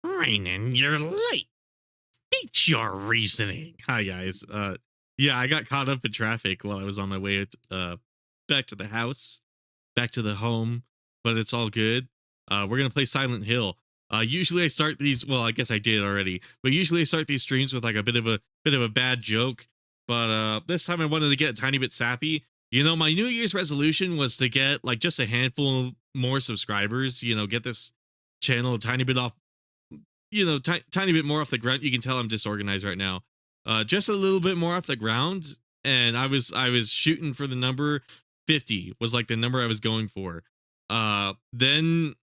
Rainen, you're late. State your reasoning. Hi guys. Yeah, I got caught up in traffic while I was on my way back to the house, back to the home, but it's all good. We're gonna play Silent Hill. Usually I start these. Well, I guess I did already, but usually I start these streams with like a bit of a bad joke. But this time I wanted to get a tiny bit sappy. My New Year's resolution was to get like just a handful more subscribers. Get this channel a tiny bit off, tiny bit more off the ground. You can tell I'm disorganized right now. Just a little bit more off the ground, and I was shooting for the number 50 was like the number I was going for. Then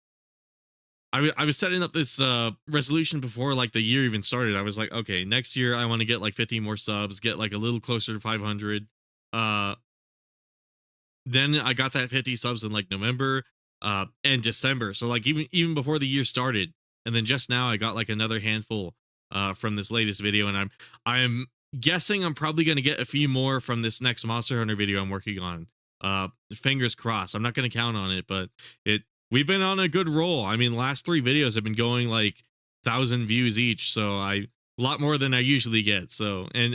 I was setting up this resolution before like the year even started. I was like, okay, next year I want to get like 50 more subs, get like a little closer to 500. Uh, then I got that 50 subs in like November and December. So like even before the year started, and then just now I got like another handful from this latest video, and I'm guessing I'm probably going to get a few more from this next Monster Hunter video I'm working on. Fingers crossed. I'm not going to count on it, but it we've been on a good roll. I mean, last 3 videos have been going like 1,000 views each, so a lot more than I usually get. So, and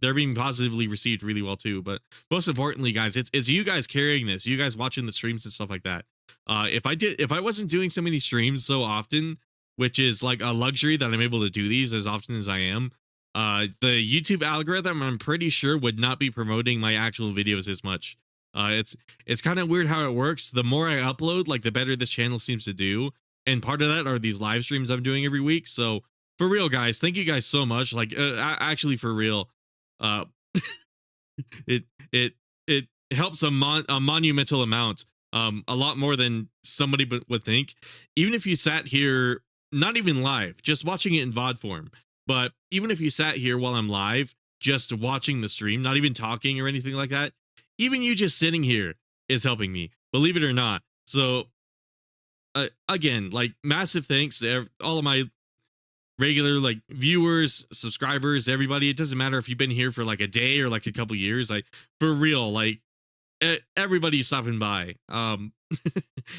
they're being positively received really well too. But most importantly, guys, it's you guys carrying this, you guys watching the streams and stuff like that. If I wasn't doing so many streams so often, which is like a luxury that I'm able to do these as often as I am, the YouTube algorithm, I'm pretty sure, would not be promoting my actual videos as much. It's kind of weird how it works. The more I upload, like the better this channel seems to do. And part of that are these live streams I'm doing every week. So for real, guys, thank you guys so much. Like, actually, for real, uh, it it helps a monumental amount, a lot more than somebody would think. Even if you sat here, not even live, just watching it in VOD form. But even if you sat here while I'm live, just watching the stream, not even talking or anything like that, even you just sitting here is helping me, believe it or not. So again, like, massive thanks to all of my regular like viewers, subscribers, everybody. It doesn't matter if you've been here for like a day or like a couple years. Like, for real, like, everybody stopping by.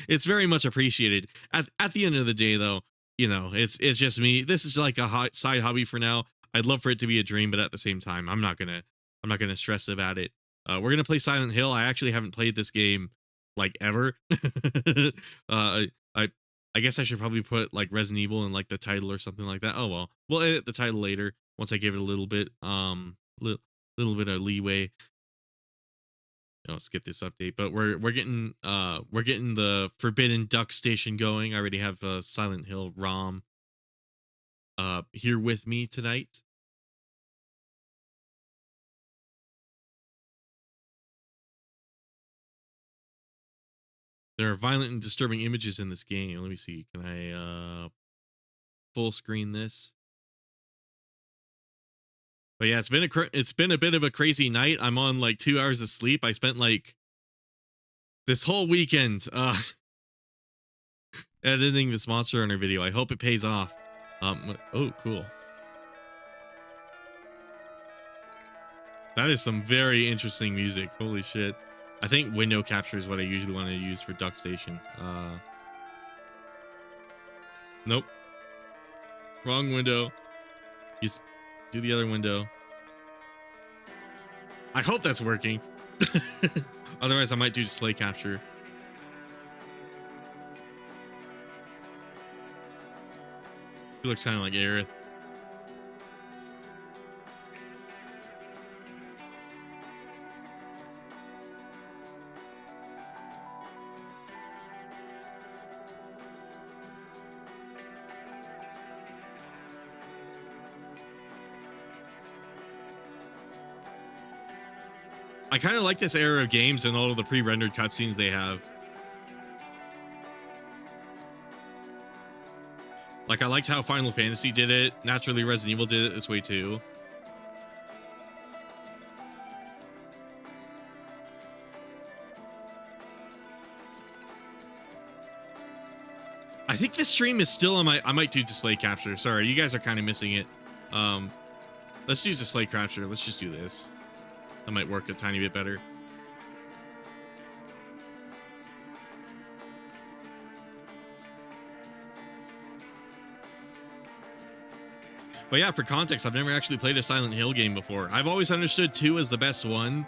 It's very much appreciated. At the end of the day, though, it's just me. This is like a side hobby for now. I'd love for it to be a dream, but at the same time, I'm not gonna stress about it. We're gonna play Silent Hill. I actually haven't played this game like ever. I I guess I should probably put like Resident Evil in like the title or something like that. Oh well, we'll edit the title later once I give it a little bit of leeway. I'll skip this update, but we're getting the Forbidden Duck Station going. I already have Silent Hill ROM here with me tonight. There are violent and disturbing images in this game. Let me see. Can I full screen this? But yeah, it's been a bit of a crazy night. I'm on like 2 hours of sleep. I spent like this whole weekend editing this Monster Hunter video. I hope it pays off. Oh, cool. That is some very interesting music. Holy shit. I think window capture is what I usually want to use for Duck Station. Nope. Wrong window. Just do the other window. I hope that's working. Otherwise, I might do display capture. He looks kind of like Aerith. I kind of like this era of games and all of the pre-rendered cutscenes they have. Like, I liked how Final Fantasy did it. Naturally, Resident Evil did it this way too. I think this stream is still on I might do display capture. Sorry, you guys are kind of missing it. Let's use display capture. Let's just do this. That might work a tiny bit better. But yeah, for context, I've never actually played a Silent Hill game before. I've always understood 2 as the best one.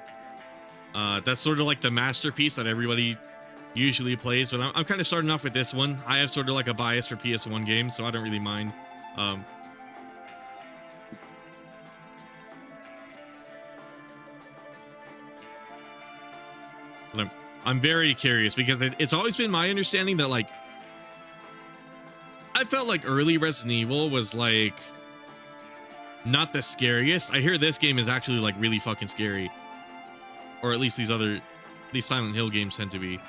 That's sort of like the masterpiece that everybody usually plays, but I'm kind of starting off with this one. I have sort of like a bias for PS1 games, so I don't really mind. But I'm very curious because it's always been my understanding that like I felt like early Resident Evil was like not the scariest. I hear this game is actually like really fucking scary, or at least these Silent Hill games tend to be.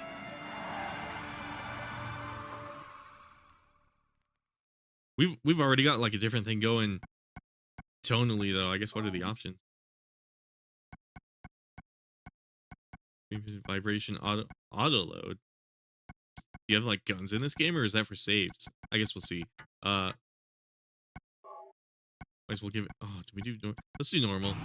We've already got like a different thing going tonally though. I guess what are the options? Vibration auto load. Do you have like guns in this game, or is that for saves? I guess we'll see. Might as well give it. Oh, do we do? Let's do normal.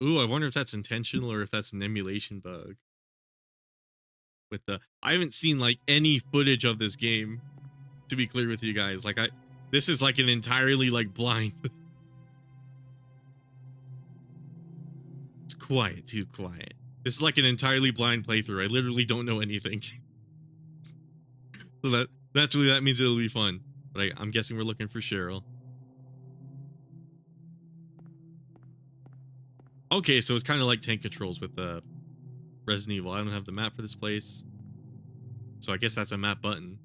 Ooh, I wonder if that's intentional or if that's an emulation bug. With the, I haven't seen like any footage of this game, to be clear with you guys. Like this is like an entirely like blind. It's quiet, too quiet. This is like an entirely blind playthrough. I literally don't know anything. So that naturally that means it'll be fun. But I'm guessing we're looking for Cheryl. Okay, so it's kind of like tank controls with the Resident Evil. I don't have the map for this place, so I guess that's a map button.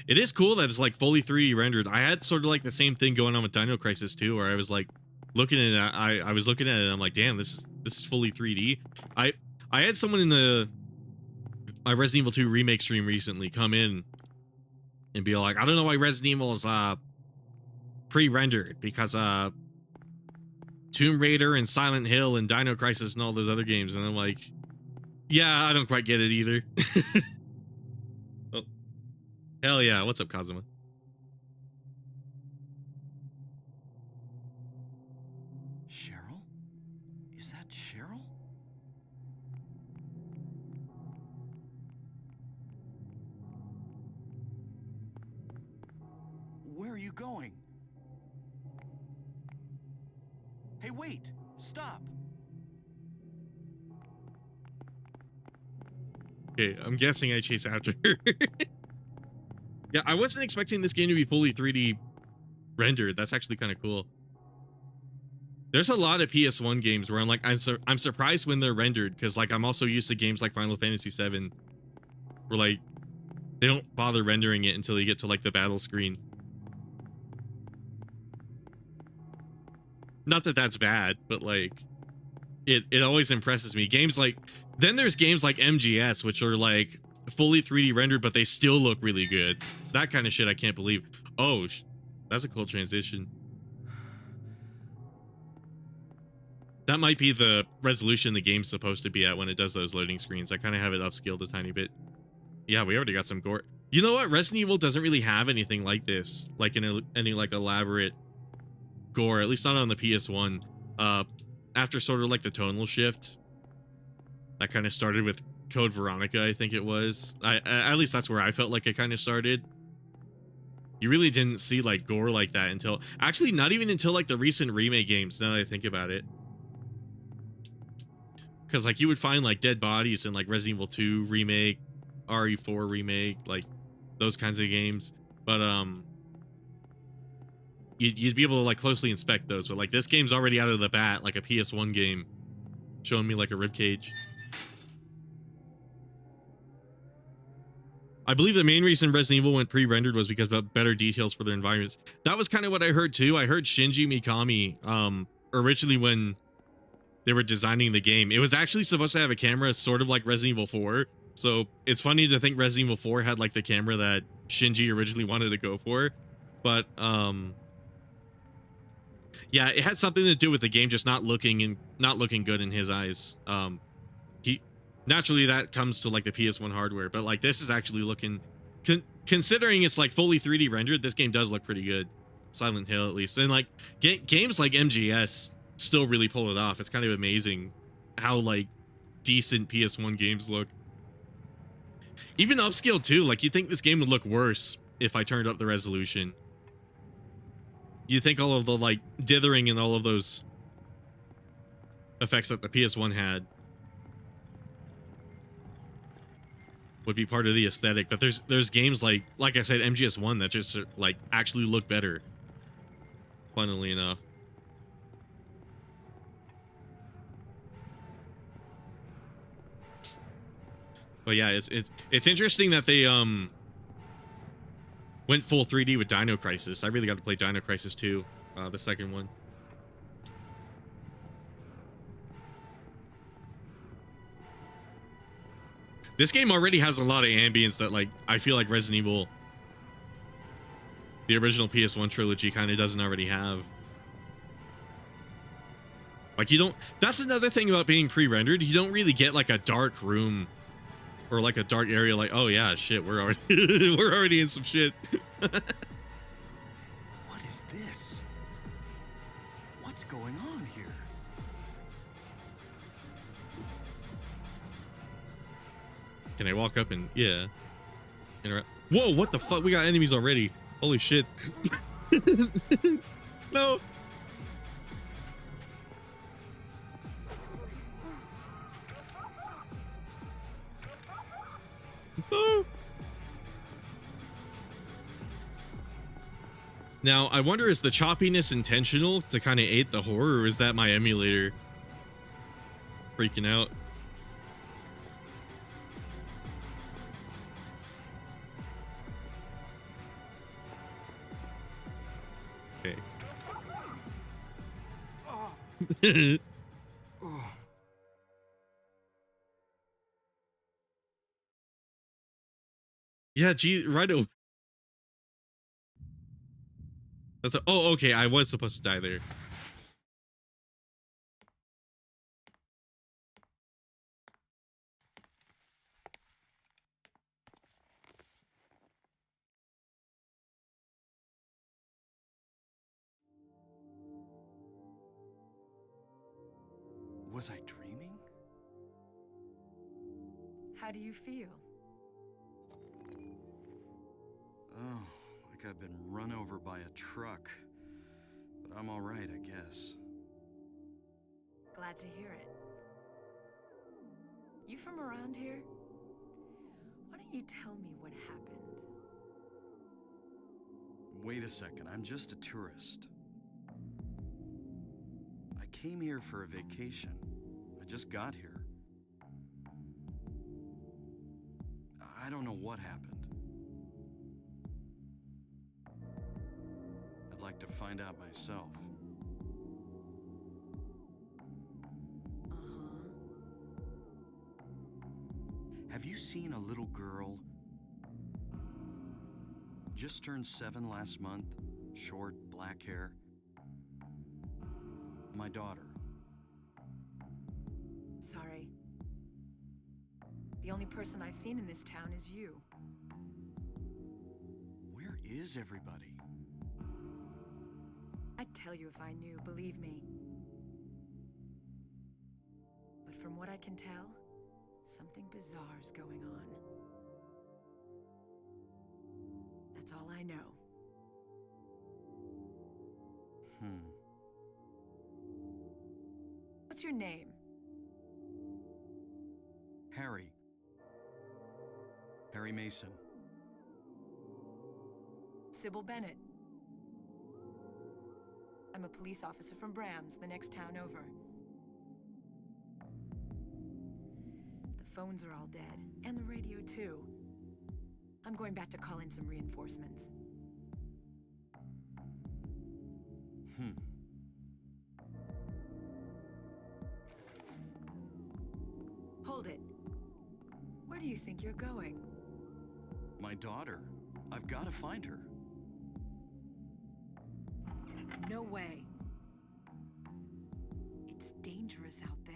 It is cool that it's like fully 3D rendered. I had sort of like the same thing going on with Dino Crisis 2, where I was like looking at it. I was looking at it and I'm like, damn, this is fully 3D. I had someone in my Resident Evil 2 remake stream recently come in and be like, I don't know why Resident Evil is pre-rendered, because Tomb Raider and Silent Hill and Dino Crisis and all those other games, and I'm like, yeah, I don't quite get it either. Oh, hell yeah. What's up, Kazuma? Cheryl? Is that Cheryl? Where are you going? Hey, wait! Stop! Okay, I'm guessing I chase after her. Yeah, I wasn't expecting this game to be fully 3D rendered. That's actually kind of cool. There's a lot of PS1 games where I'm like, I'm surprised when they're rendered, because like I'm also used to games like Final Fantasy VII, where like they don't bother rendering it until you get to like the battle screen. Not that that's bad, but like it always impresses me. Games like, then there's games like MGS, which are like fully 3D rendered, but they still look really good. That kind of shit I can't believe. Oh, that's a cool transition. That might be the resolution the game's supposed to be at when it does those loading screens. I kind of have it upscaled a tiny bit. Yeah, we already got some gore. You know what? Resident Evil doesn't really have anything like this, like any like elaborate gore, at least not on the PS1. After sort of like the tonal shift that kind of started with Code Veronica, I think it was. At least that's where I felt like it kind of started. You really didn't see like gore like that until, actually not even until like the recent remake games, now that I think about it. Because like you would find like dead bodies in like Resident Evil 2 remake, RE4 remake, like those kinds of games, but you'd be able to like closely inspect those. But like this game's already out of the bat, like a PS1 game, showing me like a ribcage. I believe the main reason Resident Evil went pre-rendered was because of better details for their environments. That was kind of what I heard too. I heard Shinji Mikami originally when they were designing the game, it was actually supposed to have a camera sort of like Resident Evil 4. So it's funny to think Resident Evil 4 had like the camera that Shinji originally wanted to go for. But Yeah, it had something to do with the game just not looking good in his eyes. He naturally that comes to like the PS1 hardware, but like this is actually looking considering it's like fully 3D rendered, this game does look pretty good. Silent Hill at least. And like games like MGS still really pull it off. It's kind of amazing how like decent PS1 games look. Even upscale too, like you think this game would look worse if I turned up the resolution. You think all of the like dithering and all of those effects that the PS1 had would be part of the aesthetic, but there's games like I said, MGS1 that just like actually look better, funnily enough. But yeah, it's interesting that they went full 3D with Dino Crisis. I really got to play Dino Crisis 2, the second one. This game already has a lot of ambience that like I feel like Resident Evil, the original PS1 trilogy, kind of doesn't already have. Like you don't, that's another thing about being pre-rendered. You don't really get like a dark room or like a dark area like, oh yeah, shit, we're already we're already in some shit. What is this? What's going on here? Can I walk up and yeah. Whoa, what the fuck? We got enemies already. Holy shit. No. No. Now, I wonder, is the choppiness intentional to kind of aid the horror, or is that my emulator freaking out? Okay. Yeah, gee, right. Oh, okay. I was supposed to die there. Was I dreaming? How do you feel? Oh, like I've been run over by a truck. But I'm all right, I guess. Glad to hear it. You from around here? Why don't you tell me what happened? Wait a second, I'm just a tourist. I came here for a vacation. I just got here. I don't know what happened. I'd like to find out myself. Have you seen a little girl? Just turned 7 last month, short, black hair. My daughter. Sorry. The only person I've seen in this town is you. Where is everybody? I'd tell you if I knew, believe me. But from what I can tell, something bizarre's going on. That's all I know. What's your name? Harry. Harry Mason. Sybil Bennett. I'm a police officer from Brams, the next town over. The phones are all dead, and the radio too. I'm going back to call in some reinforcements. Hold it. Where do you think you're going? My daughter. I've got to find her. No way. dangerous out there.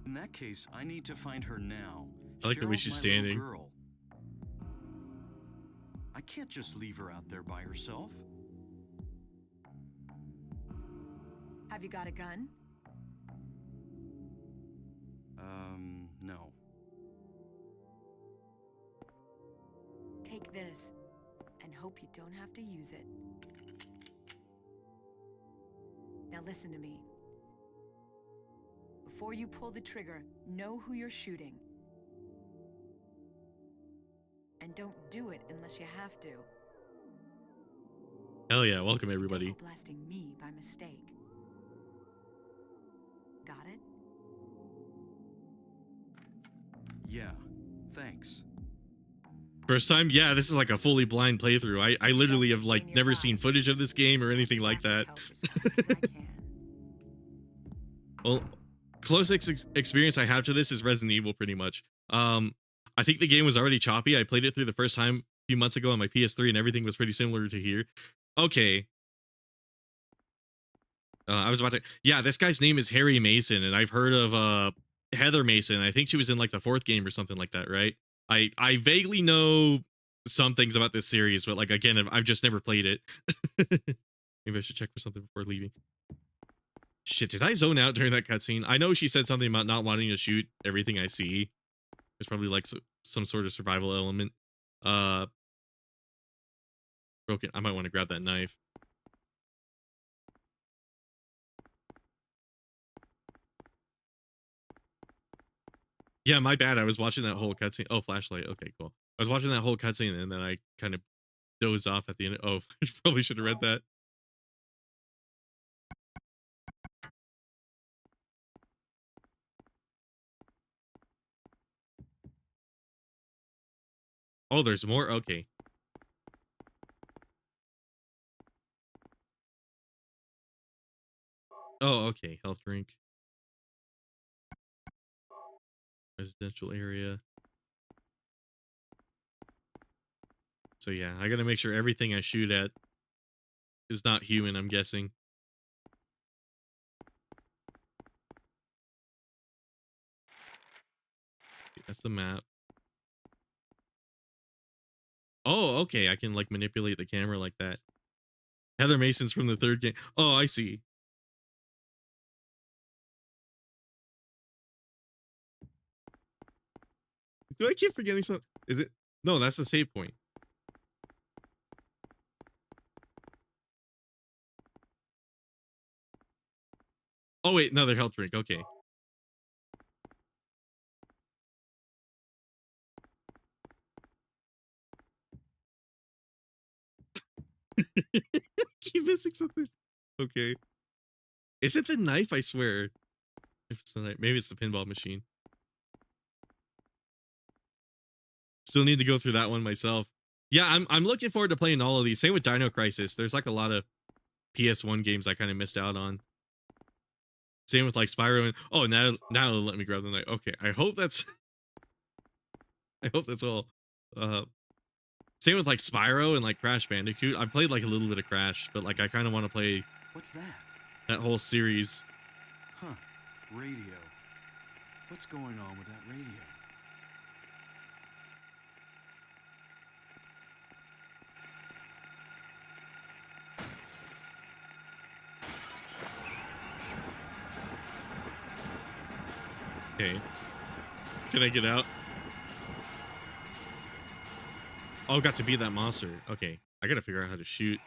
In that case, I need to find her now. I like the way Cheryl's she's my little standing. girl. I can't just leave her out there by herself. Have you got a gun? No. Take this, and hope you don't have to use it. Now listen to me. Before you pull the trigger, know who you're shooting. And don't do it unless you have to. Hell yeah, welcome everybody. Don't go blasting me by mistake. Got it? Yeah, thanks. First time? Yeah, this is like a fully blind playthrough. I literally have like never seen footage of this game or anything like that. Well, closest experience I have to this is Resident Evil pretty much. I think the game was already choppy. I played it through the first time a few months ago on my PS3 and everything was pretty similar to here. Okay. I was about to, yeah, this guy's name is Harry Mason and I've heard of Heather Mason. I think she was in like the 4th game or something like that, right? I vaguely know some things about this series, but like again, I've just never played it. Maybe I should check for something before leaving. Shit, did I zone out during that cutscene? I know she said something about not wanting to shoot everything I see. There's probably like some sort of survival element. Broken. I might want to grab that knife. Yeah, my bad. I was watching that whole cutscene. Oh, flashlight. Okay, cool. I was watching that whole cutscene and then I kind of dozed off at the end. Oh, I probably should have read that. Oh, there's more? Okay. Oh, okay. Health drink. Residential area. So yeah, I gotta make sure everything I shoot at is not human, I'm guessing. That's the map. Oh, okay. I can like manipulate the camera like that. Heather Mason's from the 3rd game. Oh, I see. Do I keep forgetting something? Is it? No, that's the save point. Oh, wait, another health drink. Okay. Keep missing something. Okay. Is it the knife? I swear. If it's the knife, maybe it's the pinball machine. Still need to go through that one myself. Yeah, I'm looking forward to playing all of these. Same with Dino Crisis. There's like a lot of PS1 games I kind of missed out on. Same with like Spyro and oh now let me grab the knife. Okay, I hope that's all. Same with like Spyro and like Crash Bandicoot. I've played like a little bit of Crash, but like I kind of want to play What's that? that whole series. Huh. Radio. What's going on with that radio? Okay. Can I get out? Oh, got to be that monster. Okay. I gotta figure out how to shoot.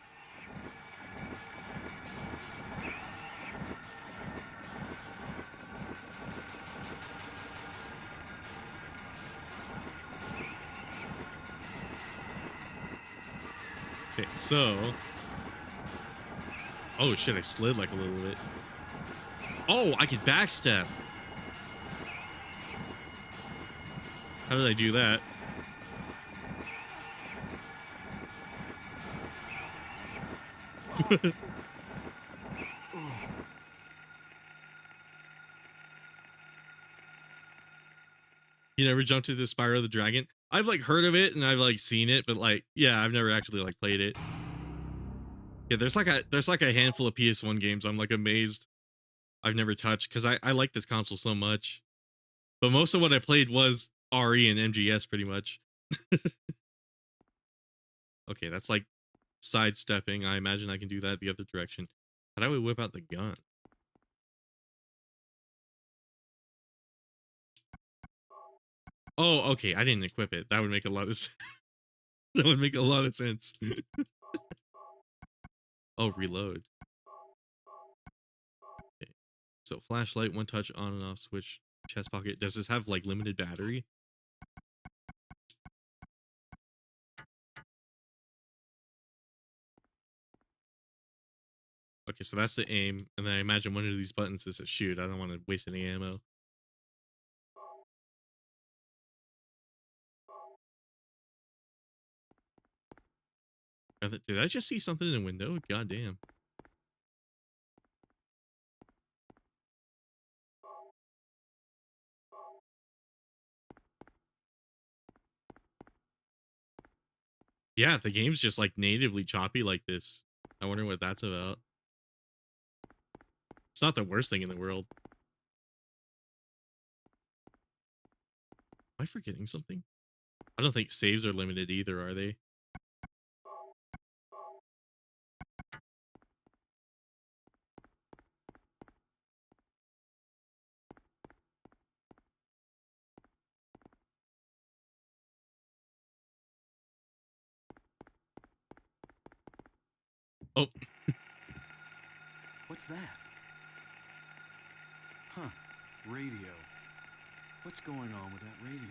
Okay, so. Oh shit, I slid like a little bit. Oh, I could backstep. How did I do that? You never jumped into Spyro the Dragon? I've like heard of it and I've like seen it, but like, yeah, I've never actually like played it. Yeah, there's like a handful of PS1 games I'm like amazed I've never touched because I like this console so much. But most of what I played was RE and MGS pretty much. Okay, that's like sidestepping. I imagine I can do that the other direction. How do I whip out the gun? Oh, okay. I didn't equip it. That would make a lot of that would make a lot of sense. Oh, reload. Okay. So flashlight, one touch on and off switch, chest pocket. Does this have like limited battery? Okay, so that's the aim, and then I imagine one of these buttons is to shoot. I don't want to waste any ammo. Did I just see something in the window? God damn. Yeah, if the game's just like natively choppy like this, I wonder what that's about. It's not the worst thing in the world. Am I forgetting something? I don't think saves are limited either, are they? Oh, What's that? Huh. Radio. What's going on with that radio?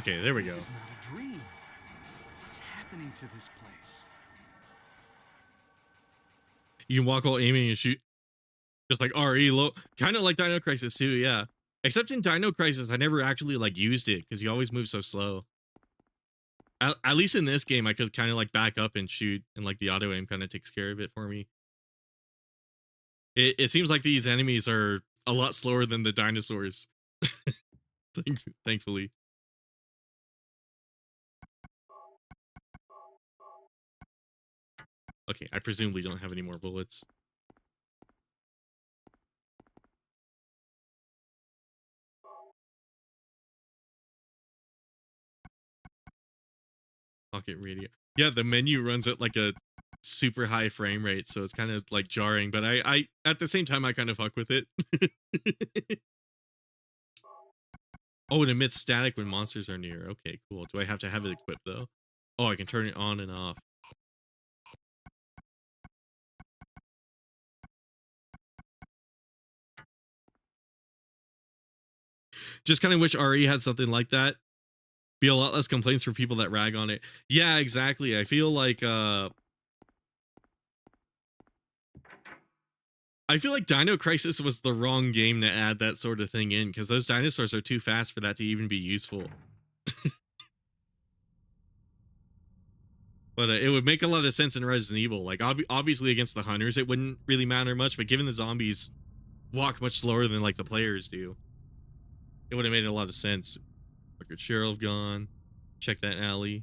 okay, there we go. This is not a dream. What's happening to this place? You can walk while aiming and shoot. Just like RE low, kind of like Dino Crisis too, yeah. Except in Dino Crisis, I never actually like used it because you always move so slow. At least in this game, I could kind of like back up and shoot, and like the auto aim kind of takes care of it for me. It seems like these enemies are a lot slower than the dinosaurs. Thankfully. Okay, I presumably don't have any more bullets. Pocket radio. Yeah, the menu runs at like a super high frame rate, so it's kind of like jarring, but I at the same time I kind of fuck with it. Oh, it emits static when monsters are near. Okay, cool. Do I have to have it equipped though? Oh, I can turn it on and off. Just kind of wish RE had something like that. Be a lot less complaints for people that rag on it. Yeah, exactly. I feel like Dino Crisis was the wrong game to add that sort of thing in because those dinosaurs are too fast for that to even be useful. But it would make a lot of sense in Resident Evil. Like obviously against the hunters, it wouldn't really matter much, but given the zombies walk much slower than like the players do, it would have made a lot of sense. Record Sheriff gone. Check that alley.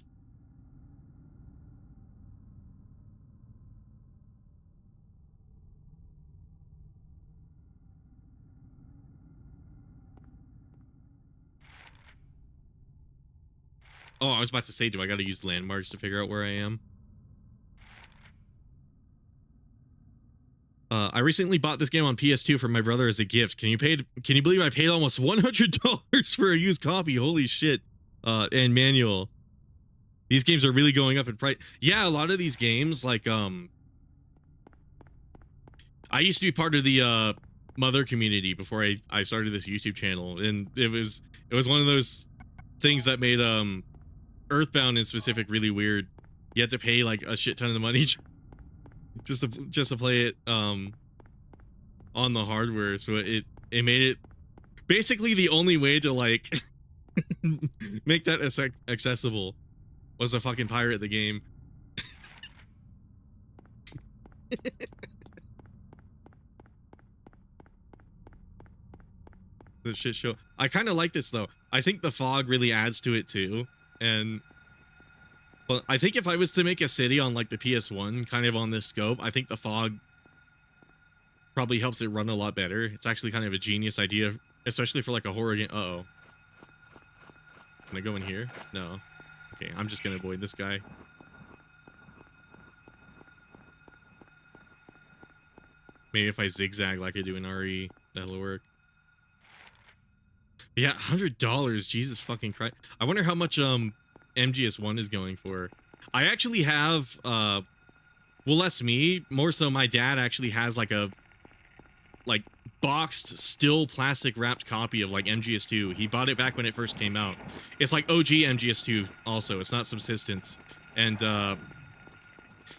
Oh, I was about to say, do I got to use landmarks to figure out where I am? I recently bought this game on PS2 for my brother as a gift. Can you believe I paid almost $100 for a used copy? Holy shit. And manual. These games are really going up in price. Yeah, a lot of these games, like, I used to be part of the, Mother community before I started this YouTube channel, and it was one of those things that made, Earthbound in specific really weird. You had to pay, like, a shit ton of money just to play it, on the hardware, so it made it basically the only way to, like, Make that accessible. Was a fucking pirate the game. The shit show. I kind of like this though. I think the fog really adds to it too. And but I think if I was to make a city on like the PS1, kind of on this scope, I think the fog probably helps it run a lot better. It's actually kind of a genius idea, especially for like a horror game. Uh-oh. Can I go in here? No. Okay, I'm just gonna avoid this guy. Maybe if I zigzag like I do in RE, that'll work. Yeah, $100. Jesus fucking Christ. I wonder how much MGS1 is going for. I actually have well, less me, more so my dad actually has like a boxed, still plastic wrapped copy of like MGS2. He bought it back when it first came out. It's like OG MGS2 also. It's not Subsistence. And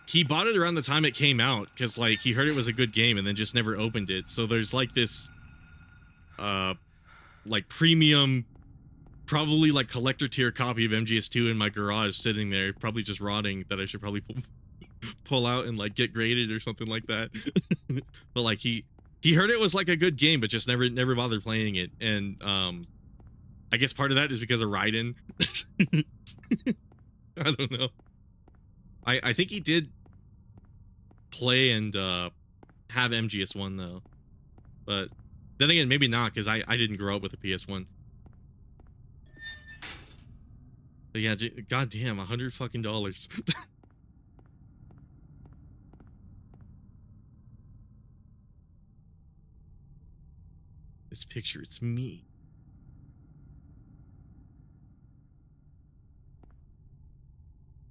he bought it around the time it came out because like he heard it was a good game and then just never opened it. So there's like this like premium, probably like collector tier copy of MGS2 in my garage sitting there, probably just rotting, that I should probably pull out and like get graded or something like that. But like he heard it was like a good game, but just never bothered playing it. And I guess part of that is because of Raiden. I don't know. I think he did play and have MGS1 though, but then again, maybe not, because I didn't grow up with a PS1. But yeah, goddamn, $100 fucking dollars. This picture, it's me.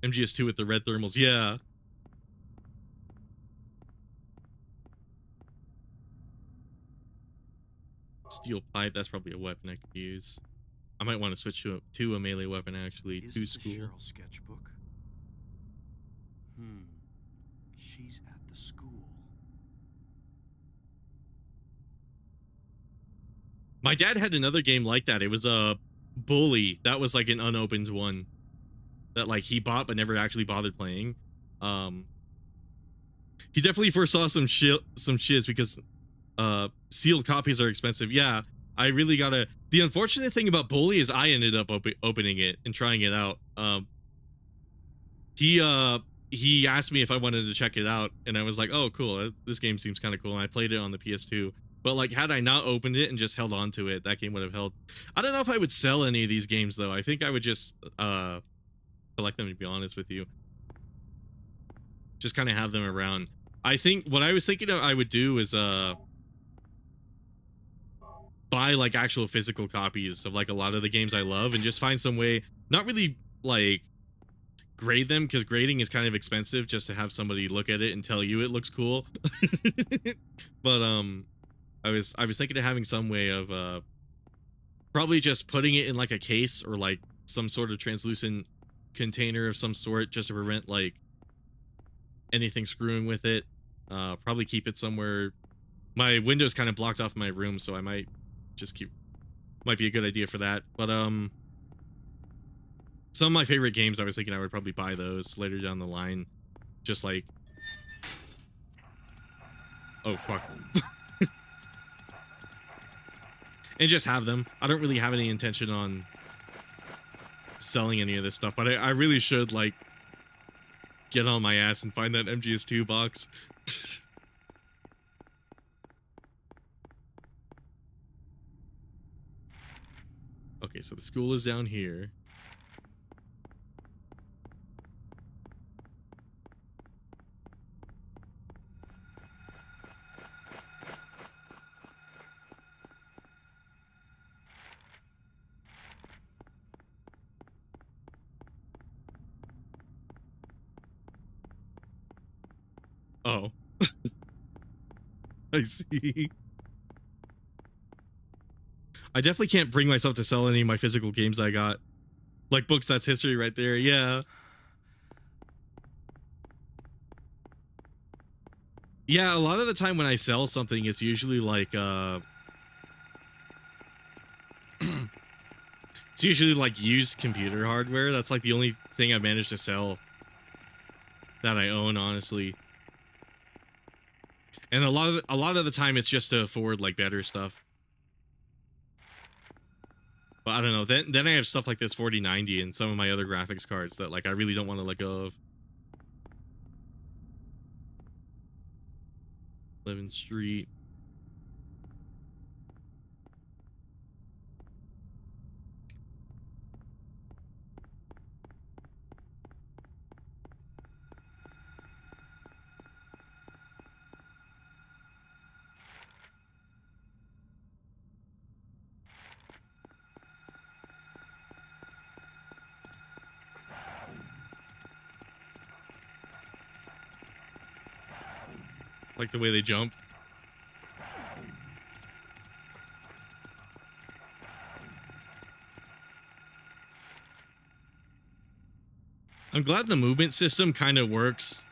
MGS2 with the red thermals, yeah. Steel pipe, that's probably a weapon I could use. I might want to switch to a melee weapon actually. To school. Cheryl sketchbook? She's at the school. My dad had another game like that. It was a Bully. That was like an unopened one that like he bought but never actually bothered playing. He definitely foresaw some shiz because sealed copies are expensive. Yeah, I really gotta. The unfortunate thing about Bully is I ended up opening it and trying it out. He asked me if I wanted to check it out, and I was like, "Oh, cool. This game seems kind of cool." And I played it on the PS2. But like, had I not opened it and just held on to it, that game would have held. I don't know if I would sell any of these games though. I think I would just collect them, to be honest with you. Just kind of have them around. I think what I was thinking I would do is buy like actual physical copies of like a lot of the games I love and just find some way, not really like grade them, because grading is kind of expensive just to have somebody look at it and tell you it looks cool. But I was thinking of having some way of probably just putting it in like a case or like some sort of translucent container of some sort, just to prevent like anything screwing with it. Probably keep it somewhere. My window's kind of blocked off my room, so I might just might be a good idea for that. But some of my favorite games, I was thinking I would probably buy those later down the line. Just like, oh fuck. And just have them. I don't really have any intention on selling any of this stuff, but I really should like get on my ass and find that MGS2 box. Okay, so the school is down here. Oh. I see. I definitely can't bring myself to sell any of my physical games I got. Like books, that's history right there. Yeah. Yeah, a lot of the time when I sell something, it's usually like it's It's usually like used computer hardware. That's like the only thing I've managed to sell that I own, honestly. And a lot of the time it's just to afford like better stuff. But I don't know. Then I have stuff like this 4090 and some of my other graphics cards that like I really don't want to let go of. 11th Street. Like the way they jump. I'm glad the movement system kind of works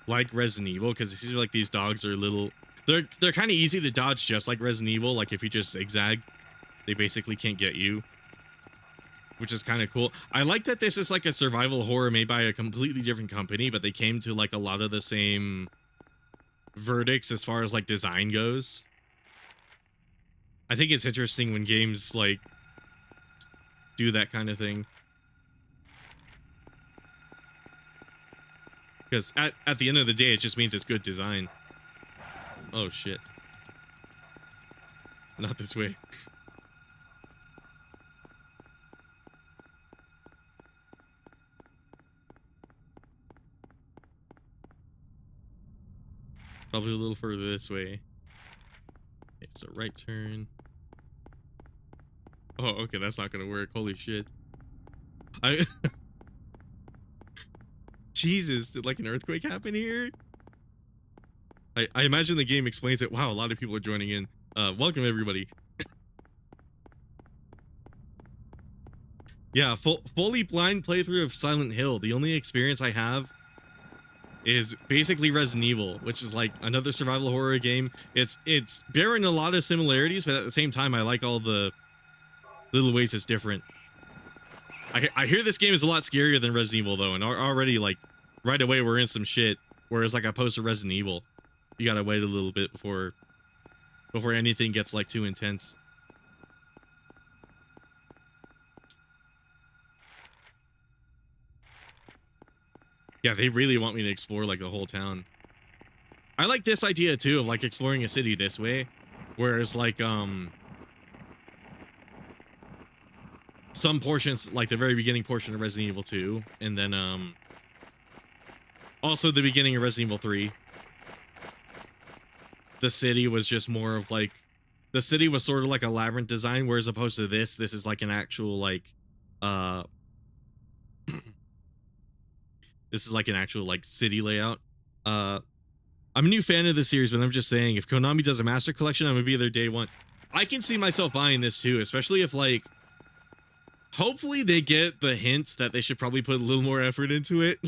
like Resident Evil, because it seems like these dogs are little. They're kind of easy to dodge, just like Resident Evil. Like if you just zigzag, they basically can't get you, which is kind of cool. I like that this is like a survival horror made by a completely different company, but they came to like a lot of the same verdicts as far as like design goes. I think it's interesting when games like do that kind of thing. Because at the end of the day, it just means it's good design. Oh, shit. Not this way. Probably a little further this way. Okay, so right turn. Oh, okay, that's not gonna work. Holy shit. Jesus, did like an earthquake happen here? I imagine the game explains it. Wow, a lot of people are joining in. Welcome everybody. Yeah, fully blind playthrough of Silent Hill. The only experience I have is basically Resident Evil, which is like another survival horror game. It's bearing a lot of similarities, but at the same time, I like all the little ways it's different. I hear this game is a lot scarier than Resident Evil though, and already like right away we're in some shit. Whereas like I posted Resident Evil, you gotta wait a little bit before anything gets like too intense. Yeah, they really want me to explore like the whole town. I like this idea too of like exploring a city this way, whereas like some portions, like the very beginning portion of Resident Evil 2, and then also the beginning of Resident Evil 3, the city was just more of like, the city was sort of like a labyrinth design, whereas opposed to this is like an actual like this is like an actual like city layout. I'm a new fan of the series, but I'm just saying, if Konami does a master collection, I'm gonna be there day one. I can see myself buying this too, especially if like, hopefully they get the hints that they should probably put a little more effort into it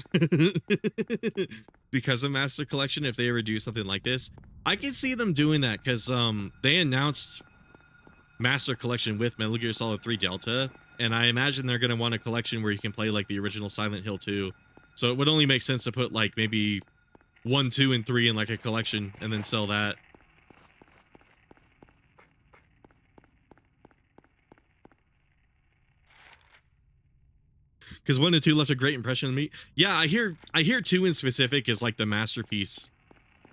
because of master collection. If they ever do something like this, I can see them doing that, because they announced master collection with Metal Gear Solid 3 Delta, and I imagine they're gonna want a collection where you can play like the original Silent Hill 2. So it would only make sense to put like maybe 1, 2, and 3 in like a collection and then sell that. Because 1 and 2 left a great impression on me. Yeah, I hear 2 in specific is like the masterpiece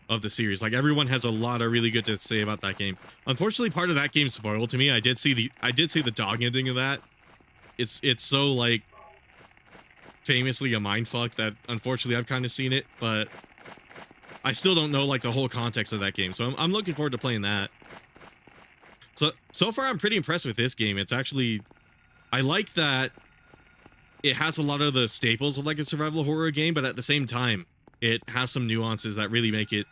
of the series. Like everyone has a lot of really good to say about that game. Unfortunately, part of that game spoiled to me. I did see the dog ending of that. It's so like famously a mindfuck that unfortunately I've kind of seen it, but I still don't know like the whole context of that game. So I'm looking forward to playing that. So far I'm pretty impressed with this game. It's actually, I like that it has a lot of the staples of like a survival horror game, but at the same time, it has some nuances that really make it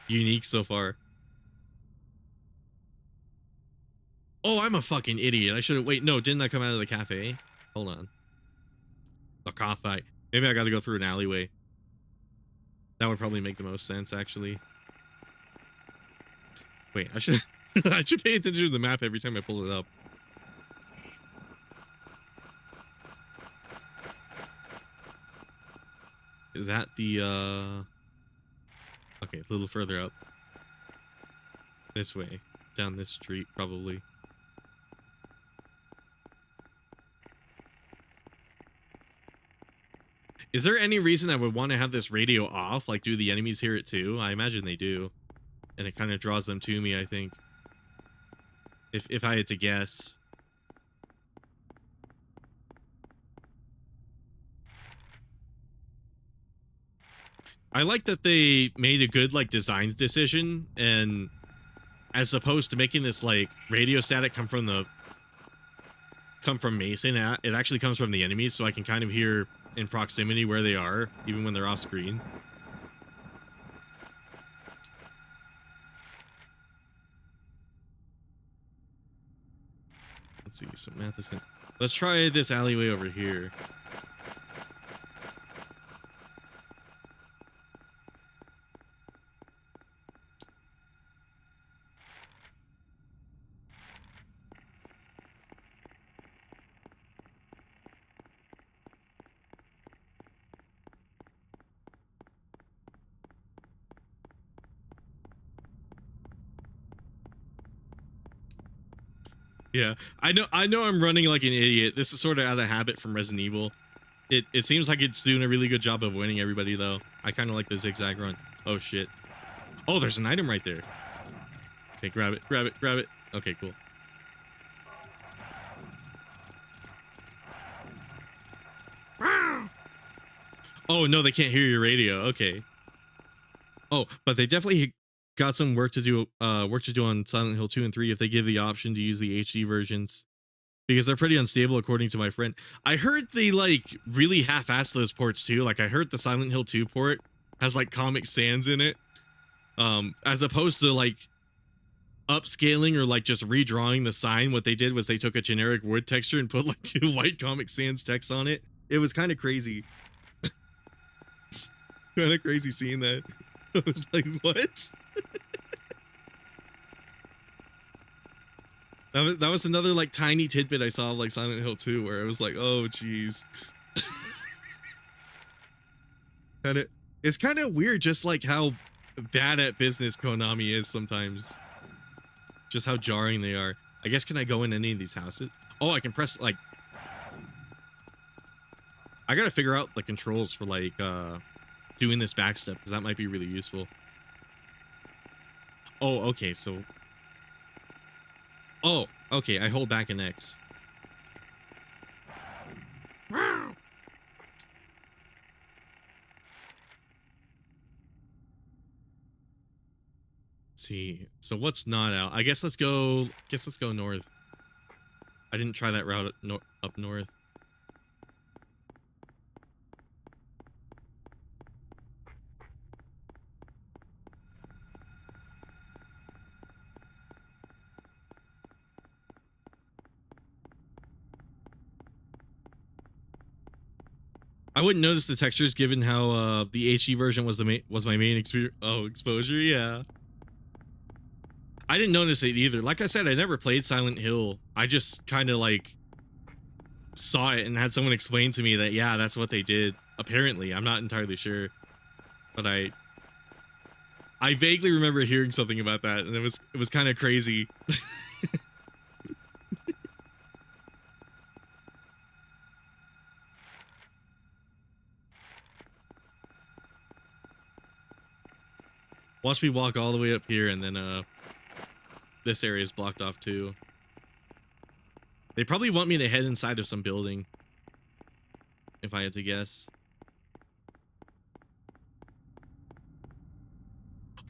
unique so far. Oh, I'm a fucking idiot. I should have, wait, no, didn't I come out of the cafe? Hold on. A cafe. Maybe I gotta go through an alleyway. That would probably make the most sense, actually. Wait, I should I should pay attention to the map every time I pull it up. Is that the okay, a little further up. This way. Down this street, probably. Is there any reason I would want to have this radio off? Like, do the enemies hear it too? I imagine they do. And it kind of draws them to me, I think. If I had to guess. I like that they made a good, like, designs decision, and as opposed to making this, like, radio static come from Mason, it actually comes from the enemies, so I can kind of hear in proximity where they are, even when they're off screen. Let's see, so Matheson. Let's try this alleyway over here. Yeah, I know I'm running like an idiot. This is sort of out of habit from Resident Evil. It seems like it's doing a really good job of winning everybody though. I kind of like the zigzag run. Oh shit. Oh, there's an item right there. Okay, grab it, grab it, grab it. Okay, cool. Oh no, they can't hear your radio. Okay. Oh, but they definitely got some work to do on Silent Hill 2 and 3 if they give the option to use the HD versions, because they're pretty unstable according to my friend. I heard they like really half-ass those ports too. Like I heard the Silent Hill 2 port has like Comic Sans in it, as opposed to like upscaling or like just redrawing the sign. What they did was they took a generic wood texture and put like white Comic Sans text on it. It was kind of crazy. Kind of crazy seeing that. I was like, what? That was another like tiny tidbit I saw of like Silent Hill 2 where I was like, oh geez. And it's kind of weird just like how bad at business Konami is sometimes. Just how jarring they are. I guess, can I go in any of these houses? Oh, I can press like, I gotta figure out the controls for like doing this back step, because that might be really useful. Oh, okay, so oh, okay, I hold back an X. Let's see. So what's not out? I guess let's go north. I didn't try that route up north. I wouldn't notice the textures given how the HD version was my main exposure. Yeah, I didn't notice it either. Like I said, I never played Silent Hill. I just kind of like saw it and had someone explain to me that yeah, that's what they did. Apparently, I'm not entirely sure, but I vaguely remember hearing something about that, and it was kind of crazy. Watch me walk all the way up here, and then this area is blocked off too. They probably want me to head inside of some building, if I had to guess.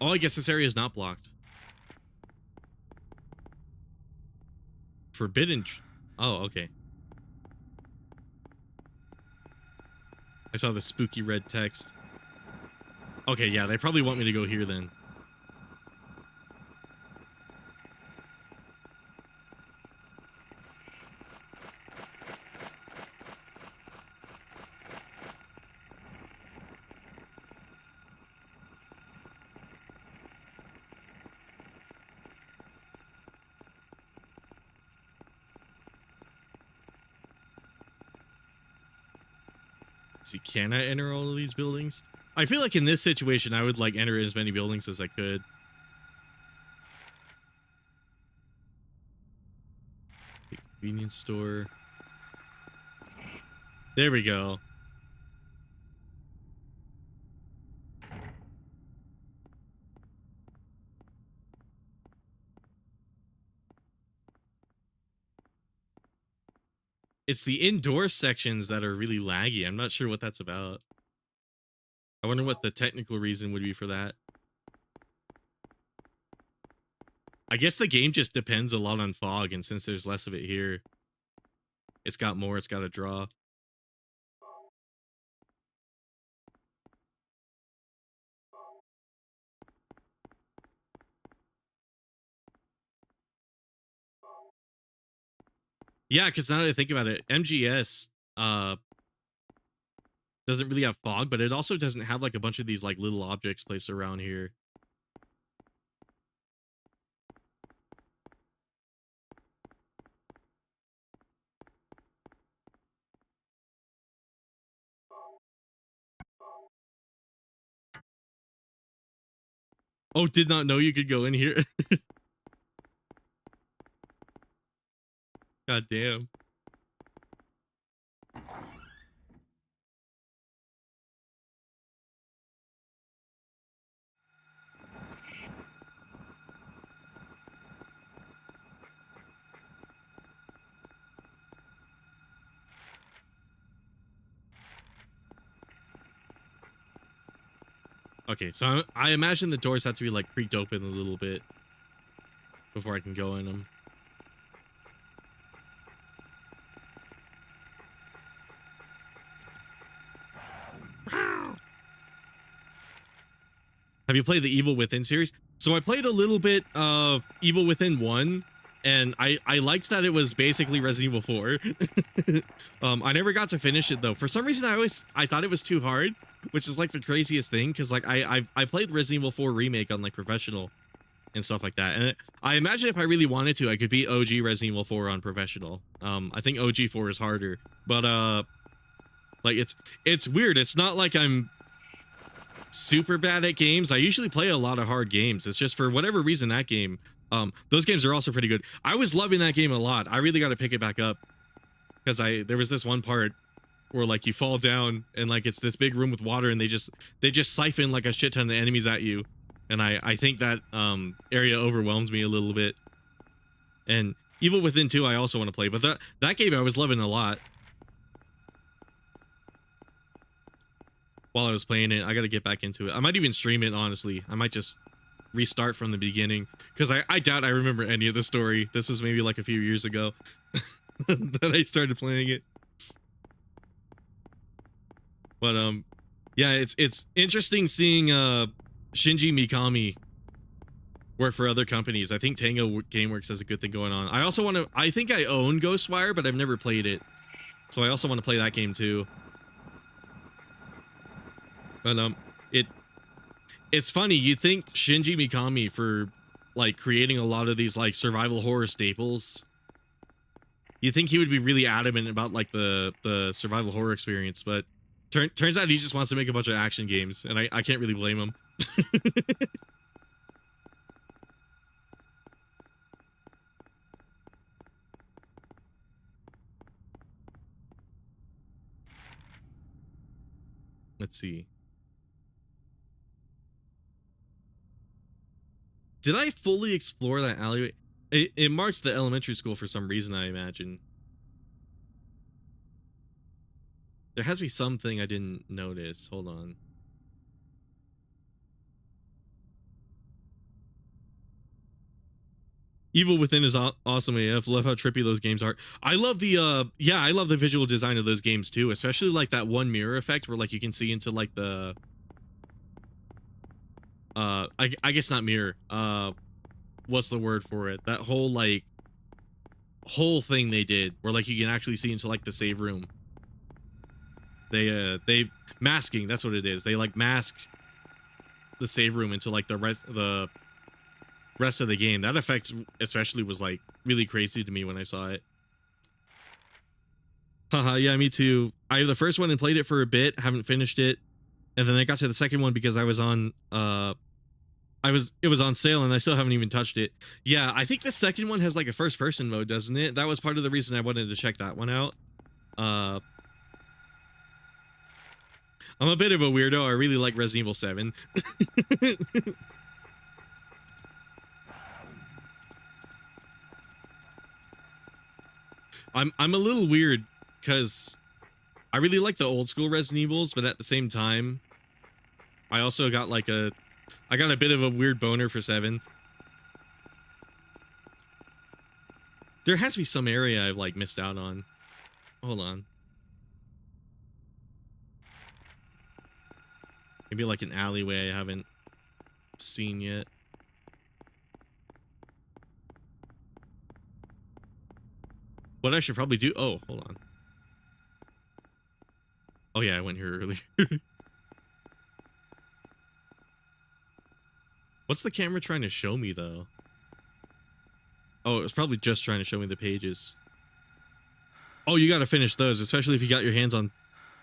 Oh, I guess this area is not blocked. Forbidden. Oh, okay. I saw the spooky red text. Okay, yeah, they probably want me to go here then. Let's see, can I enter all of these buildings? I feel like in this situation, I would like enter as many buildings as I could. Convenience store. There we go. It's the indoor sections that are really laggy. I'm not sure what that's about. I wonder what the technical reason would be for that. I guess the game just depends a lot on fog, and since there's less of it here, it's got to draw. Yeah, because now that I think about it, MGS doesn't really have fog, but it also doesn't have like a bunch of these like little objects placed around here. Oh, did not know you could go in here. God damn. Okay, so I imagine the doors have to be like creaked open a little bit before I can go in them. Have you played the Evil Within series? So I played a little bit of Evil Within 1, and I liked that it was basically Resident Evil 4. I never got to finish it though. For some reason I thought it was too hard, which is like the craziest thing, because like I played Resident Evil 4 remake on like professional and stuff like that. And I imagine if I really wanted to, I could beat OG Resident Evil 4 on professional. I think OG 4 is harder, but like it's weird. It's not like I'm super bad at games. I usually play a lot of hard games. It's just for whatever reason that game, those games are also pretty good. I was loving that game a lot. I really got to pick it back up because there was this one part where like you fall down and like it's this big room with water and they just siphon like a shit ton of enemies at you, and I think that area overwhelms me a little bit. And Evil Within 2 I also want to play, but that game I was loving a lot. While I was playing it, I got to get back into it. I might even stream it, honestly. I might just restart from the beginning, because I doubt I remember any of the story. This was maybe like a few years ago that I started playing it. But yeah, it's interesting seeing Shinji Mikami work for other companies. I think Tango Gameworks has a good thing going on. I also want to, I think I own Ghostwire, but I've never played it. So I also want to play that game too. But it's funny, you think Shinji Mikami, for like creating a lot of these like survival horror staples, you think he would be really adamant about like the survival horror experience, but turns out he just wants to make a bunch of action games, and I can't really blame him. Let's see. Did I fully explore that alleyway? It marks the elementary school for some reason, I imagine. There has to be something I didn't notice. Hold on. Evil Within is awesome AF. Love how trippy those games are. I love the yeah, I love the visual design of those games too, especially like that one mirror effect where like you can see into like the I guess not mirror. What's the word for it? That whole like whole thing they did where like you can actually see into like the save room. They masking, that's what it is. They like mask the save room into like the rest of the game. That effect especially was like really crazy to me when I saw it. Haha, yeah, me too. I have the first one and played it for a bit, haven't finished it. And then I got to the second one because I was on it was on sale and I still haven't even touched it. Yeah, I think the second one has like a first person mode, doesn't it? That was part of the reason I wanted to check that one out. I'm a bit of a weirdo. I really like Resident Evil 7. I'm a little weird because I really like the old school Resident Evils, but at the same time, I also got like I got a bit of a weird boner for 7. There has to be some area I've like missed out on. Hold on. Maybe like an alleyway I haven't seen yet. What I should probably do. Oh, hold on. Oh yeah, I went here earlier. What's the camera trying to show me though? Oh, it was probably just trying to show me the pages. Oh, you got to finish those, especially if you got your hands on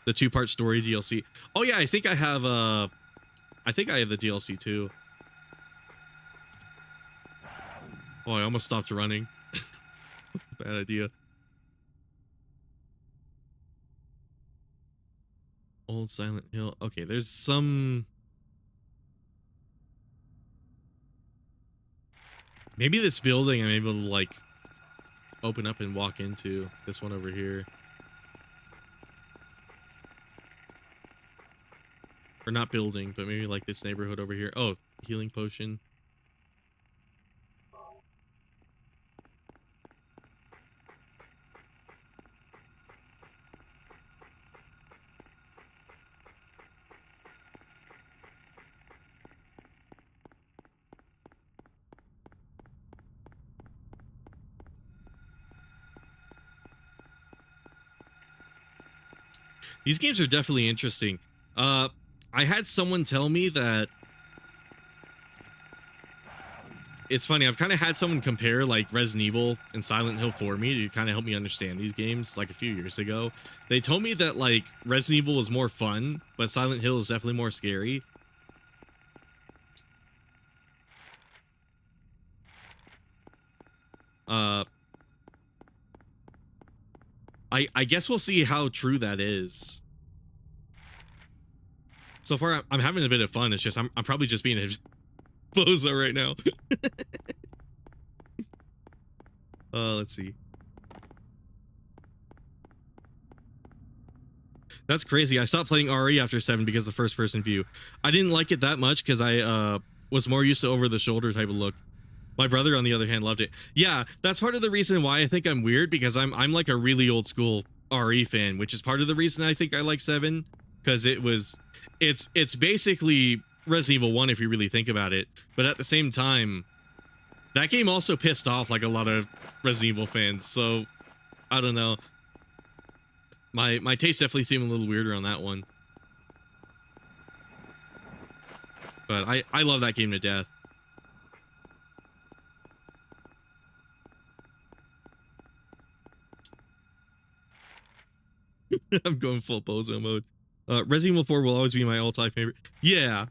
the 2-part story DLC. Oh yeah, I think I have the DLC too. Oh, I almost stopped running. Bad idea. Old Silent Hill. Okay, there's some. Maybe this building I'm able to like open up and walk into. This one over here. Or not building, but maybe like this neighborhood over here. Oh, healing potion. These games are definitely interesting. I had someone tell me that it's funny. I've kind of had someone compare like Resident Evil and Silent Hill for me to kind of help me understand these games like a few years ago. They told me that like Resident Evil is more fun, but Silent Hill is definitely more scary. I guess we'll see how true that is. So far, I'm having a bit of fun. It's just I'm probably just being a bozo right now. Let's see. That's crazy. I stopped playing RE after 7 because of the first person view. I didn't like it that much because I was more used to over the shoulder type of look. My brother, on the other hand, loved it. Yeah, that's part of the reason why I think I'm weird, because I'm like a really old school RE fan, which is part of the reason I think I like 7, because it's basically Resident Evil 1 if you really think about it. But at the same time, that game also pissed off like a lot of Resident Evil fans. So I don't know. My taste definitely seemed a little weirder on that one. But I love that game to death. I'm going full bozo mode. Resident Evil 4 will always be my all-time favorite. Yeah,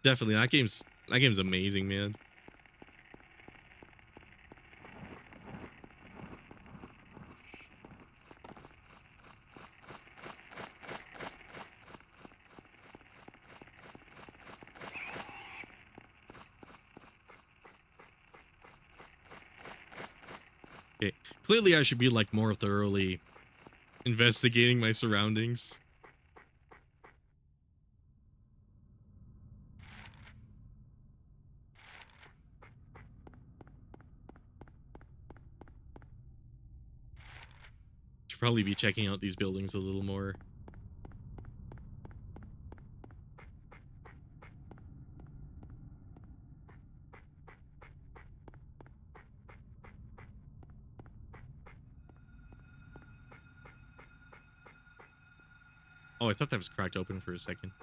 definitely. That game's amazing, man. Okay, clearly I should be like more thoroughly investigating my surroundings. Should probably be checking out these buildings a little more. Oh, I thought that was cracked open for a second.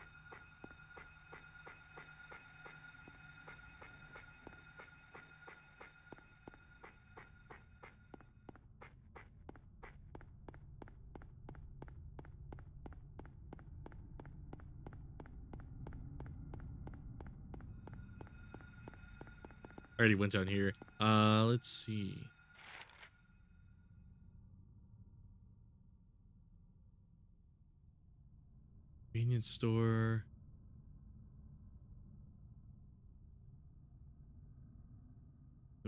already went down here. Let's see. Convenience store.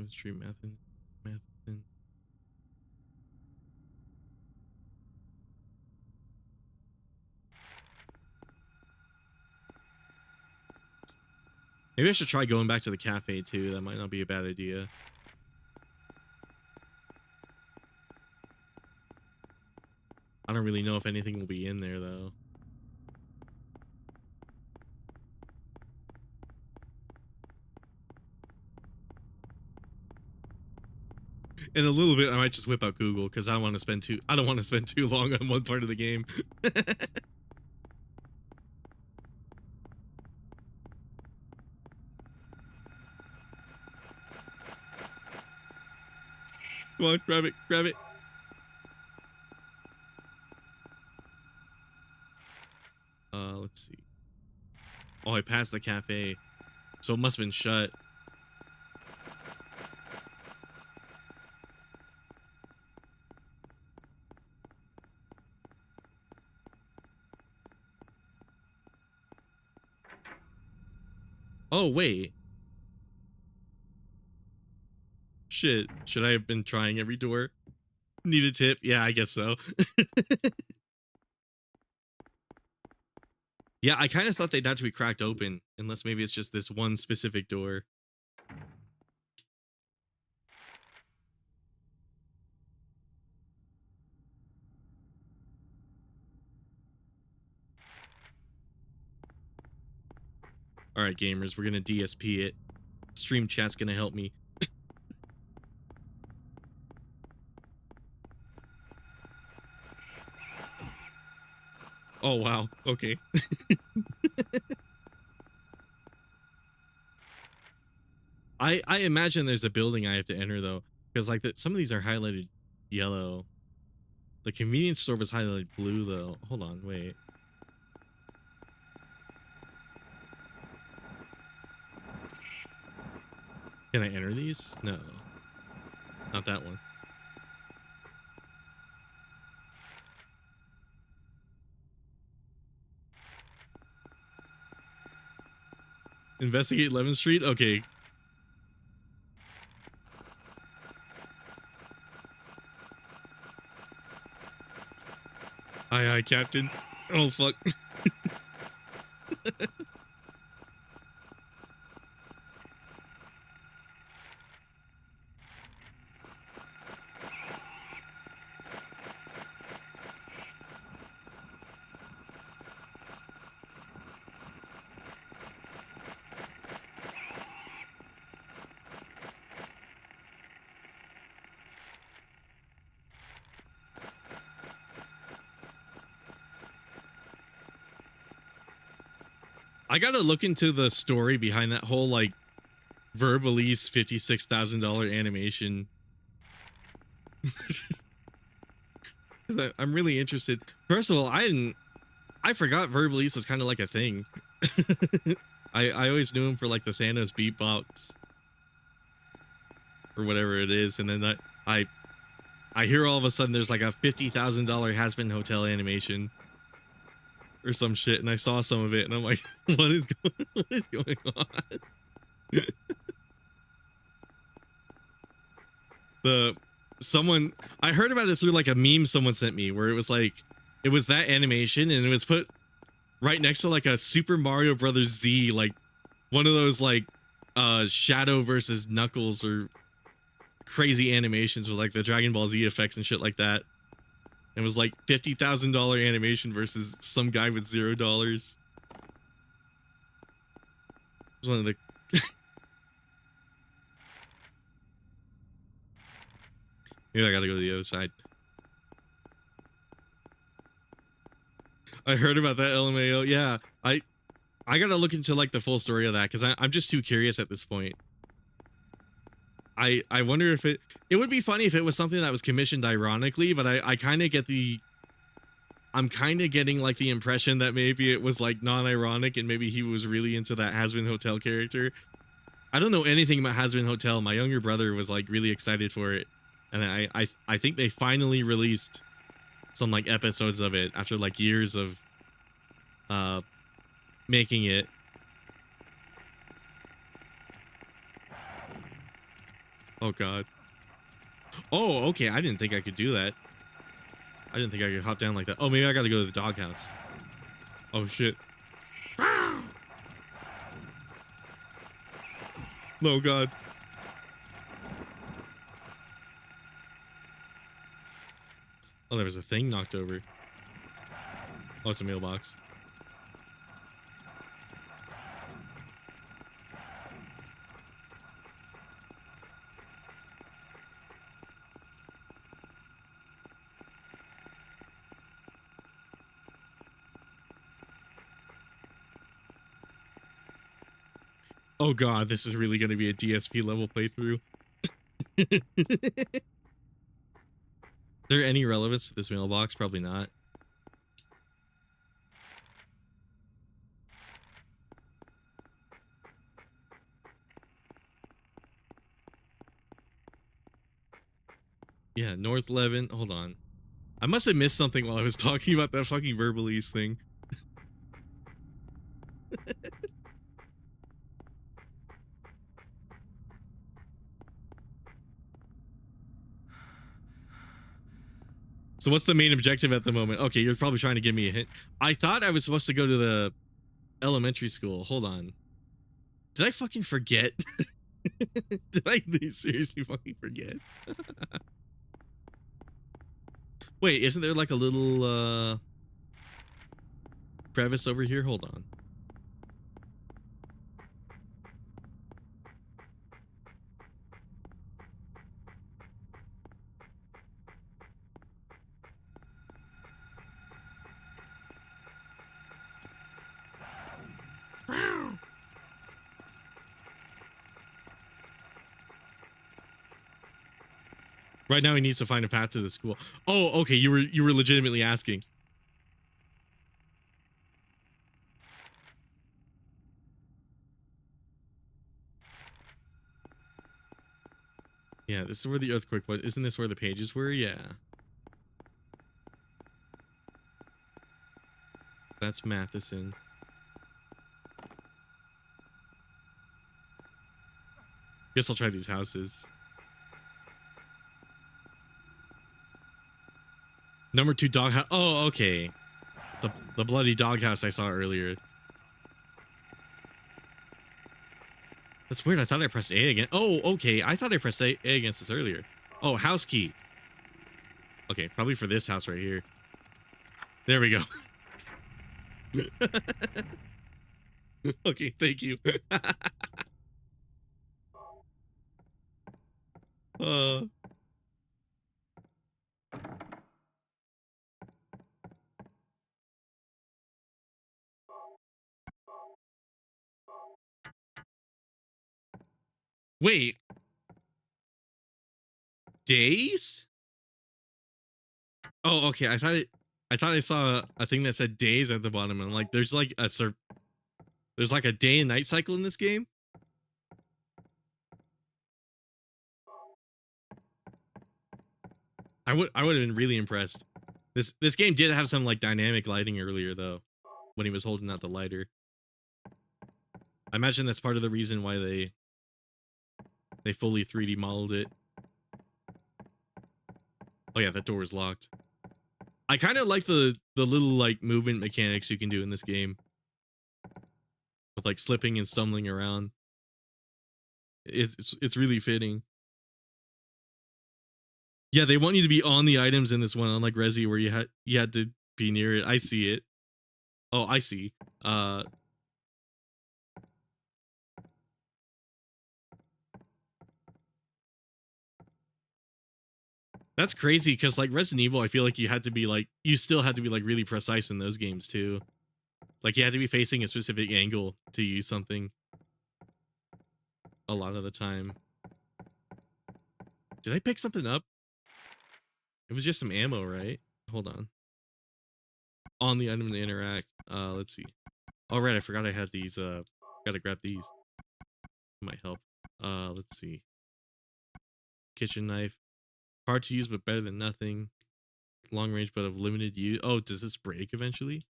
Street method. Maybe I should try going back to the cafe too. That might not be a bad idea. I don't really know if anything will be in there though. In a little bit, I might just whip out Google because I don't want to spend too long on one part of the game. Come on, grab it, grab it. Let's see. Oh, I passed the cafe, so it must have been shut. Oh, wait. Shit. Should I have been trying every door? Need a tip? Yeah, I guess so. Yeah, I kind of thought they'd have to be cracked open, unless maybe it's just this one specific door. All right, gamers, we're gonna DSP it. Stream chat's gonna help me. Oh, wow. Okay. I imagine there's a building I have to enter though, because like some of these are highlighted yellow. The convenience store was highlighted blue though. Hold on, wait. Can I enter these? No. Not that one. Investigate 11th Street? Okay. Aye, aye, Captain. Oh, fuck. I gotta look into the story behind that whole like Verbalise $56,000 animation. I'm really interested. First of all, I forgot Verbalise was kind of like a thing. I always knew him for like the Thanos beatbox or whatever it is, and then I hear all of a sudden there's like a $50,000 Has-Been Hotel animation or some shit, and I saw some of it, and I'm like, what is going on? I heard about it through like a meme someone sent me, where it was like, it was that animation, and it was put right next to like a Super Mario Brothers Z, like one of those like Shadow versus Knuckles or crazy animations with like the Dragon Ball Z effects and shit like that. It was like $50,000 animation versus some guy with $0. It was one of the maybe I gotta go to the other side. I heard about that LMAO. Yeah, I gotta look into like the full story of that, because I'm just too curious at this point. I wonder if it would be funny if it was something that was commissioned ironically, but I kind of get I'm kind of getting like the impression that maybe it was like non-ironic, and maybe he was really into that Has-Been Hotel character. I don't know anything about Hazbin Hotel. My younger brother was like really excited for it, and I think they finally released some like episodes of it after like years of making it. Oh god. Oh, okay. I didn't think I could do that. I didn't think I could hop down like that. Oh, maybe I gotta go to the doghouse. Oh shit. Oh god. Oh, there was a thing knocked over. Oh, it's a mailbox. Oh god, this is really going to be a DSP level playthrough. Is there any relevance to this mailbox? Probably not. Yeah, North Levin. Hold on. I must have missed something while I was talking about that fucking Verbalese thing. So what's the main objective at the moment? Okay, you're probably trying to give me a hint. I thought I was supposed to go to the elementary school. Hold on. Did I fucking forget? Did I seriously fucking forget? Wait, isn't there like a little crevice over here? Hold on. Right now he needs to find a path to the school. Oh, okay, you were legitimately asking. Yeah, this is where the earthquake was. Isn't this where the pages were? Yeah. That's Matheson. Guess I'll try these houses. Number 2 doghouse. Oh, okay. The bloody doghouse I saw earlier. That's weird. I thought I pressed A again. Oh, okay. I thought I pressed A against this earlier. Oh, house key. Okay, probably for this house right here. There we go. Okay, thank you. Wait. Days? Oh, okay. I thought I saw a thing that said days at the bottom, and like there's like a day and night cycle in this game. I would have been really impressed. This game did have some like dynamic lighting earlier though, when he was holding out the lighter. I imagine that's part of the reason why they fully 3D modeled it. Oh yeah, that door is locked. I kind of like the little like movement mechanics you can do in this game, with like slipping and stumbling around. It's really fitting. Yeah, they want you to be on the items in this one, unlike Resi, where you had to be near it. I see it. Oh, I see. That's crazy because like Resident Evil, I feel like you still had to be like really precise in those games too. Like you had to be facing a specific angle to use something a lot of the time. Did I pick something up? It was just some ammo, right? Hold on. On the item to interact. Let's see. All right, I forgot I had these. Gotta grab these. Might help. Let's see. Kitchen knife. Hard to use, but better than nothing. Long range, but of limited use. Oh, does this break eventually?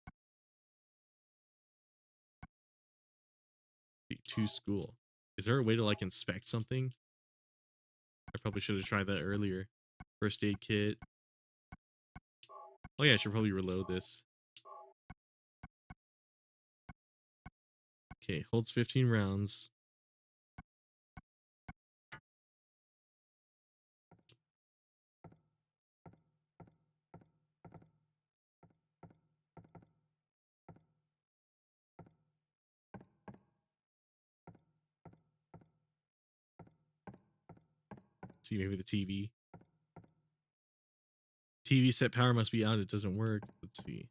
To school. Is there a way to like inspect something? I probably should have tried that earlier. First aid kit. Oh yeah, I should probably reload this. Okay, holds 15 rounds. Let's see, maybe the TV. TV set power must be out. It doesn't work. Let's see.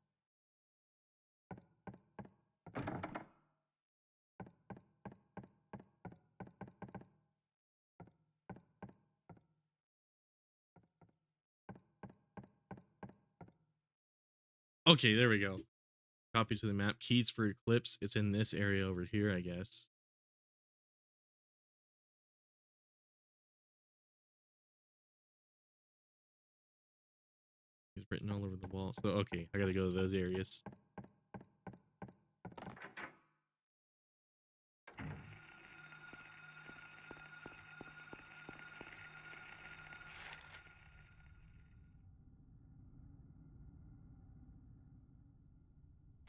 Okay, there we go. Copy to the map. Keys for Eclipse. It's in this area over here, I guess. It's written all over the wall. So, okay, I gotta go to those areas.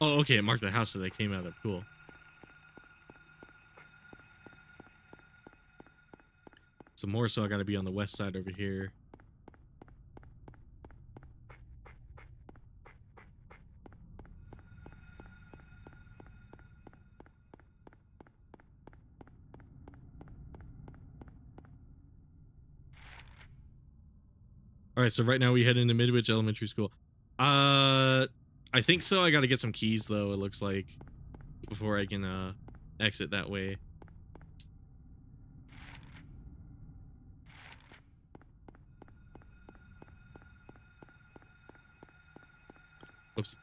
Oh, okay, it marked the house that I came out of. Cool. So more so I gotta be on the west side over here. All right, so right now we head into Midwich Elementary School. I think so. I got to get some keys though. It looks like before I can exit that way. Oops.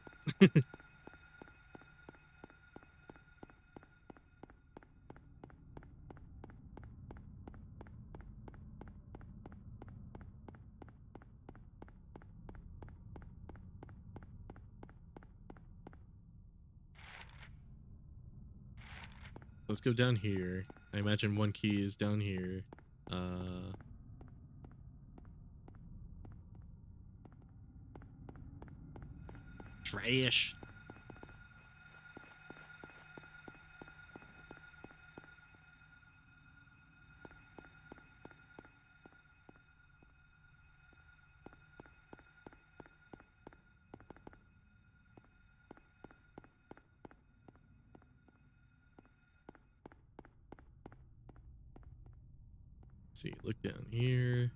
Let's go down here. I imagine one key is down here. Trash. Let's see, look down here.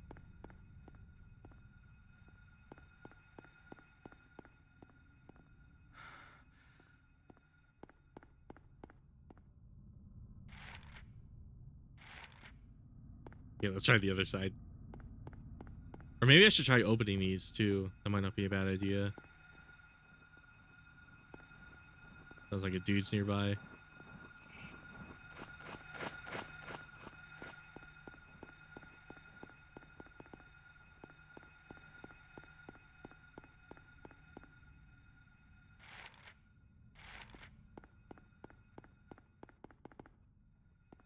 Yeah, let's try the other side. Or maybe I should try opening these too. That might not be a bad idea. Sounds like a dude's nearby.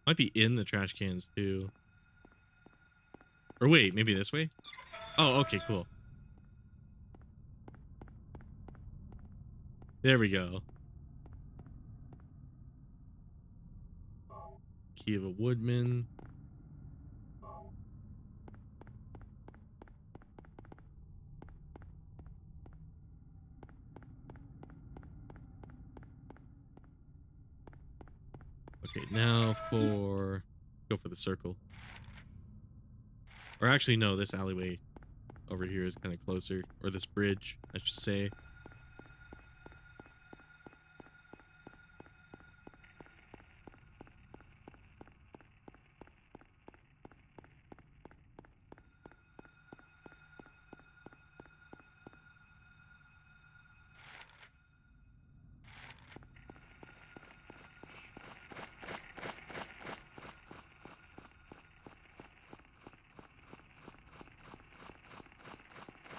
Might be in the trash cans too. Or wait, maybe this way? Oh, okay, cool. There we go. Key of a woodman. Okay, now go for the circle. Or actually, no, this alleyway over here is kind of closer. Or this bridge, I should say.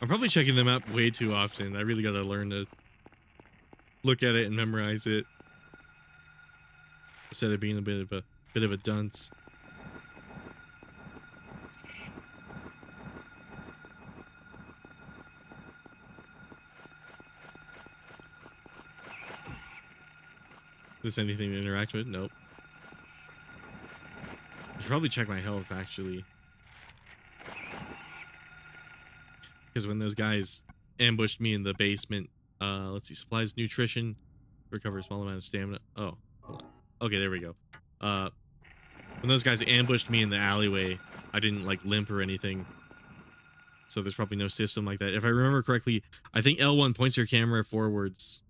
I'm probably checking them out way too often. I really gotta learn to look at it and memorize it instead of being a bit of a dunce. Is this anything to interact with? Nope. I should probably check my health actually, because when those guys ambushed me in the basement, let's see, supplies, nutrition, recover a small amount of stamina. Oh, hold on. Okay, there we go. When those guys ambushed me in the alleyway, I didn't like limp or anything, so there's probably no system like that. If I remember correctly, I think L1 points your camera forwards.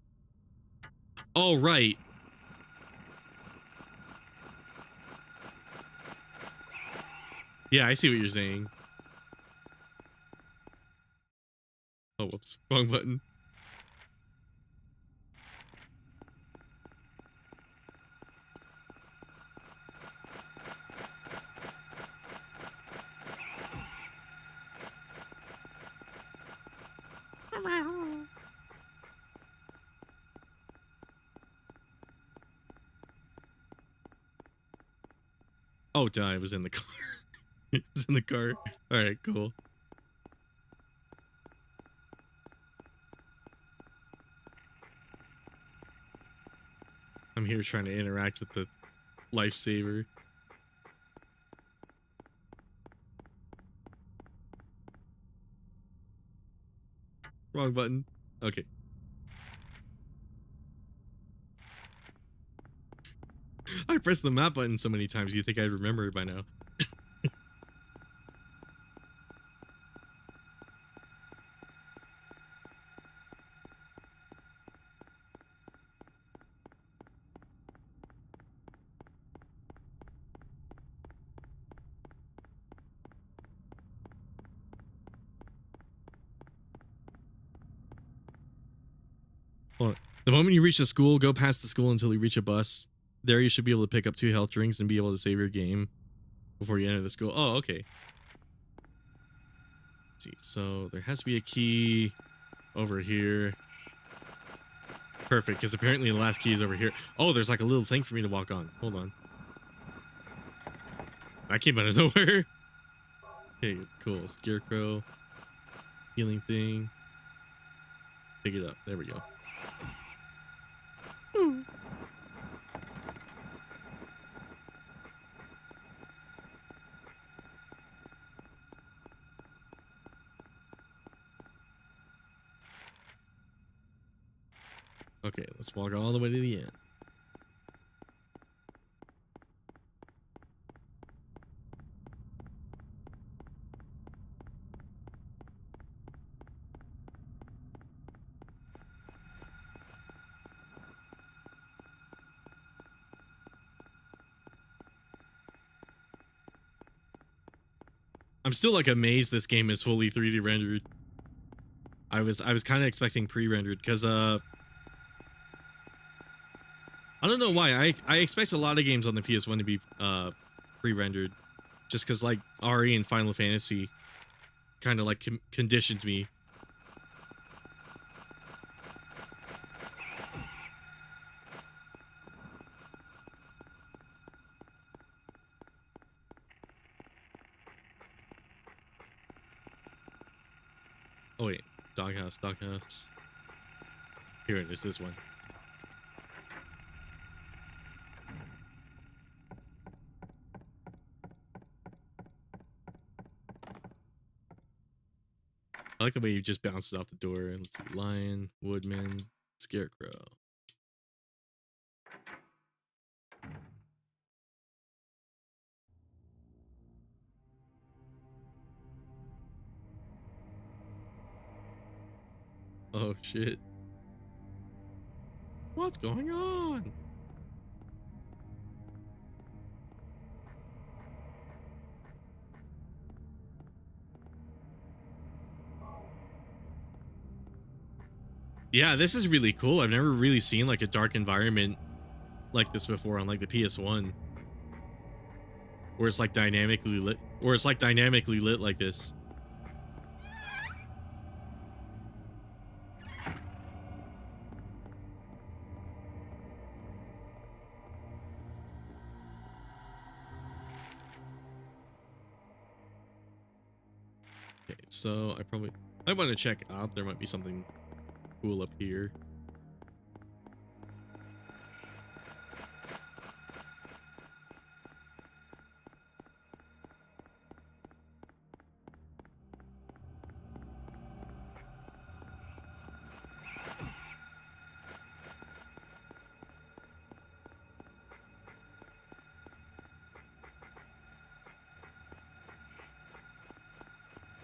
Oh, right. Yeah, I see what you're saying. Oh, whoops. Wrong button. Oh, duh, I was in the car. It was in the car. All right, cool. I'm here trying to interact with the lifesaver. Wrong button. Okay. I pressed the map button so many times you'd think I'd remember it by now. Hold on. The moment you reach the school, go past the school until you reach a bus. There you should be able to pick up 2 health drinks and be able to save your game before you enter the school. Oh, okay. Let's see, so there has to be a key over here. Perfect, because apparently the last key is over here. Oh, there's like a little thing for me to walk on. Hold on. That came out of nowhere. Okay, cool. Scarecrow. Healing thing. Pick it up. There we go. Ooh. Okay, let's walk all the way to the end. I'm still like amazed this game is fully 3D rendered. I was kind of expecting pre-rendered because I don't know why. I expect a lot of games on the PS1 to be pre-rendered, just because like RE and Final Fantasy kind of like conditioned me. Oh wait, doghouse. Here it is, this one. I like the way you just bounces off the door. Let's see, lion, woodman, scarecrow. Oh shit. What's going on? Yeah, this is really cool. I've never really seen like a dark environment like this before on like the PS1. Where it's like dynamically lit like this. Okay, so I want to check up. There might be something cool up here.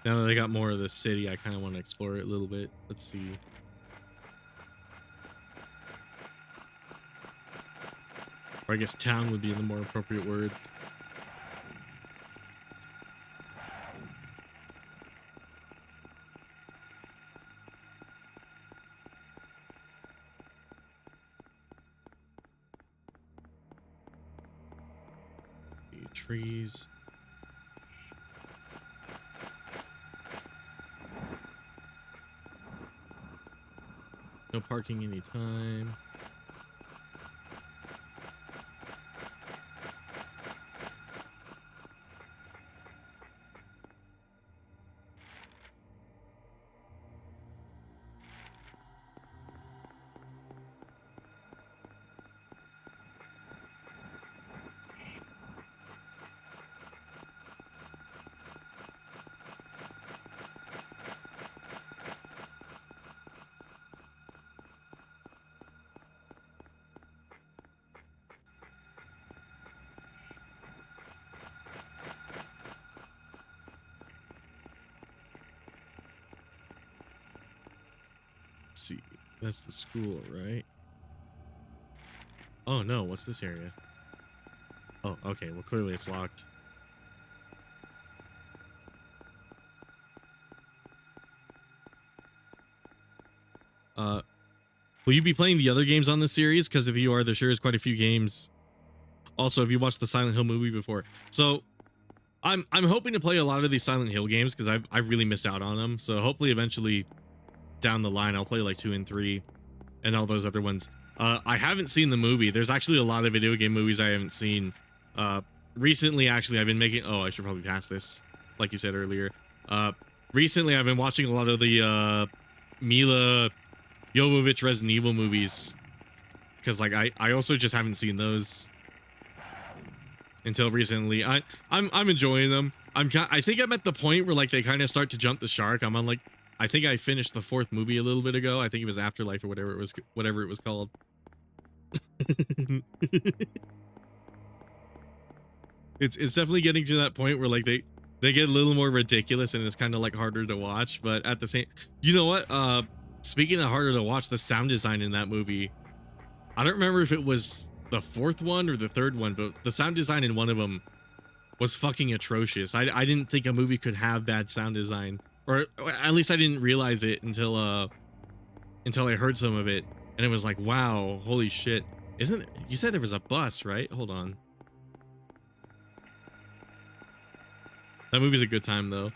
Now that I got more of the city, I kind of want to explore it a little bit. Let's see. Or I guess town would be the more appropriate word. Trees. No parking anytime. See, that's the school, right? Oh no, what's this area? Oh, okay, well clearly it's locked. Will you be playing the other games on this series? Because if you are, there sure is quite a few games. Also, if you watched the Silent Hill movie before, so I'm hoping to play a lot of these Silent Hill games because I've really missed out on them. So hopefully, eventually, down the line, I'll play like 2 and 3, and all those other ones. I haven't seen the movie. There's actually a lot of video game movies I haven't seen. Recently, actually, I've been making. Oh, I should probably pass this, like you said earlier. Recently, I've been watching a lot of the Mila Jovovich Resident Evil movies, because like I also just haven't seen those until recently. I'm enjoying them. I think I'm at the point where like they kind of start to jump the shark. I'm on like, I think I finished the 4th movie a little bit ago. I think it was Afterlife or whatever it was called. It's definitely getting to that point where like they get a little more ridiculous and it's kind of like harder to watch, but at the same, you know what? Speaking of harder to watch, the sound design in that movie, I don't remember if it was the 4th one or the 3rd one, but the sound design in one of them was fucking atrocious. I didn't think a movie could have bad sound design, or at least I didn't realize it until I heard some of it, and it was like, wow, holy shit. Isn't it, you said there was a bus, right? Hold on. That movie's a good time though.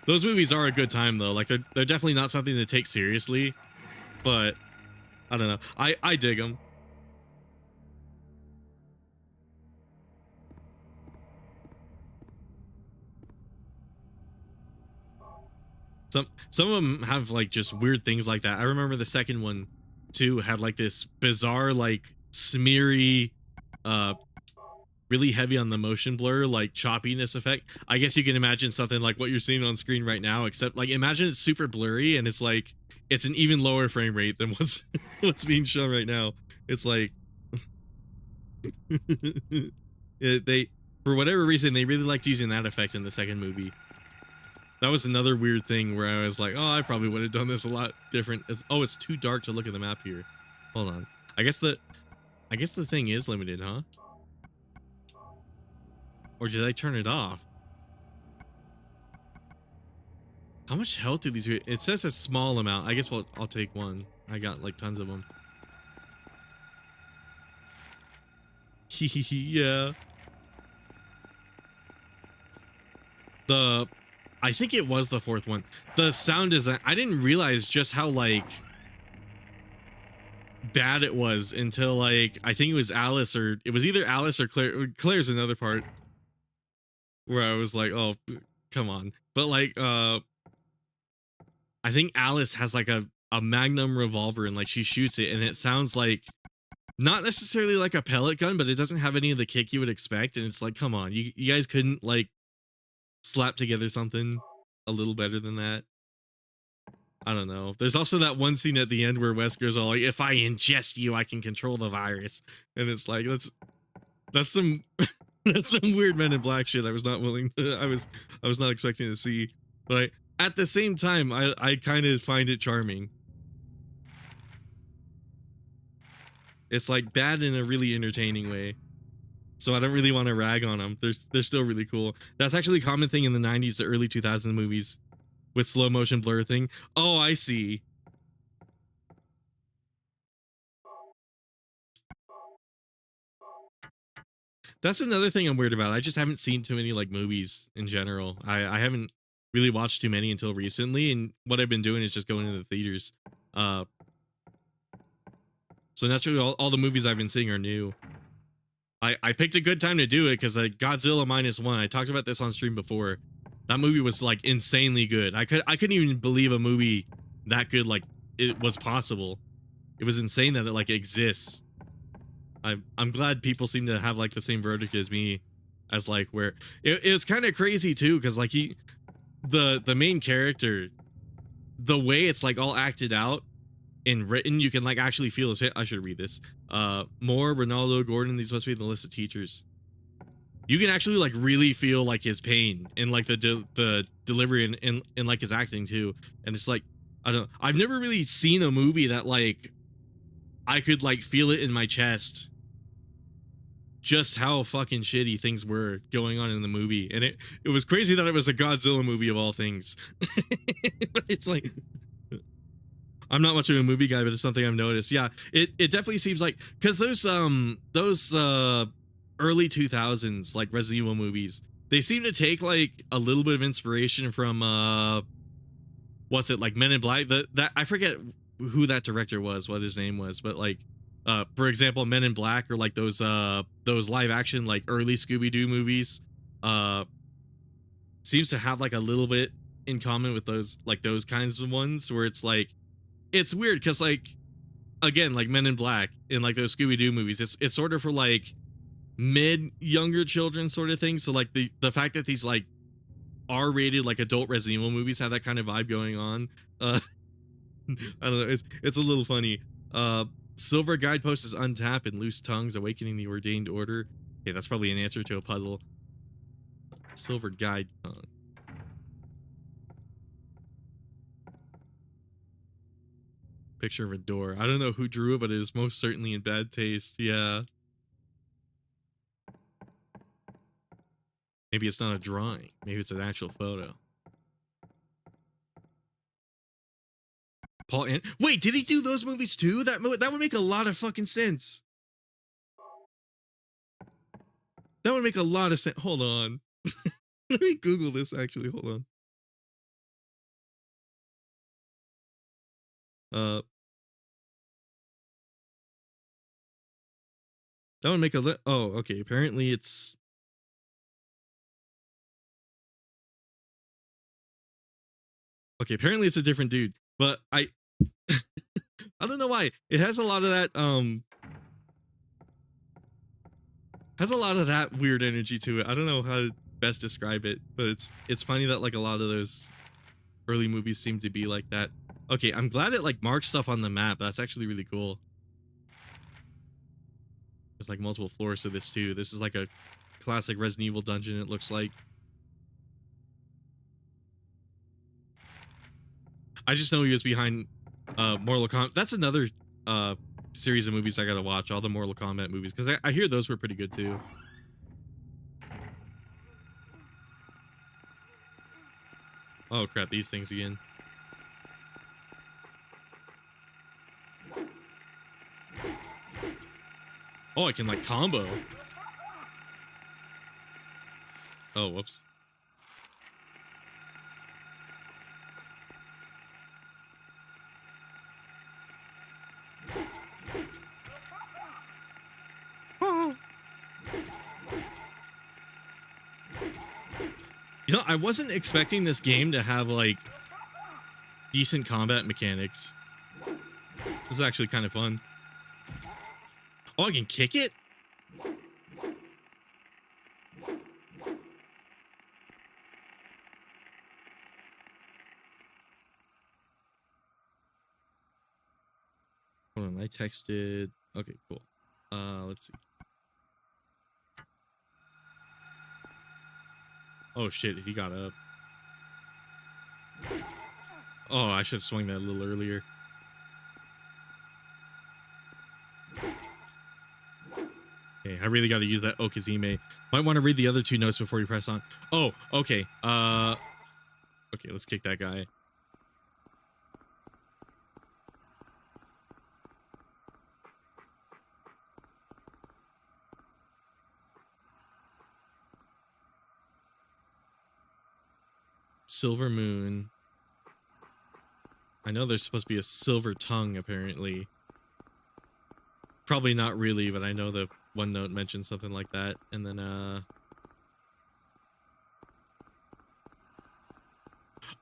Those movies are a good time though. Like they're definitely not something to take seriously, but I don't know. I dig them. Some of them have like just weird things like that. I remember the second one too had like this bizarre like smeary really heavy on the motion blur, like choppiness effect. I guess you can imagine something like what you're seeing on screen right now, except like imagine it's super blurry and it's like it's an even lower frame rate than what's being shown right now. It's like they, for whatever reason, they really liked using that effect in the second movie. That was another weird thing where I was like, oh, I probably would have done this a lot different. Oh, it's too dark to look at the map here. Hold on. I guess the thing is limited, huh? Or did I turn it off? How much health do these? It says a small amount. I guess I'll take one. I got like tons of them. Yeah. I think it was the 4th one. The sound design, I didn't realize just how like bad it was until like I think it was Alice, or it was either Alice or Claire. Claire's another part where I was like, oh, come on. But like I think Alice has like a Magnum revolver and like she shoots it and it sounds like not necessarily like a pellet gun, but it doesn't have any of the kick you would expect. And it's like, come on, you guys couldn't like slap together something a little better than that. I don't know. There's also that one scene at the end where Wesker's all like, if I ingest you, I can control the virus. And it's like, that's some that's some weird Men in Black shit I was not willing to, I was not expecting to see. But at the same time, I kind of find it charming. It's like bad in a really entertaining way. So I don't really want to rag on them. They're still really cool. That's actually a common thing in the 90s to early 2000s movies with slow motion blur thing. Oh, I see. That's another thing I'm weird about. I just haven't seen too many like movies in general. I haven't really watched too many until recently, and what I've been doing is just going to the theaters. So naturally, all the movies I've been seeing are new. I picked a good time to do it because like Godzilla -1. I talked about this on stream before. That movie was like insanely good. I couldn't even believe a movie that good like it was possible. It was insane that it like exists. I'm glad people seem to have like the same verdict as me, as like where it was kind of crazy too because like the main character, the way it's like all acted out and written, you can like actually feel his hit. I should read this. Moore, Ronaldo, Gordon, these must be the list of teachers. You can actually like really feel like his pain and like the delivery and like his acting too. And it's like, I don't know, I've never really seen a movie that like I could like feel it in my chest just how fucking shitty things were going on in the movie. And it was crazy that it was a Godzilla movie of all things. But it's like, I'm not much of a movie guy, but it's something I've noticed. Yeah, it definitely seems like, because those early 2000s like Resident Evil movies, they seem to take like a little bit of inspiration from what's it, like Men in Black. That I forget who that director was, what his name was, but like for example, Men in Black, or like those live action like early Scooby-Doo movies seems to have like a little bit in common with those kinds of ones, where it's like, it's weird because like, again, like Men in Black in like those Scooby-Doo movies, it's sort of for like mid younger children sort of thing. So like the fact that these like R-rated like adult Resident Evil movies have that kind of vibe going on, I don't know, it's a little funny. Silver Guidepost is untapped and Loose Tongues Awakening the Ordained Order. Okay, that's probably an answer to a puzzle. Silver Guide Tongue. Picture of a door. I don't know who drew it, but it is most certainly in bad taste. Yeah. Maybe it's not a drawing. Maybe it's an actual photo. Paul An- Wait, did he do those movies too? That would make a lot of fucking sense. That would make a lot of sense. Hold on. Let me Google this actually. Hold on. That would make a oh, okay. Apparently it's okay, apparently it's a different dude. But I I don't know why. It has a lot of that weird energy to it. I don't know how to best describe it, but it's funny that like a lot of those early movies seem to be like that. Okay, I'm glad it like marks stuff on the map. That's actually really cool. There's like multiple floors to this too. This is like a classic Resident Evil dungeon, it looks like. I just know he was behind Mortal Kombat. That's another series of movies I gotta watch, all the Mortal Kombat movies, because I hear those were pretty good too. Oh crap, these things again. Oh, I can like combo. Oh, whoops. You know, I wasn't expecting this game to have like decent combat mechanics. This is actually kind of fun. Oh, I can kick it? Hold on, I texted. Okay, cool. Let's see. Oh shit, he got up. Oh, I should have swung that a little earlier. Okay, I really got to use that Okazime. Might want to read the other two notes before you press on. Oh, okay. Okay, let's kick that guy. Silver Moon. I know there's supposed to be a silver tongue, apparently. Probably not really, but I know the one note mentions something like that. And then,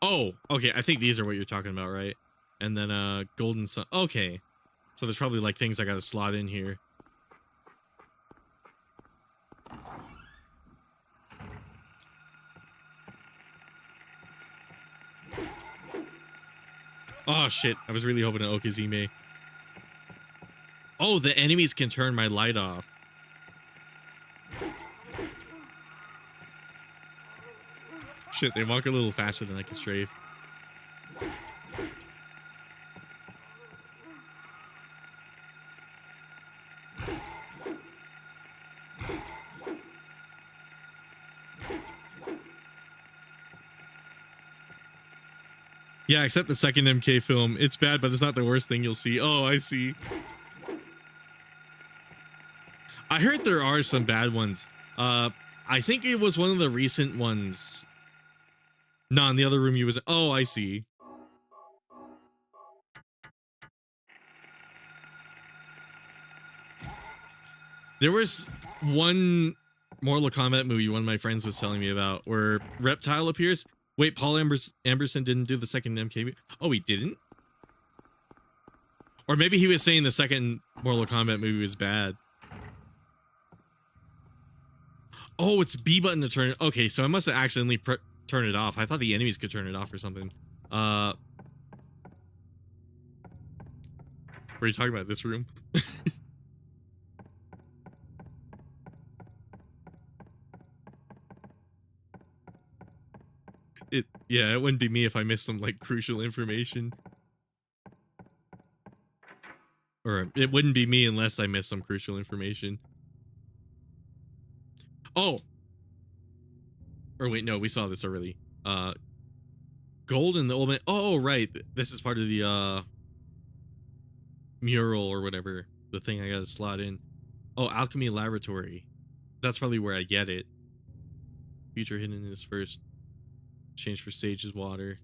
oh, okay, I think these are what you're talking about, right? And then, Golden Sun. Okay. So there's probably, like, things I gotta slot in here. Oh, shit. I was really hoping to Okazime. Oh, the enemies can turn my light off. Shit, they walk a little faster than I can strafe. Yeah, except the second MK film. It's bad, but it's not the worst thing you'll see. Oh, I see. I heard there are some bad ones. I think it was one of the recent ones. No, in the other room you was. Oh, I see. There was one Mortal Kombat movie one of my friends was telling me about where Reptile appears. Wait, Paul Anderson didn't do the second MK. Oh, he didn't? Or maybe he was saying the second Mortal Kombat movie was bad. Oh, it's B button to turn it. Okay, so I must have accidentally turned it off. I thought the enemies could turn it off or something. What are you talking about? This room? Yeah, it wouldn't be me if I missed some like crucial information. Or it wouldn't be me unless I missed some crucial information. Oh. Or wait, no, we saw this already. Gold and the old man. Oh, right. This is part of the mural or whatever. The thing I gotta slot in. Oh, Alchemy Laboratory. That's probably where I get it. Future hidden in this first. Change for Sage's water.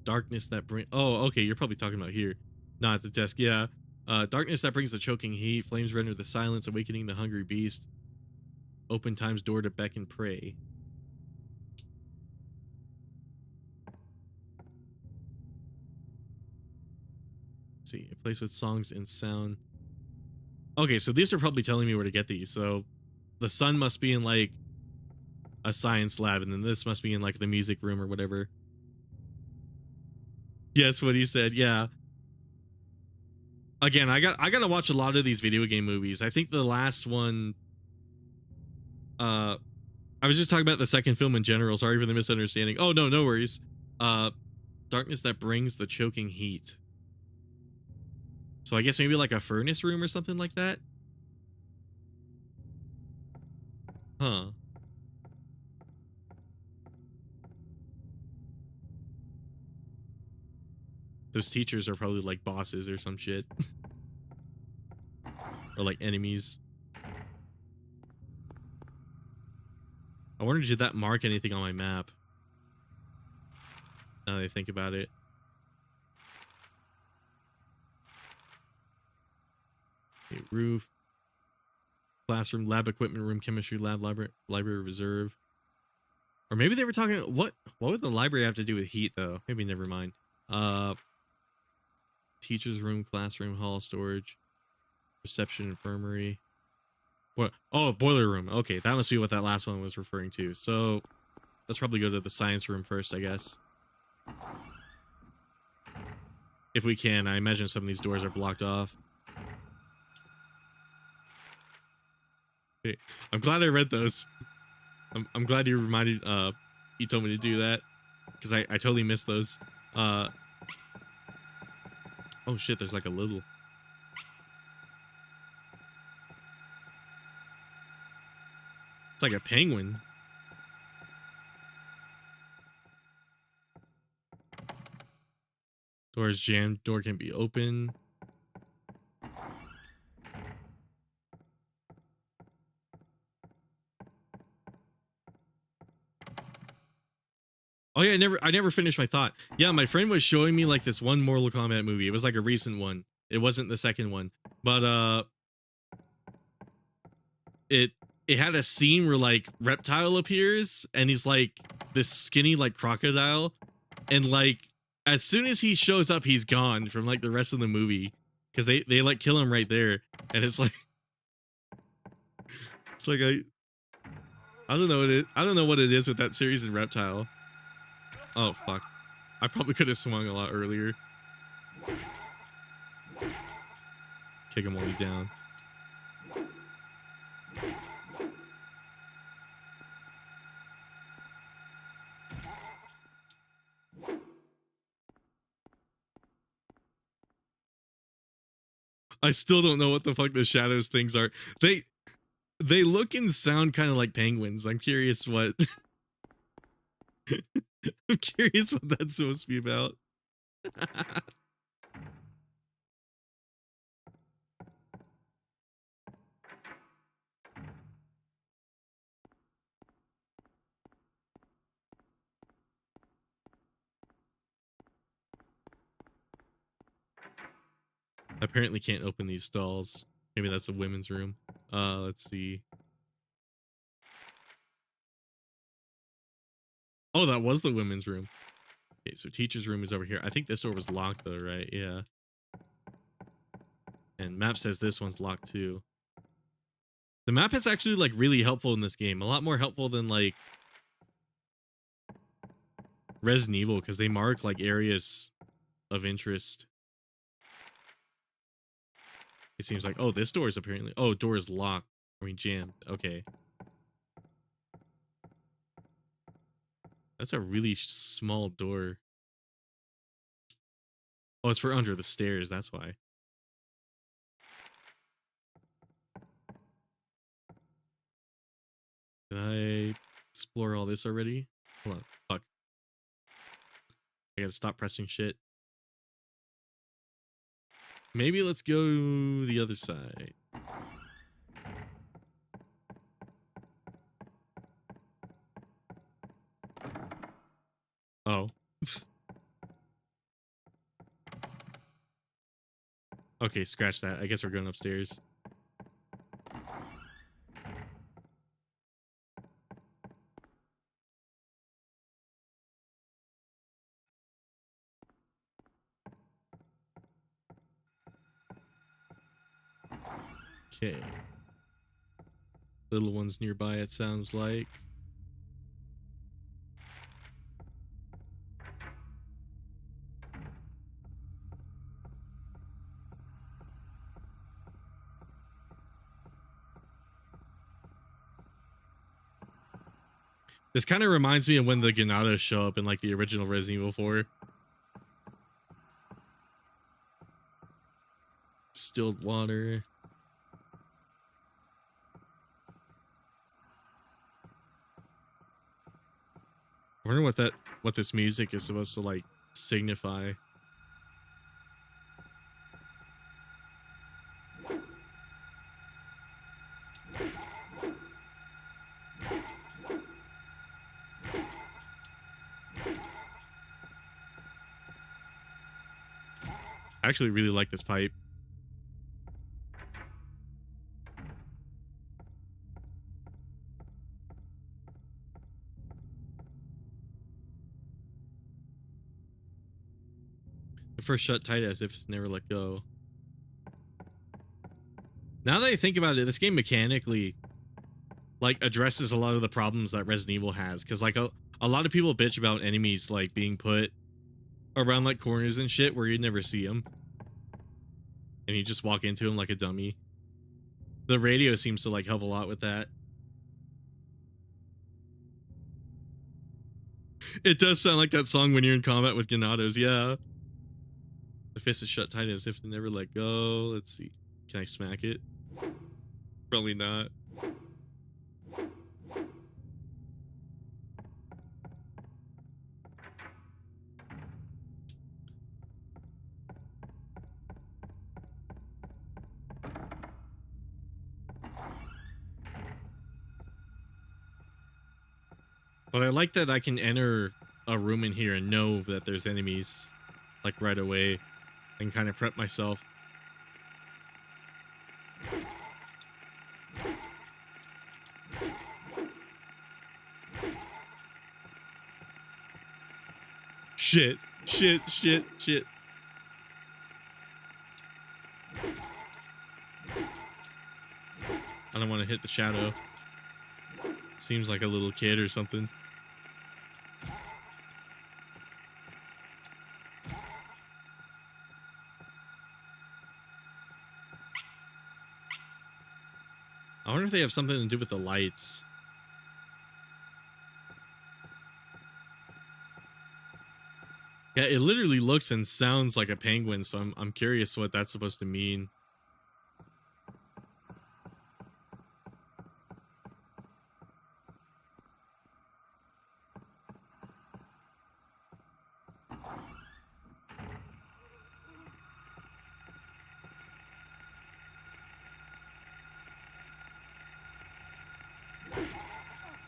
Darkness that bring. Oh, okay. You're probably talking about here. Not at the desk. Yeah. Darkness that brings the choking heat. Flames render the silence, awakening the hungry beast. Open time's door to beck and pray. Let's see. A place with songs and sound. Okay, so these are probably telling me where to get these. So the sun must be in like a science lab, and then this must be in like the music room or whatever. Yes, what he said. Yeah. Again, I gotta watch a lot of these video game movies. I think the last one. I was just talking about the second film in general. Sorry for the misunderstanding. Oh no, no worries. Darkness that brings the choking heat. So I guess maybe like a furnace room or something like that. Huh. Those teachers are probably like bosses or some shit. Or like enemies. I wonder, did that mark anything on my map? Now that I think about it. Okay, roof. classroom, lab equipment room, chemistry lab, library reserve. Or maybe they were talking what would the library have to do with heat though? Maybe never mind. Teacher's room, classroom, hall, storage, reception, infirmary. What? Oh, boiler room. Okay, that must be what that last one was referring to. So let's probably go to the science room first, I guess. If we can. I imagine some of these doors are blocked off. Hey, I'm glad I read those. I'm glad you reminded you told me to do that, because I totally missed those. Oh shit, there's like a little. It's like a penguin. Door is jammed. Door can be open. Oh yeah, I never finished my thought. Yeah, my friend was showing me like this one Mortal Kombat movie. It was like a recent one. It wasn't the second one, but it had a scene where like Reptile appears and he's like this skinny like crocodile, and like as soon as he shows up, he's gone from like the rest of the movie because they like kill him right there, and it's like it's like I don't know what it I don't know what it is with that series in Reptile. Oh fuck. I probably could have swung a lot earlier. Kick him while he's down. I still don't know what the fuck the shadows things are. They look and sound kind of like penguins. I'm curious what I'm curious what that's supposed to be about. Apparently can't open these stalls. Maybe that's a women's room. Let's see. Oh, that was the women's room. Okay, so teacher's room is over here. I think this door was locked though, right? Yeah. And map says this one's locked too. The map is actually like really helpful in this game. A lot more helpful than like Resident Evil, because they mark like areas of interest. It seems like, oh, this door is apparently, oh, door is locked. I mean, jammed. Okay. That's a really small door. Oh, it's for under the stairs. That's why. Did I explore all this already? Hold on. Fuck. I gotta stop pressing shit. Maybe let's go the other side. Oh. Okay, scratch that. I guess we're going upstairs. Okay. Little ones nearby, it sounds like. This kind of reminds me of when the Ganados show up in like the original Resident Evil 4. Distilled water. I wonder what this music is supposed to like signify. I actually really like this pipe. The first shut tight as if never let go. Now that I think about it, this game mechanically like addresses a lot of the problems that Resident Evil has, because like a lot of people bitch about enemies like being put around like corners and shit where you never see them and you just walk into them like a dummy. The radio seems to like help a lot with that. It does sound like that song when you're in combat with Ganados. Yeah, the fist is shut tight as if to never let go. Let's see, can I smack it? Probably not. But I like that I can enter a room in here and know that there's enemies like right away and kind of prep myself. Shit, shit, shit, shit. I don't want to hit the shadow. Seems like a little kid or something. I wonder if they have something to do with the lights. Yeah, it literally looks and sounds like a penguin, so I'm curious what that's supposed to mean.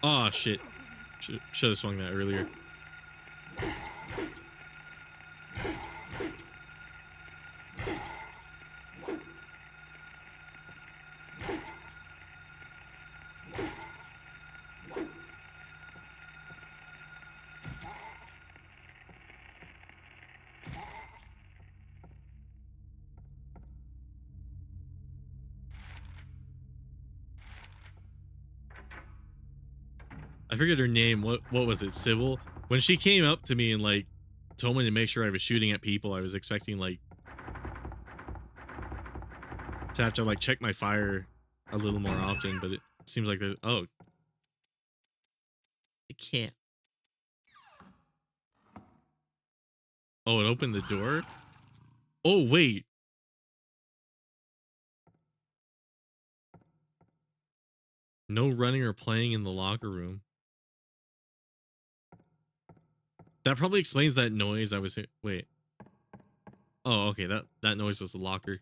Oh shit. Should have swung that earlier. I forget her name. What was it? Sybil? When she came up to me and like told me to make sure I was shooting at people, I was expecting like to have to like check my fire a little more often, but it seems like there's I can't. Oh, it opened the door? Oh, wait. No running or playing in the locker room. That probably explains that noise I was wait. Oh, okay, that noise was the locker.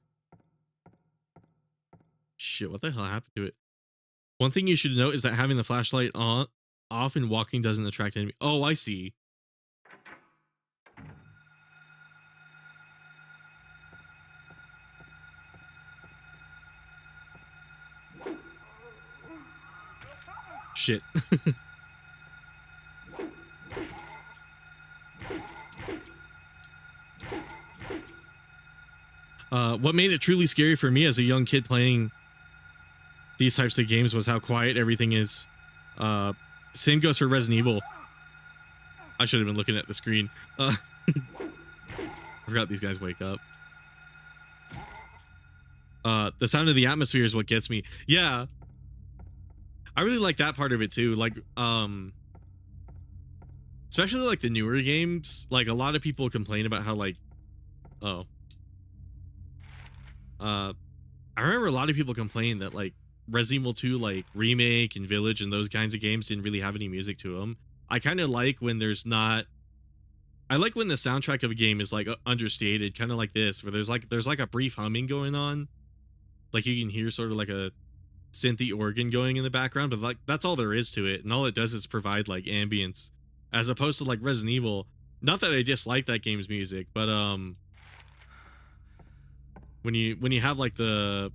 Shit, what the hell happened to it? One thing you should note is that having the flashlight on off and walking doesn't attract enemy. Oh, I see. Shit. What made it truly scary for me as a young kid playing these types of games was how quiet everything is. Same goes for Resident Evil. I should have been looking at the screen. I forgot these guys wake up. The sound of the atmosphere is what gets me. Yeah. I really like that part of it too. Like, especially like the newer games, like a lot of people complain about how like, I remember a lot of people complain that like Resident Evil 2 like remake and Village and those kinds of games didn't really have any music to them. I kind of like when there's not. I like when the soundtrack of a game is like understated, kind of like this, where there's like a brief humming going on, like you can hear sort of like a synthy organ going in the background, but like that's all there is to it, and all it does is provide like ambience, as opposed to like Resident Evil. Not that I dislike that game's music, but when you have like the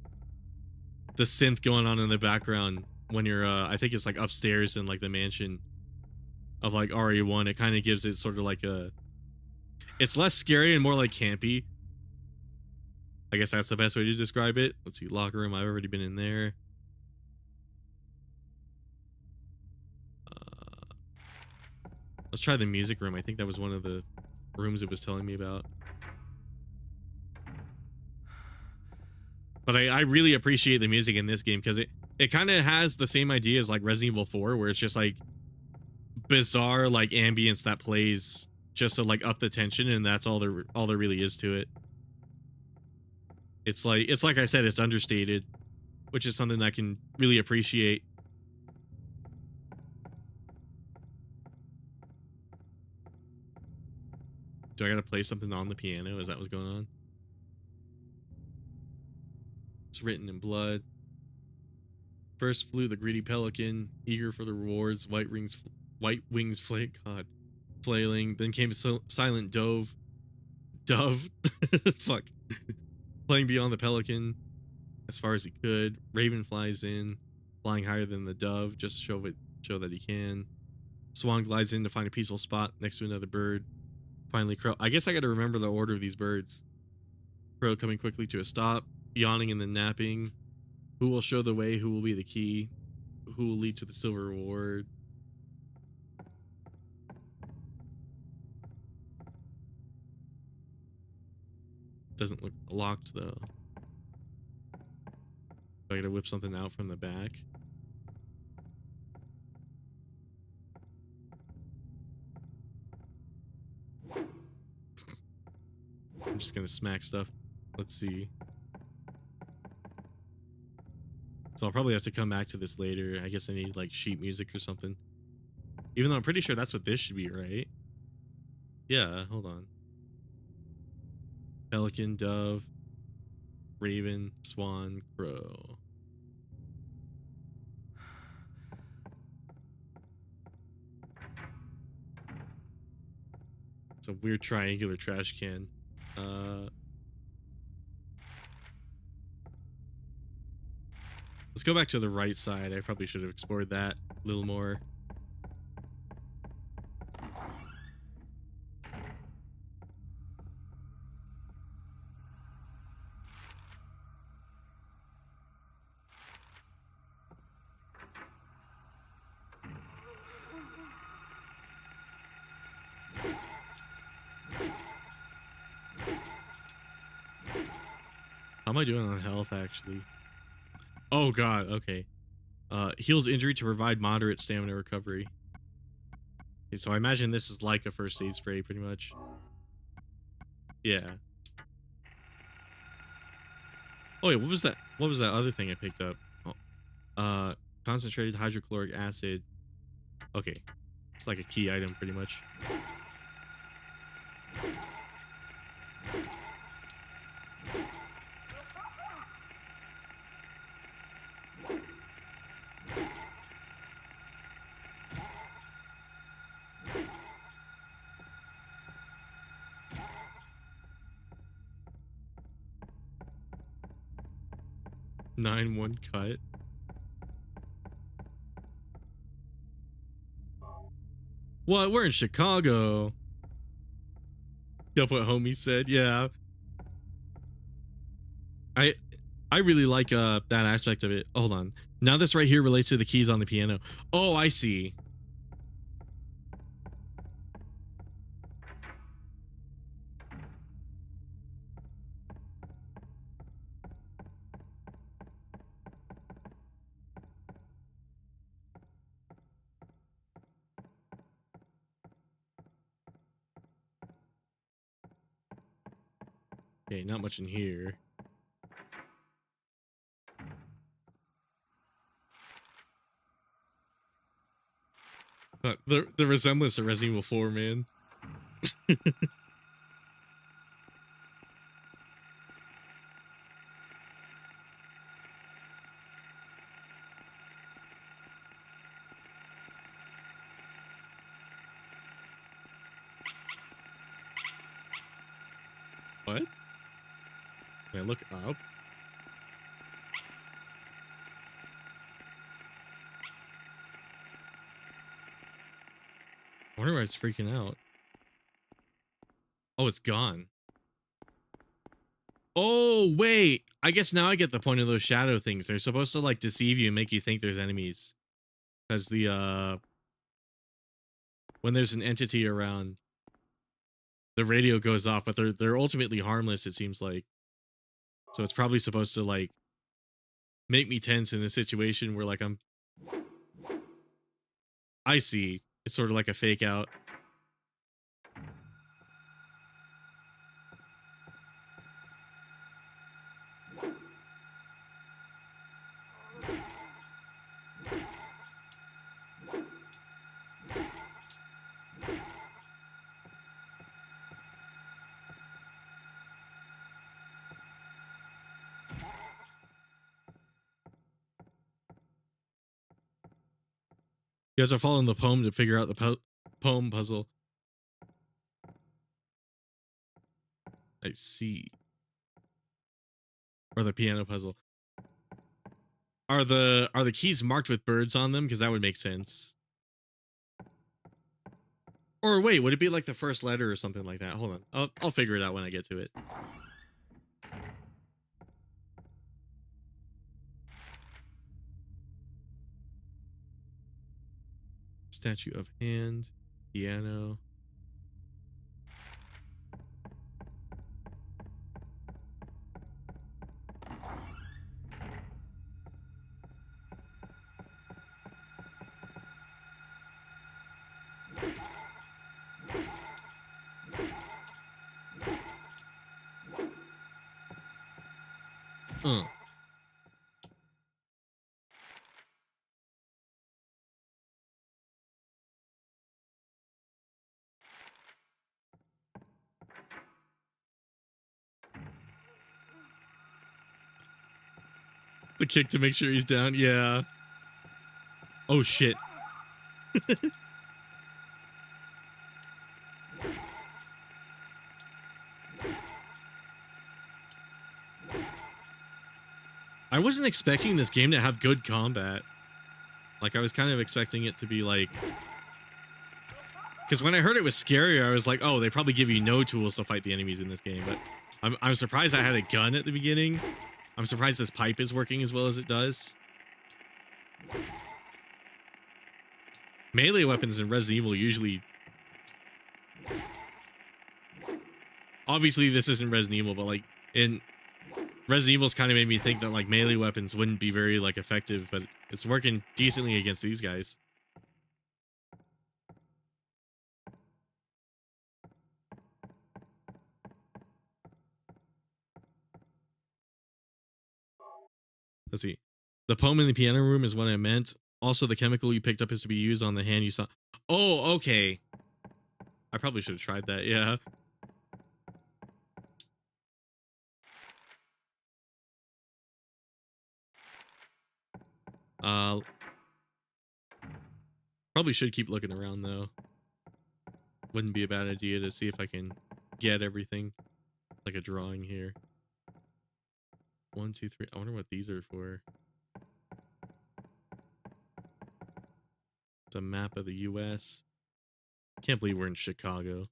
synth going on in the background when you're I think it's like upstairs in like the mansion of like RE1, it kind of gives it sort of like a It's less scary and more like campy. I guess that's the best way to describe it. Let's see, locker room. I've already been in there. Let's try the music room. I think that was one of the rooms it was telling me about. But I really appreciate the music in this game because it kind of has the same idea as like Resident Evil 4, where it's just like bizarre like ambience that plays just to like up the tension, and that's all there really is to it. It's like I said, it's understated, which is something I can really appreciate. Do I gotta play something on the piano? Is that what's going on? It's written in blood. First flew the greedy pelican, eager for the rewards. White wings flailing. Then came silent dove. Fuck. Playing beyond the pelican as far as he could. Raven flies in, flying higher than the dove, just to show that he can. Swan glides in to find a peaceful spot next to another bird. Finally, crow. I guess I got to remember the order of these birds. Crow coming quickly to a stop, yawning and then napping. Who will show the way? Who will be the key? Who will lead to the silver reward? Doesn't look locked though. I gotta whip something out from the back. I'm just gonna smack stuff. Let's see. So I'll probably have to come back to this later. I guess I need like sheet music or something. Even though I'm pretty sure that's what this should be, right? Yeah, hold on. Pelican, dove, raven, swan, crow. It's a weird triangular trash can. Let's go back to the right side. I probably should have explored that a little more. How am I doing on health, actually? Oh god, okay. Heals injury to provide moderate stamina recovery. Okay, so I imagine this is like a first aid spray, pretty much. Yeah. Oh wait, what was that? What was that other thing I picked up? Oh, concentrated hydrochloric acid. Okay, it's like a key item, pretty much. Nine one cut. What? We're in Chicago. That's what homie said. Yeah. I really like that aspect of it. Hold on. Now this right here relates to the keys on the piano. Oh, I see. Okay, not much in here. The resemblance to Resident Evil 4, man. What? Can I look up? I wonder why it's freaking out. Oh, it's gone. Oh, wait. I guess now I get the point of those shadow things. They're supposed to like deceive you and make you think there's enemies. Because the when there's an entity around, the radio goes off, but they're ultimately harmless, it seems like. So it's probably supposed to like make me tense in a situation where like I see. It's sort of like a fake out. You have to follow in the poem to figure out the poem puzzle. I see. Or the piano puzzle. Are the keys marked with birds on them? Because that would make sense. Or wait, would it be like the first letter or something like that? Hold on. I'll figure it out when I get to it. Statue of hand, piano. The kick to make sure he's down. Yeah. Oh shit. I wasn't expecting this game to have good combat. Like I was kind of expecting it to be like, because when I heard it was scary, I was like, oh, they probably give you no tools to fight the enemies in this game. But I'm surprised I had a gun at the beginning. I'm surprised this pipe is working as well as it does. Melee weapons in Resident Evil usually... Obviously, this isn't Resident Evil, but like in Resident Evil's kind of made me think that like melee weapons wouldn't be very like effective, but it's working decently against these guys. Let's see. The poem in the piano room is what I meant. Also, the chemical you picked up is to be used on the hand you saw. Oh, okay. I probably should have tried that. Yeah. Probably should keep looking around though. Wouldn't be a bad idea to see if I can get everything. Like a drawing here. 1, 2, 3. I wonder what these are for. It's a map of the US. Can't believe we're in Chicago.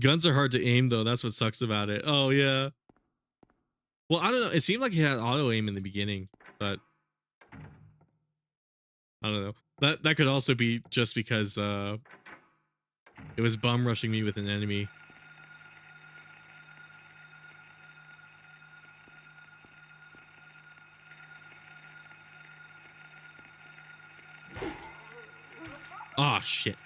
Guns are hard to aim though. That's what sucks about it. Oh yeah. Well, I don't know. It seemed like it had auto aim in the beginning, but I don't know. That could also be just because it was bum rushing me with an enemy. Oh shit.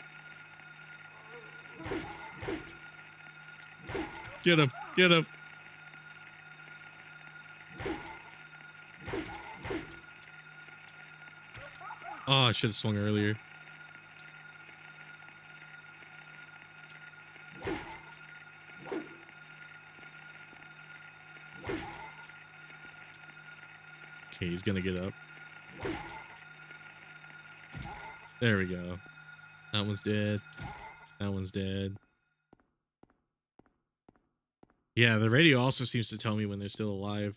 Get him. Get him. Oh, I should have swung earlier. Okay, he's gonna get up. There we go. That one's dead. That one's dead. Yeah, the radio also seems to tell me when they're still alive.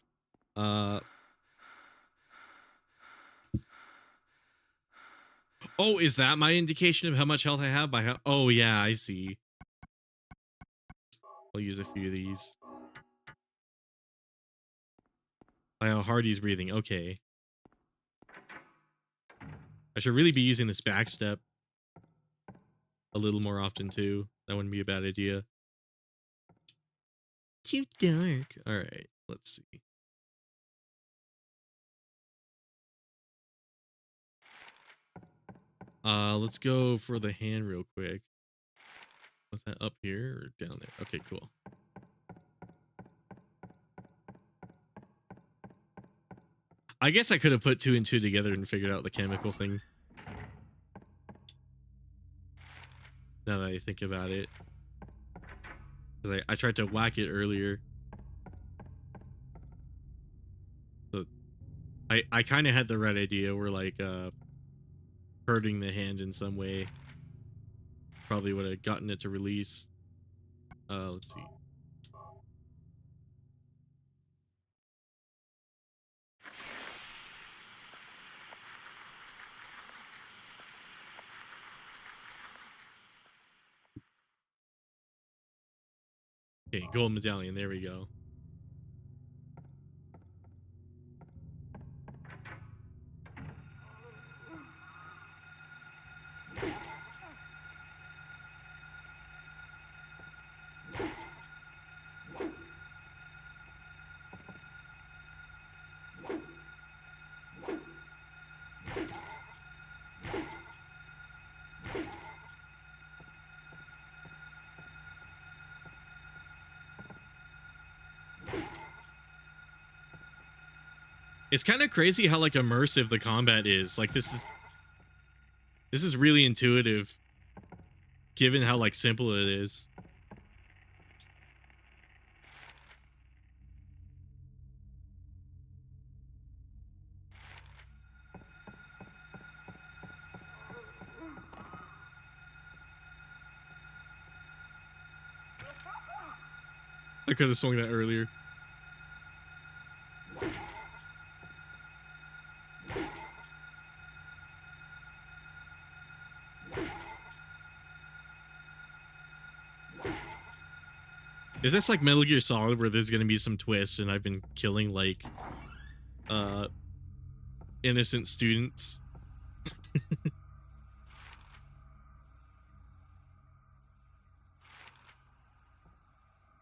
Oh, is that my indication of how much health I have? By how? Oh, yeah, I see. I'll use a few of these. By how hard he's breathing. Okay. I should really be using this back step a little more often too. That wouldn't be a bad idea. Too dark. All right, let's see. Let's go for the hand real quick. What's that, up here or down there? Okay, cool. I guess I could have put 2 and 2 together and figured out the chemical thing. Now that I think about it. 'Cause I tried to whack it earlier. So I kind of had the right idea. We're like hurting the hand in some way. Probably would have gotten it to release. Let's see. Okay, gold medallion. There we go. It's kind of crazy how like immersive the combat is. Like this is really intuitive given how like simple it is. I could have swung that earlier. Is this like Metal Gear Solid where there's gonna be some twists and I've been killing like innocent students?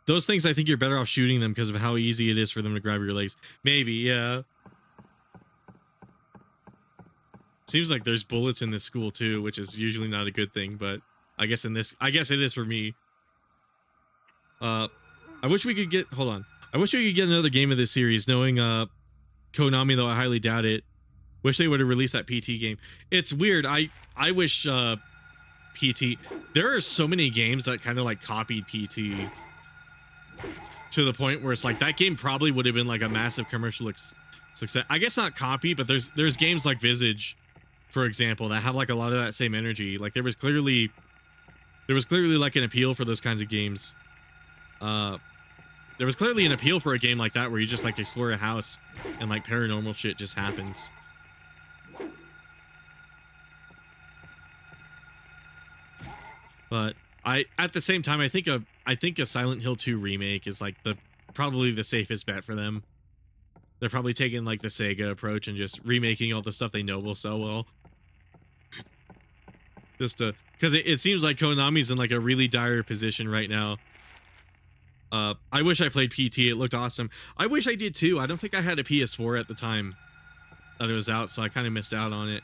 Those things, I think you're better off shooting them because of how easy it is for them to grab your legs. Maybe, yeah. Seems like there's bullets in this school too, which is usually not a good thing, but I guess it is for me. I wish we could get, hold on. I wish we could get another game of this series, knowing Konami, though I highly doubt it. Wish they would have released that PT game. It's weird. I wish PT, there are so many games that kind of like copied PT to the point where it's like that game probably would have been like a massive commercial success. I guess not copy, but there's games like Visage, for example, that have like a lot of that same energy. Like there was clearly like an appeal for those kinds of games. There was clearly an appeal for a game like that where you just like explore a house and like paranormal shit just happens. But at the same time, I think a Silent Hill 2 remake is like probably the safest bet for them. They're probably taking like the Sega approach and just remaking all the stuff they know will sell well. Just because it seems like Konami's in like a really dire position right now. I wish I played PT. It looked awesome. I wish I did too. I don't think I had a PS4 at the time that it was out, so I kind of missed out on it.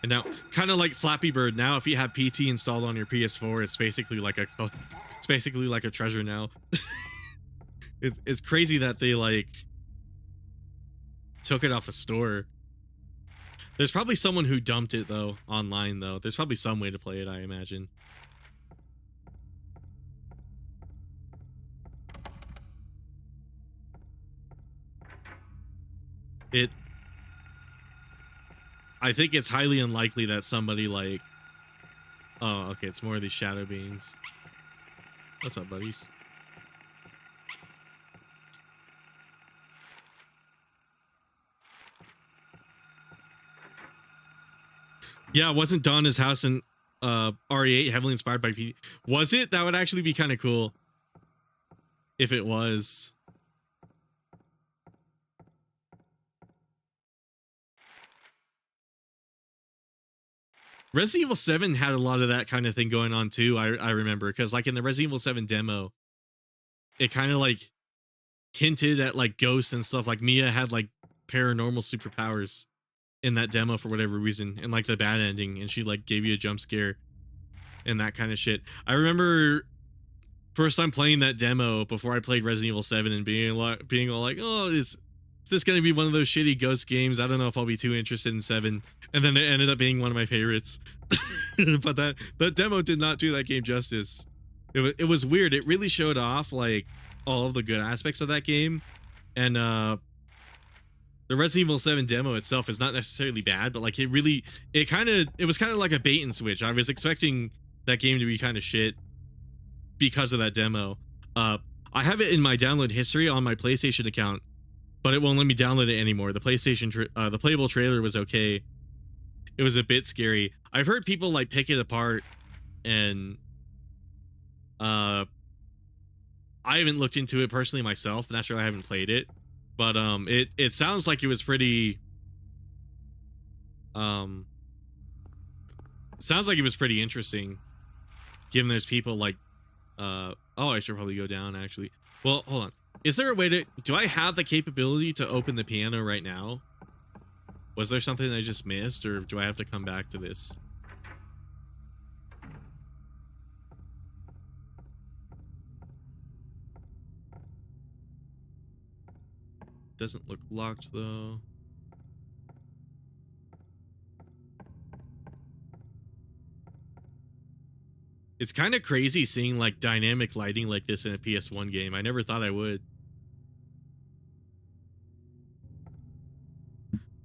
And now, kind of like Flappy Bird, now if you have PT installed on your PS4, it's basically like a treasure now. It's crazy that they like took it off the store. There's probably someone who dumped it though online though. There's probably some way to play it, I imagine. it I think it's highly unlikely that somebody like, oh, okay, it's more of these shadow beings. What's up, buddies? Yeah, wasn't Donna's house in RE8 heavily inspired by PD? Was it? That would actually be kind of cool if it was. Resident Evil 7 had a lot of that kind of thing going on too. I remember, because like in the Resident Evil 7 demo, it kind of like hinted at like ghosts and stuff. Like Mia had like paranormal superpowers in that demo for whatever reason, and like the bad ending, and she like gave you a jump scare and that kind of shit. I remember first time playing that demo before I played Resident Evil 7 and being all like, oh, is this going to be one of those shitty ghost games? I don't know if I'll be too interested in 7. And then it ended up being one of my favorites. But that demo did not do that game justice. It was weird. It really showed off like all of the good aspects of that game. And the Resident Evil 7 demo itself is not necessarily bad, but like it was kind of like a bait and switch. I was expecting that game to be kind of shit because of that demo. I have it in my download history on my PlayStation account, but it won't let me download it anymore. The the playable trailer was okay. It was a bit scary. I've heard people like pick it apart, and I haven't looked into it personally myself. Not sure, I haven't played it, but it sounds like it was pretty interesting, given there's people like oh, I should probably go down actually. Well, hold on. Is there a way to, do I have the capability to open the piano right now? Was there something I just missed, or do I have to come back to this? Doesn't look locked though. It's kind of crazy seeing like dynamic lighting like this in a PS1 game. I never thought I would.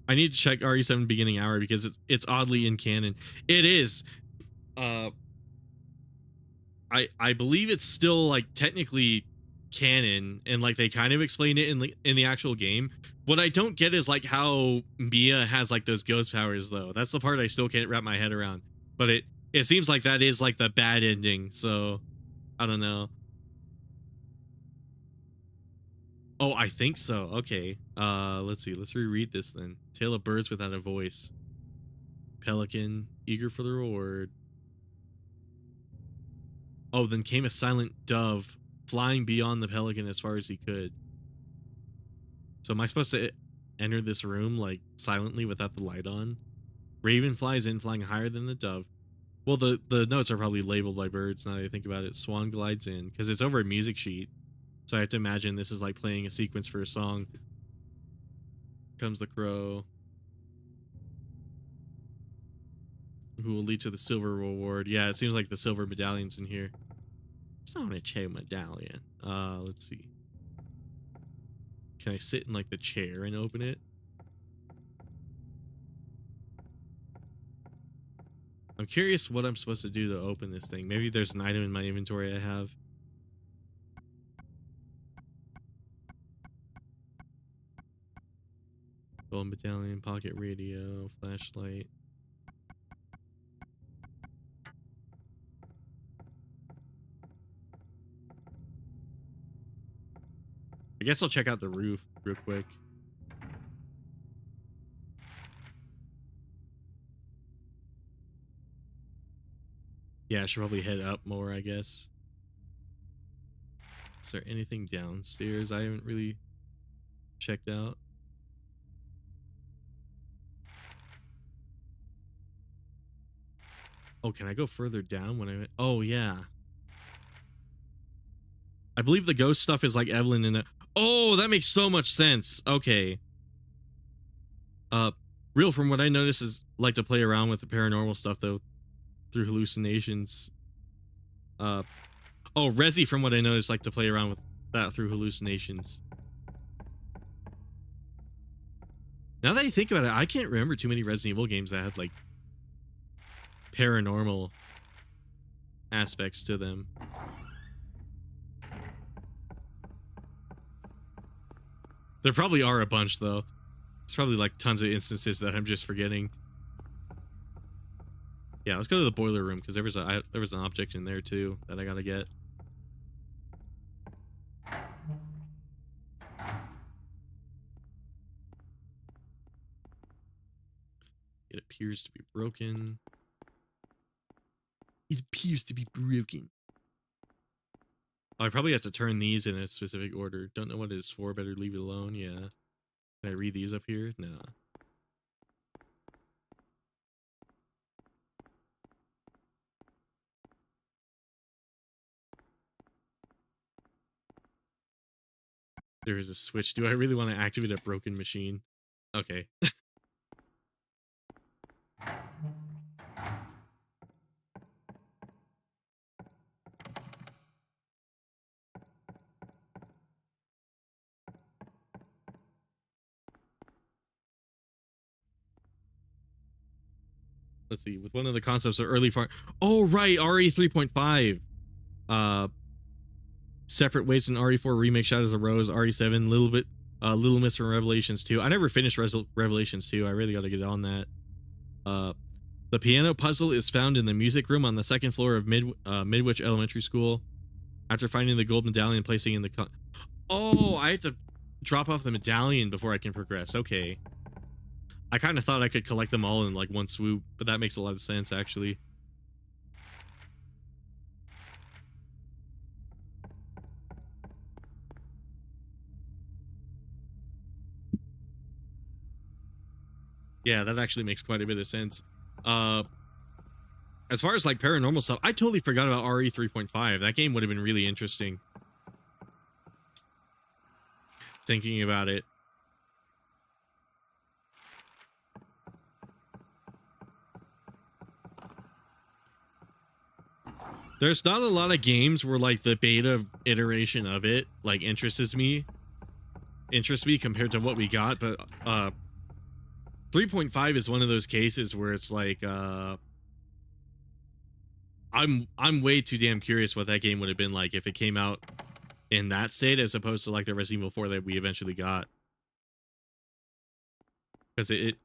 I need to check RE7 beginning hour because it's oddly in canon. It is. I believe it's still like technically canon, and like they kind of explain it in the actual game. What I don't get is like how Mia has like those ghost powers though. That's the part I still can't wrap my head around. But it seems like that is like the bad ending, so I don't know. Oh, I think so. Okay. Let's see. Let's reread this then. Tale of birds without a voice. Pelican, eager for the reward. Oh, then came a silent dove, flying beyond the pelican as far as he could. So am I supposed to enter this room like silently without the light on? Raven flies in, flying higher than the dove. Well, the notes are probably labeled by birds now that I think about it. Swan glides in, because it's over a music sheet. So I have to imagine this is like playing a sequence for a song. Comes the crow, who will lead to the silver reward. Yeah, it seems like the silver medallion's in here. It's not a chair medallion. Let's see. Can I sit in like the chair and open it? I'm curious what I'm supposed to do to open this thing. Maybe there's an item in my inventory I have. Gold medallion, pocket radio, flashlight. I guess I'll check out the roof real quick. Yeah, I should probably head up more, I guess. Is there anything downstairs I haven't really checked out? Oh, can I go further down when I... Oh, yeah. I believe the ghost stuff is like Evelyn in it. Oh, that makes so much sense. Okay. Real, from what I notice, is like to play around with the paranormal stuff, though, through hallucinations. Oh, Resi, from what I noticed, like to play around with that through hallucinations. Now that I think about it, I can't remember too many Resident Evil games that had like paranormal aspects to them. There probably are a bunch though. It's probably like tons of instances that I'm just forgetting. Yeah, let's go to the boiler room because there was an object in there too that I gotta get. It appears to be broken. It appears to be broken. Oh, I probably have to turn these in a specific order. Don't know what it's for. Better leave it alone. Yeah. Can I read these up here? Nah. There is a switch. Do I really want to activate a broken machine? Okay. Let's see. With one of the concepts of early farm. Oh, right. RE 3.5. Separate ways in RE4 remake Shadows of Rose, RE7, Little Miss from Revelations 2. I never finished Revelations 2. I really got to get on that. The piano puzzle is found in the music room on the second floor of Midwich Elementary School. After finding the gold medallion and placing in the oh, I have to drop off the medallion before I can progress. Okay. I kind of thought I could collect them all in like one swoop, but that makes a lot of sense actually. Yeah, that actually makes quite a bit of sense. As far as like paranormal stuff, I totally forgot about RE 3.5. That game would have been really interesting. Thinking about it. There's not a lot of games where like the beta iteration of it like interests me compared to what we got, but 3.5 is one of those cases where it's like I'm way too damn curious what that game would have been like if it came out in that state as opposed to like the Resident Evil 4 that we eventually got. Because it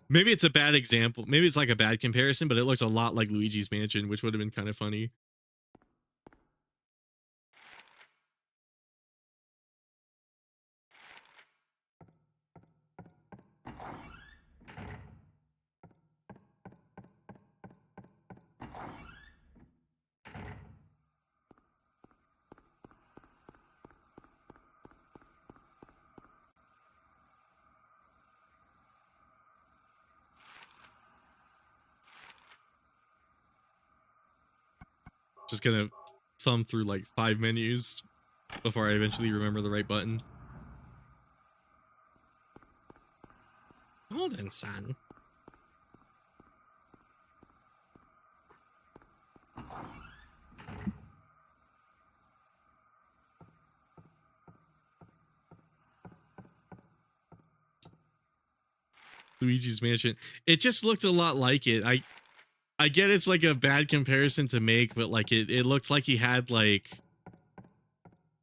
maybe it's a bad example, maybe it's like a bad comparison, but it looks a lot like Luigi's Mansion, which would have been kind of funny. Just gonna thumb through like 5 menus before I eventually remember the right button. Hold on, son. Luigi's Mansion. It just looked a lot like it. I get it's like a bad comparison to make, but like it looked like he had like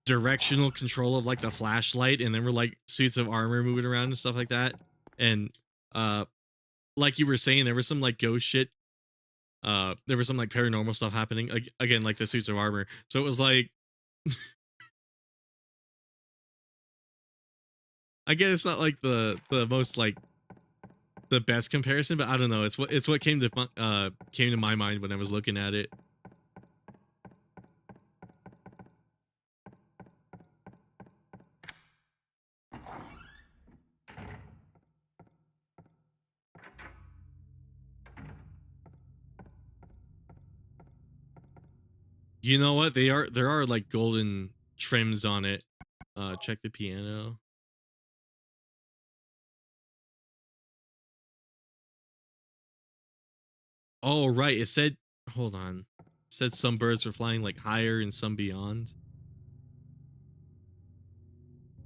directional control of like the flashlight, and then were like suits of armor moving around and stuff like that. And like you were saying, there was some like ghost shit. There was some like paranormal stuff happening. Again, like the suits of armor. So it was like I get it's not like the most like the best comparison, but I don't know. It's what came to my mind when I was looking at it. You know what? There are like golden trims on it. Check the piano. Oh, right. It said, hold on. It said some birds were flying like higher and some beyond.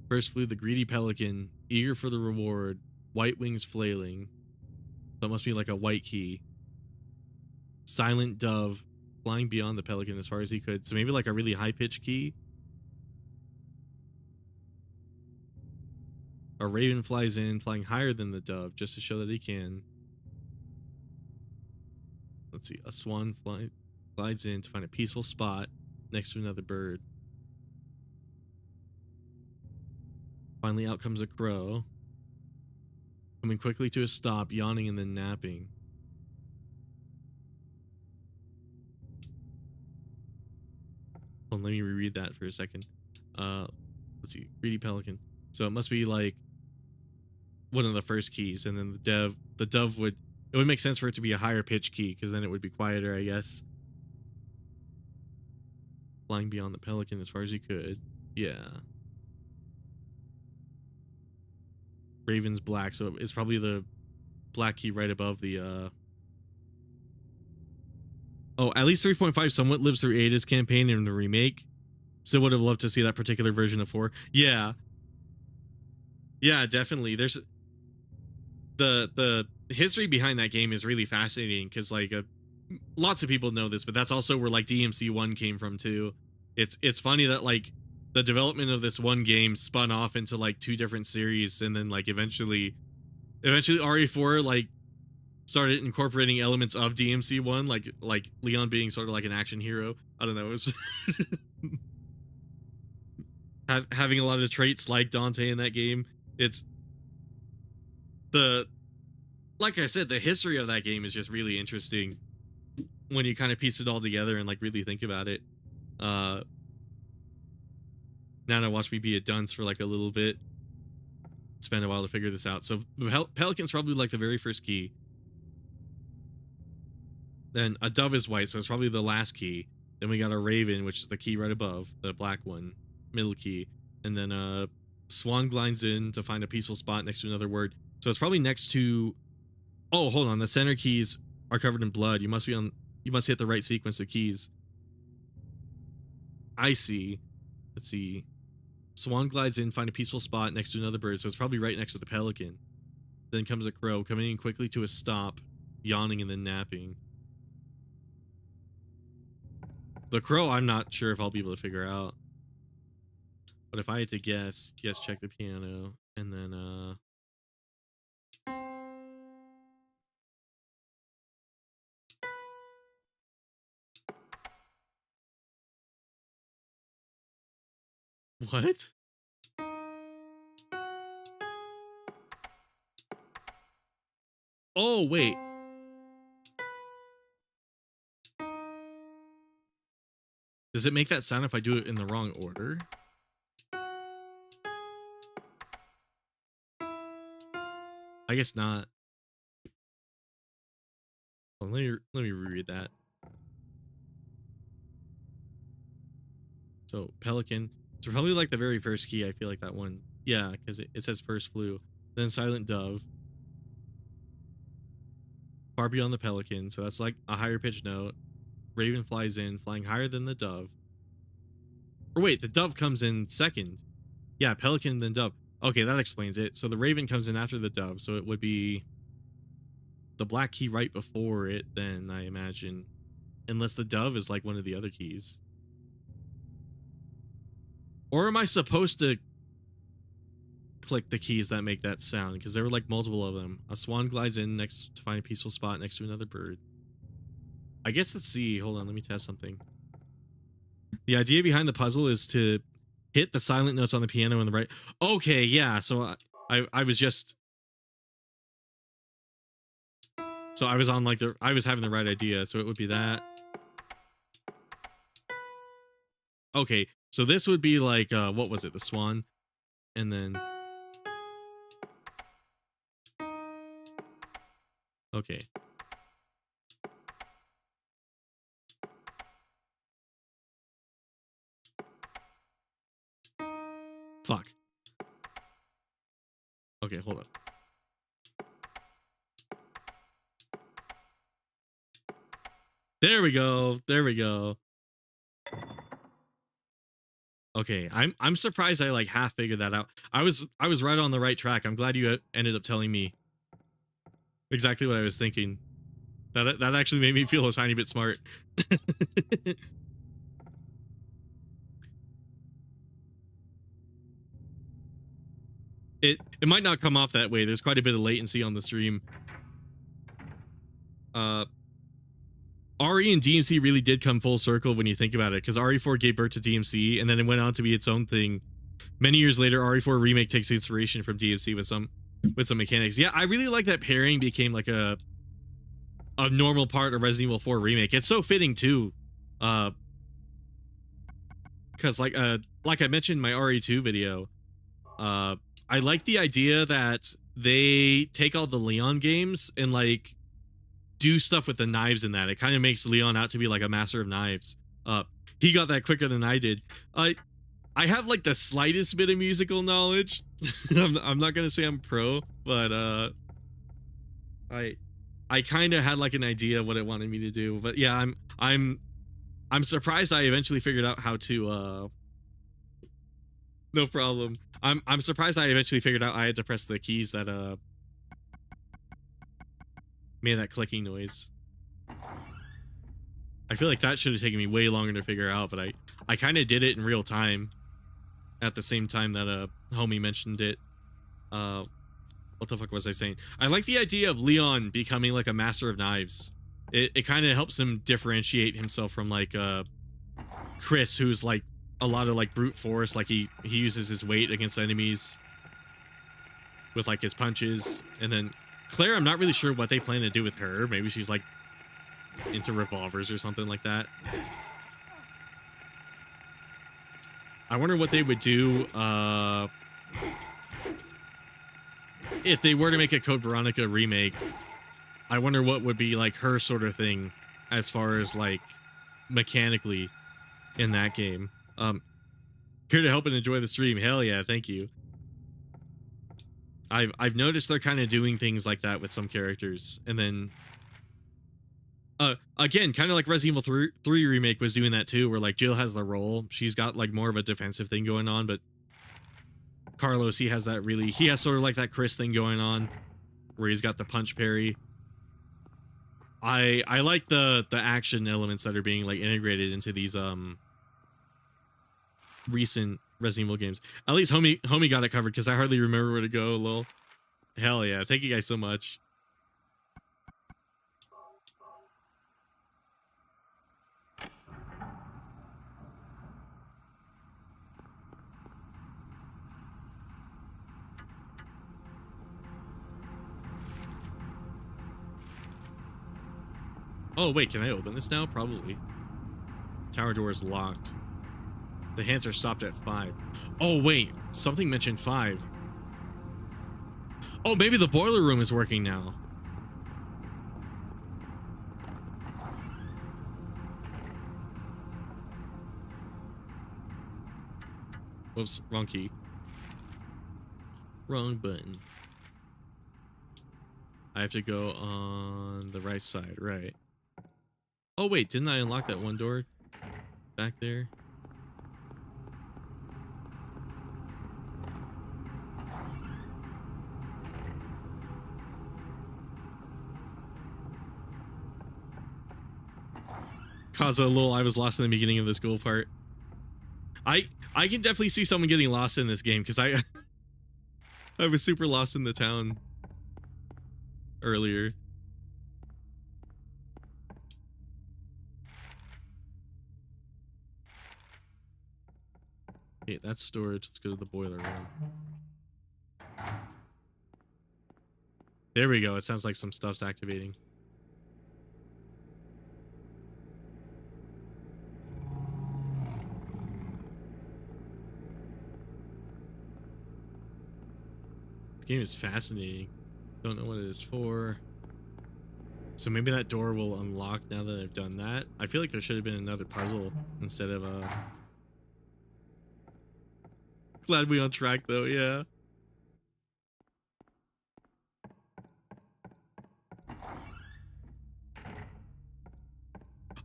First flew the greedy pelican, eager for the reward. White wings flailing. So it must be like a white key. Silent dove flying beyond the pelican as far as he could. So maybe like a really high-pitched key. A raven flies in, flying higher than the dove, just to show that he can. Let's see. A swan glides in to find a peaceful spot next to another bird. Finally, out comes a crow, coming quickly to a stop, yawning and then napping. Hold on, let me reread that for a second. Let's see. Greedy pelican. So it must be like one of the first keys, and then the dove would, it would make sense for it to be a higher pitch key, because then it would be quieter, I guess. Flying beyond the pelican as far as he could. Yeah. Raven's black, so it's probably the black key right above the Oh, at least 3.5 somewhat lives through Ada's campaign in the remake. Still would have loved to see that particular version of 4. Yeah. Yeah, definitely. There's the history behind that game is really fascinating, because like lots of people know this, but that's also where like DMC1 came from too. It's funny that like the development of this one game spun off into like 2 different series, and then like eventually RE4 like started incorporating elements of DMC1, like Leon being sort of like an action hero. I don't know, it was having a lot of traits like Dante in that game. It's like I said, the history of that game is just really interesting when you kind of piece it all together and like really think about it. Now watch me be a dunce for like a little bit. Spend a while to figure this out. So pelican's probably like the very first key. Then a dove is white, so it's probably the last key. Then we got a raven, which is the key right above, the black one, middle key. And then swan glides in to find a peaceful spot next to another word. So it's probably next to, oh, hold on, the center keys are covered in blood. You must hit the right sequence of keys. I see. Let's see. Swan glides in, find a peaceful spot next to another bird, so it's probably right next to the pelican. Then comes a crow, coming in quickly to a stop, yawning and then napping. The crow, I'm not sure if I'll be able to figure out. But if I had to guess, check the piano, and then what? Oh, wait. Does it make that sound if I do it in the wrong order? I guess not. Well, let me reread that. So pelican. So probably like the very first key. I feel like that one. Yeah, because it says first flew. Then silent dove. Far beyond the pelican. So that's like a higher pitched note. Raven flies in, flying higher than the dove. Or wait, the dove comes in second. Yeah, pelican then dove. Okay, that explains it. So the raven comes in after the dove, so it would be the black key right before it then, I imagine. Unless the dove is like one of the other keys. Or am I supposed to click the keys that make that sound? Because there were like multiple of them. A swan glides in next to find a peaceful spot next to another bird. I guess let's see. Hold on, let me test something. The idea behind the puzzle is to hit the silent notes on the piano in the right. Okay, yeah. So I was just. So I was on like I was having the right idea. So it would be that. Okay, so this would be like what was it? The swan, and then. Okay. Fuck. Okay, hold up. There we go. There we go. Okay, I'm surprised I like half figured that out. I was right on the right track. I'm glad you ended up telling me exactly what I was thinking. That actually made me feel a tiny bit smart. It might not come off that way. There's quite a bit of latency on the stream. RE and DMC really did come full circle when you think about it, because RE4 gave birth to DMC, and then it went on to be its own thing. Many years later, RE4 Remake takes inspiration from DMC with some mechanics. Yeah, I really like that pairing became like a normal part of Resident Evil 4 Remake. It's so fitting too, because like I mentioned in my RE2 video, I like the idea that they take all the Leon games and like do stuff with the knives in that. It kind of makes Leon out to be like a master of knives. He got that quicker than I did. I have like the slightest bit of musical knowledge. I'm not gonna say I'm pro, but I kind of had like an idea of what it wanted me to do. But yeah, I'm surprised I eventually figured out how to no problem. I'm surprised I eventually figured out I had to press the keys that made that clicking noise. I feel like that should have taken me way longer to figure out, but I kind of did it in real time at the same time that homie mentioned it. What the fuck was I saying? I like the idea of Leon becoming like a master of knives. It kind of helps him differentiate himself from like Chris, who's like a lot of like brute force. Like he uses his weight against enemies with like his punches. And then Claire, I'm not really sure what they plan to do with her. Maybe she's like into revolvers or something like that. I wonder what they would do if they were to make a Code Veronica remake. I wonder what would be like her sort of thing as far as like mechanically in that game. Here to help and enjoy the stream. Hell yeah, thank you. I've noticed they're kind of doing things like that with some characters, and then again, kind of like Resident Evil 3 remake was doing that too, where like Jill has the role. She's got like more of a defensive thing going on, but Carlos, he has sort of like that Chris thing going on, where he's got the punch parry. I like the action elements that are being like integrated into these recent Resident Evil games. At least homie got it covered, because I hardly remember where to go. Lol. Hell yeah, thank you guys so much. Oh wait, can I open this now? Probably. Tower door is locked. The hands are stopped at 5. Oh wait, something mentioned 5. Oh, maybe the boiler room is working now. Whoops, wrong key. Wrong button. I have to go on the right side, right. Oh wait, didn't I unlock that one door back there? Kaza, lol, I was lost in the beginning of the school part. I can definitely see someone getting lost in this game, because I was super lost in the town earlier. Okay, that's storage. Let's go to the boiler room. There we go. It sounds like some stuff's activating. This game is fascinating. Don't know what it is for. So maybe that door will unlock now that I've done that. I feel like there should have been another puzzle instead of Glad we on track though, yeah.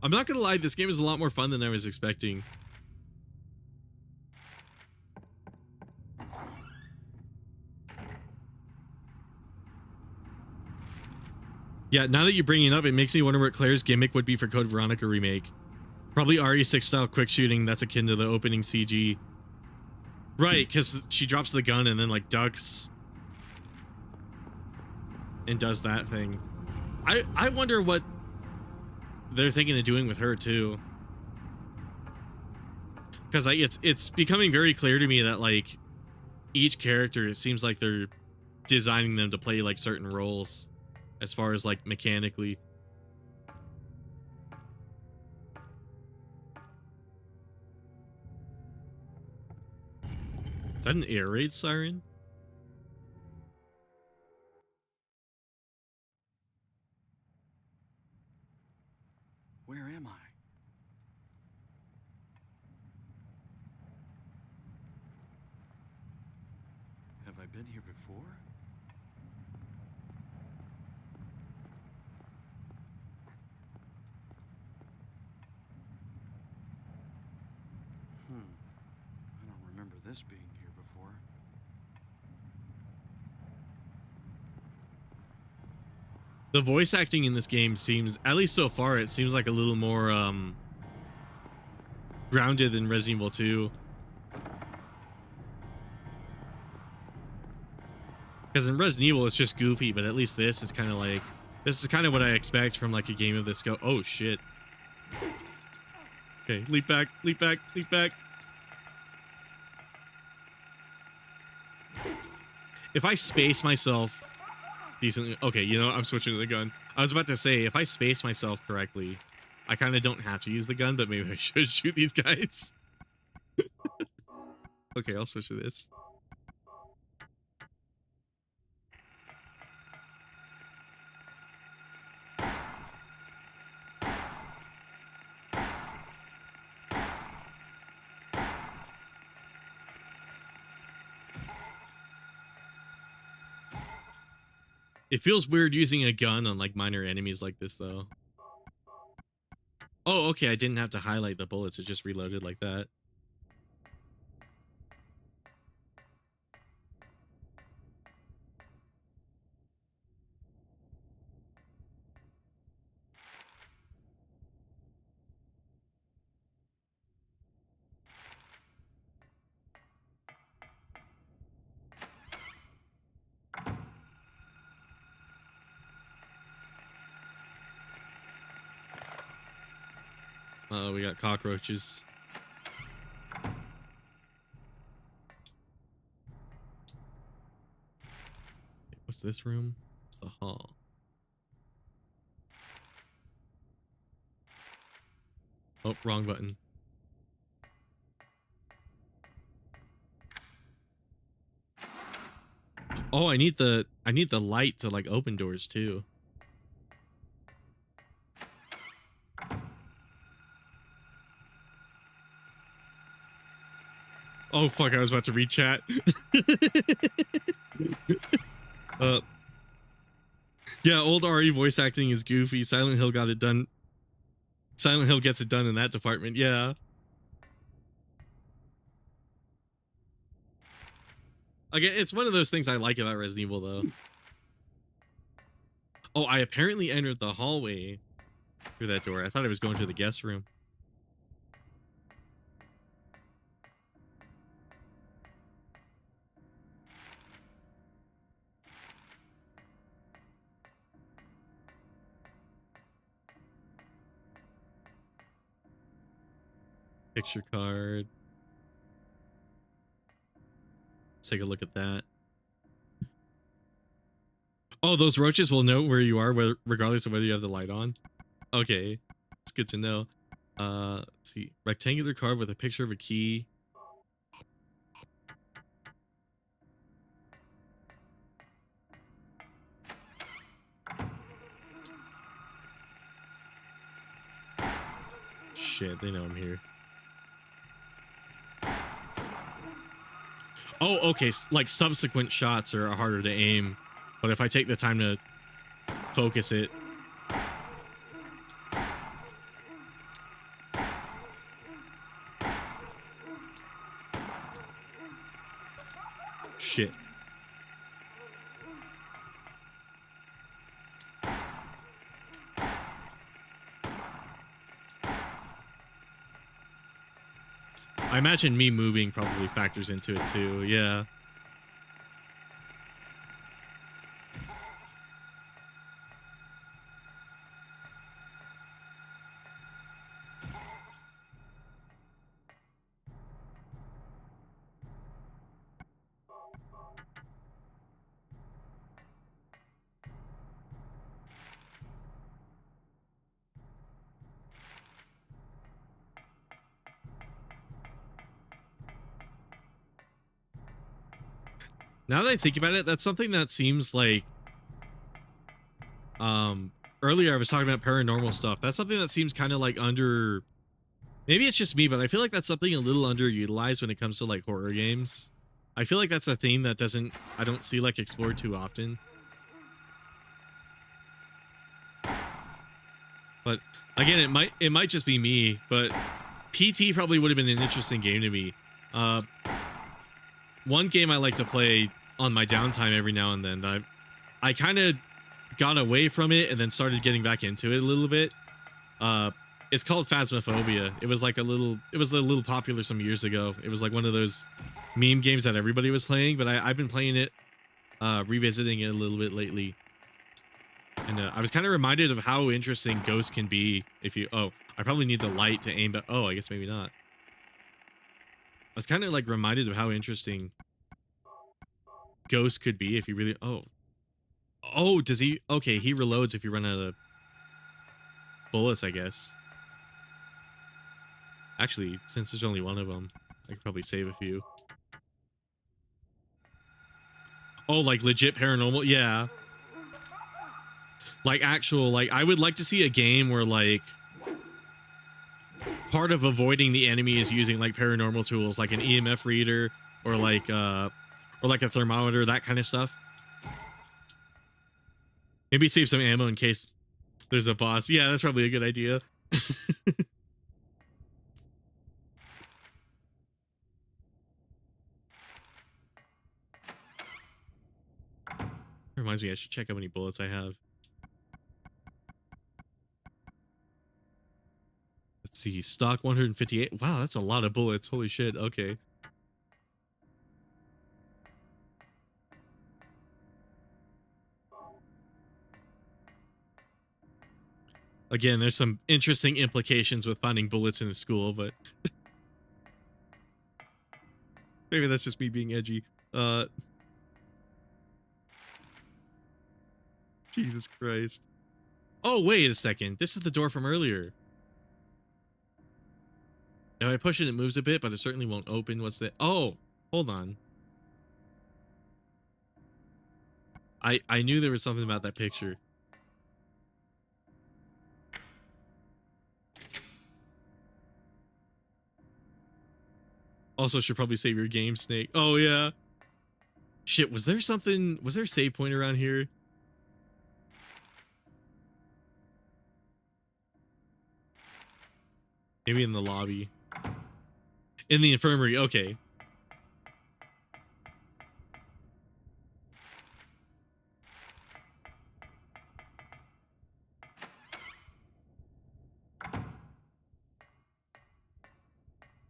I'm not gonna lie, this game is a lot more fun than I was expecting. Yeah, now that you bring it up, it makes me wonder what Claire's gimmick would be for Code Veronica remake. Probably RE6 style quick shooting that's akin to the opening CG. Right, because she drops the gun and then like ducks and does that thing. I wonder what they're thinking of doing with her too. Because like it's becoming very clear to me that like each character, it seems like they're designing them to play like certain roles as far as like mechanically. Is that an air raid siren? Where am I? Have I been here before? I don't remember this being here before. The voice acting in this game seems, at least so far, it seems like a little more grounded than Resident Evil 2. Because in Resident Evil, it's just goofy, but at least this is kind of like, this is kind of what I expect from like a game of this scope. Oh shit. Okay, leap back, leap back, leap back. If I space myself decently, okay, you know, I'm switching to the gun. I was about to say, if I space myself correctly, I kind of don't have to use the gun, but maybe I should shoot these guys. Okay, I'll switch to this. It feels weird using a gun on like minor enemies like this though. Oh, okay, I didn't have to highlight the bullets, it just reloaded like that. Uh-oh, we got cockroaches. What's this room? It's the hall. Oh, wrong button. Oh, I need the light to like open doors too. Oh fuck, I was about to read chat. Yeah, old RE voice acting is goofy. Silent Hill got it done. Silent Hill gets it done in that department. Yeah. Again, it's one of those things I like about Resident Evil though. Oh, I apparently entered the hallway through that door. I thought I was going to the guest room. Picture card. Let's take a look at that. Oh, those roaches will know where you are, regardless of whether you have the light on. Okay, it's good to know. Let's see. Rectangular card with a picture of a key. Shit, they know I'm here. Oh, okay. Like subsequent shots are harder to aim, but if I take the time to focus it. Shit. I imagine me moving probably factors into it too. Yeah. Now that I think about it, that's something that seems like, earlier I was talking about paranormal stuff. That's something that seems kind of like under, maybe it's just me, but I feel like that's something a little underutilized when it comes to like horror games. I feel like that's a theme that I don't see like explored too often. But again, it might just be me, but PT probably would have been an interesting game to me. One game I like to play on my downtime every now and then, I kind of got away from it and then started getting back into it a little bit. It's called Phasmophobia. It was a little popular some years ago. It was like one of those meme games that everybody was playing, but I've been playing it, revisiting it a little bit lately. And I was kind of reminded of how interesting ghosts can be if you, oh, I probably need the light to aim, but oh, I guess maybe not. I was kind of like reminded of how interesting ghosts could be if you really, oh, does he, okay, he reloads if you run out of bullets, I guess. Actually, since there's only one of them, I could probably save a few. Oh, like legit paranormal? Yeah. Like actual, like I would like to see a game where like part of avoiding the enemy is using like paranormal tools like an EMF reader or like a thermometer, that kind of stuff. Maybe save some ammo in case there's a boss. Yeah, that's probably a good idea. Reminds me I should check how many bullets I have. Let's see, stock 158. Wow, that's a lot of bullets. Holy shit. Okay. Again, there's some interesting implications with finding bullets in a school, but maybe that's just me being edgy. Jesus Christ. Oh, wait a second. This is the door from earlier. If I push it, it moves a bit, but it certainly won't open. What's that? Oh, hold on. I knew there was something about that picture. Also, should probably save your game, Snake. Oh, yeah. Shit, was there a save point around here? Maybe in the lobby. In the infirmary, okay.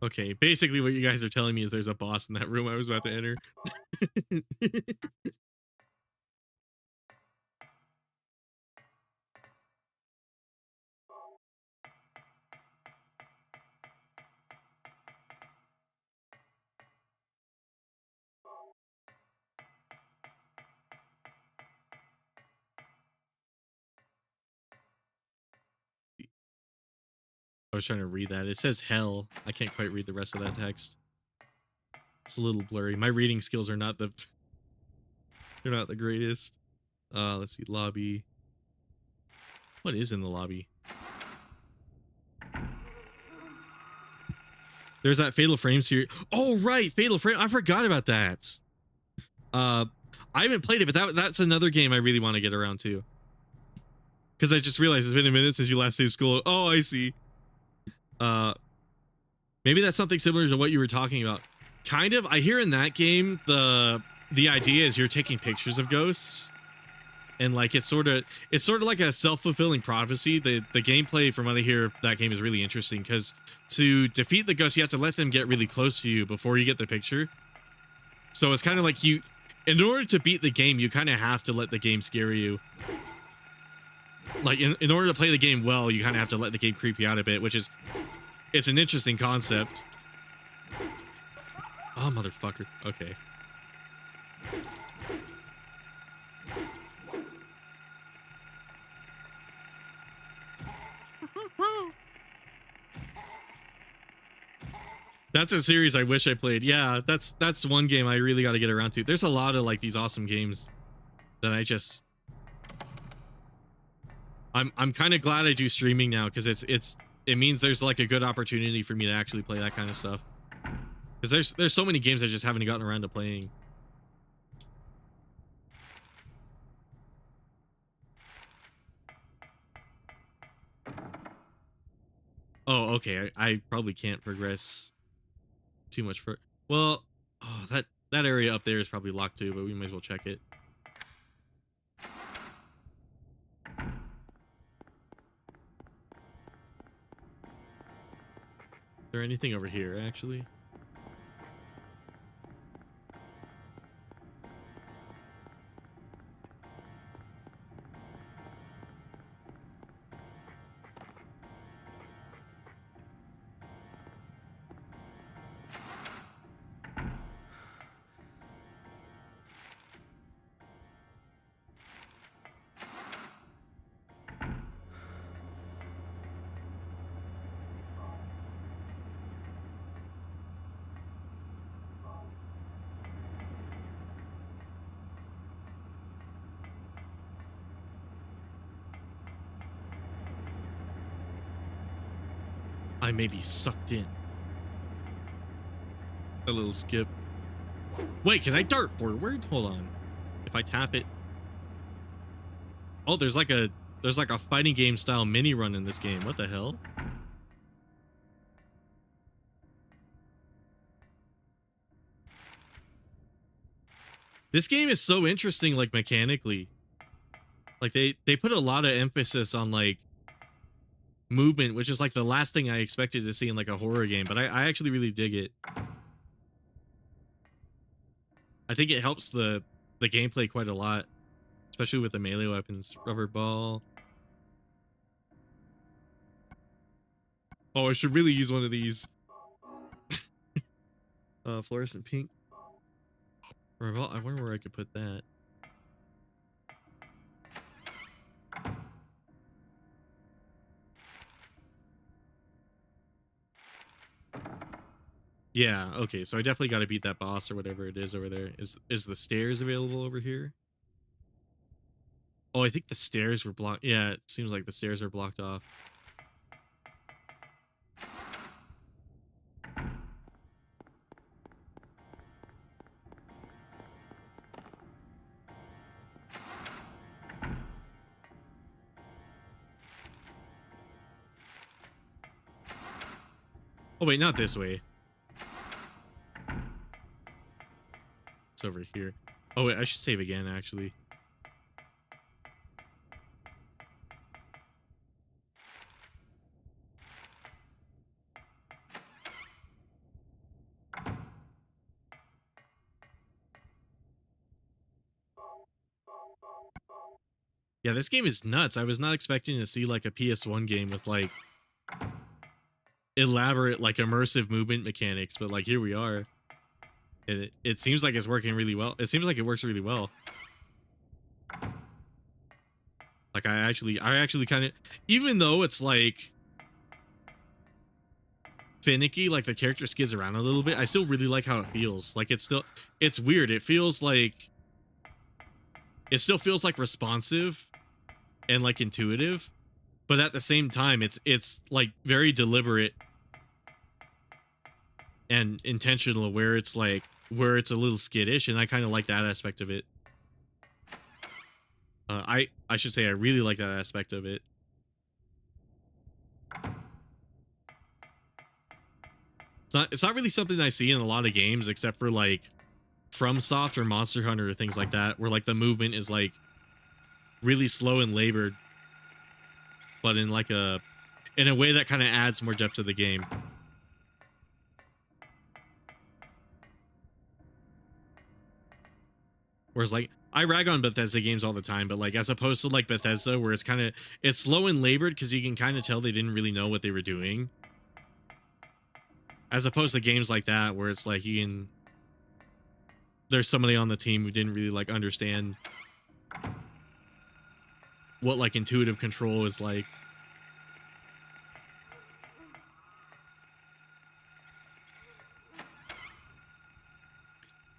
Okay, basically what you guys are telling me is there's a boss in that room I was about to enter. I was trying to read that. It says hell. I can't quite read the rest of that text. It's a little blurry. My reading skills are not the they're not the greatest. Let's see, lobby. What is in the lobby? There's that Fatal Frame series. Oh right, Fatal Frame. I forgot about that. I haven't played it, but that's another game I really want to get around to. Because I just realized it's been a minute since you last saved school. Oh, I see. Maybe that's something similar to what you were talking about. Kind of. I hear in that game the idea is you're taking pictures of ghosts, and like it's sort of like a self-fulfilling prophecy. The gameplay from what I hear of that game is really interesting because to defeat the ghosts you have to let them get really close to you before you get the picture. So it's kind of like you, in order to beat the game, you kind of have to let the game scare you. Like in order to play the game well, you kind of have to let the game creep you out a bit, which is, it's an interesting concept. Oh, motherfucker. Okay. That's a series I wish I played. Yeah, that's one game I really got to get around to. There's a lot of like these awesome games that I just I'm kind of glad I do streaming now because it means there's like a good opportunity for me to actually play that kind of stuff. Because there's so many games I just haven't gotten around to playing. Oh, okay. I probably can't progress too much for. Well, oh, that area up there is probably locked too, but we might as well check it. Is there anything over here actually? I may be sucked in. A little skip. Wait, can I dart forward? Hold on. If I tap it. Oh, there's like a fighting game style mini run in this game. What the hell? This game is so interesting, like mechanically. Like they put a lot of emphasis on like movement, which is like the last thing I expected to see in like a horror game, but I actually really dig it. I think it helps the gameplay quite a lot, especially with the melee weapons. Rubber ball. Oh, I should really use one of these. Fluorescent pink. Rubber ball. I wonder where I could put that. Yeah, okay, so I definitely got to beat that boss or whatever it is over there. Is the stairs available over here? Oh, I think the stairs were blocked. Yeah, it seems like the stairs are blocked off. Oh, wait, not this way. It's over here. Oh, wait, I should save again, actually. Yeah, this game is nuts. I was not expecting to see like a PS1 game with like elaborate, like immersive movement mechanics, but like here we are. It seems like it's working really well. It seems like it works really well. Like I actually kind of, even though it's like finicky, like the character skids around a little bit, I still really like how it feels. Like it's weird. It feels like, it still feels like responsive and like intuitive, but at the same time, it's like very deliberate and intentional where it's like, where it's a little skittish, and I kind of like that aspect of it. I should say I really like that aspect of it. It's not really something I see in a lot of games, except for like FromSoft or Monster Hunter or things like that, where like the movement is like really slow and labored, but in like a way that kind of adds more depth to the game. Whereas like I rag on Bethesda games all the time, but like as opposed to like Bethesda where it's slow and labored because you can kind of tell they didn't really know what they were doing. As opposed to games like that where it's like there's somebody on the team who didn't really like understand what like intuitive control is like.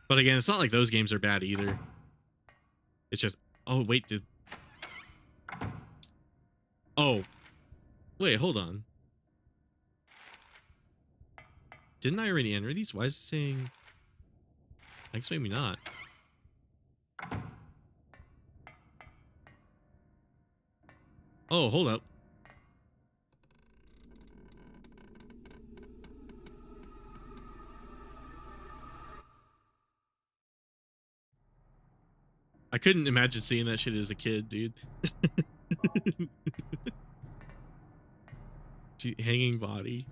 But again, it's not like those games are bad either. It's just, oh wait, oh wait, hold on. Didn't I already enter these? Why is it saying? I guess maybe not. Oh, hold up. I couldn't imagine seeing that shit as a kid, dude. Hanging body.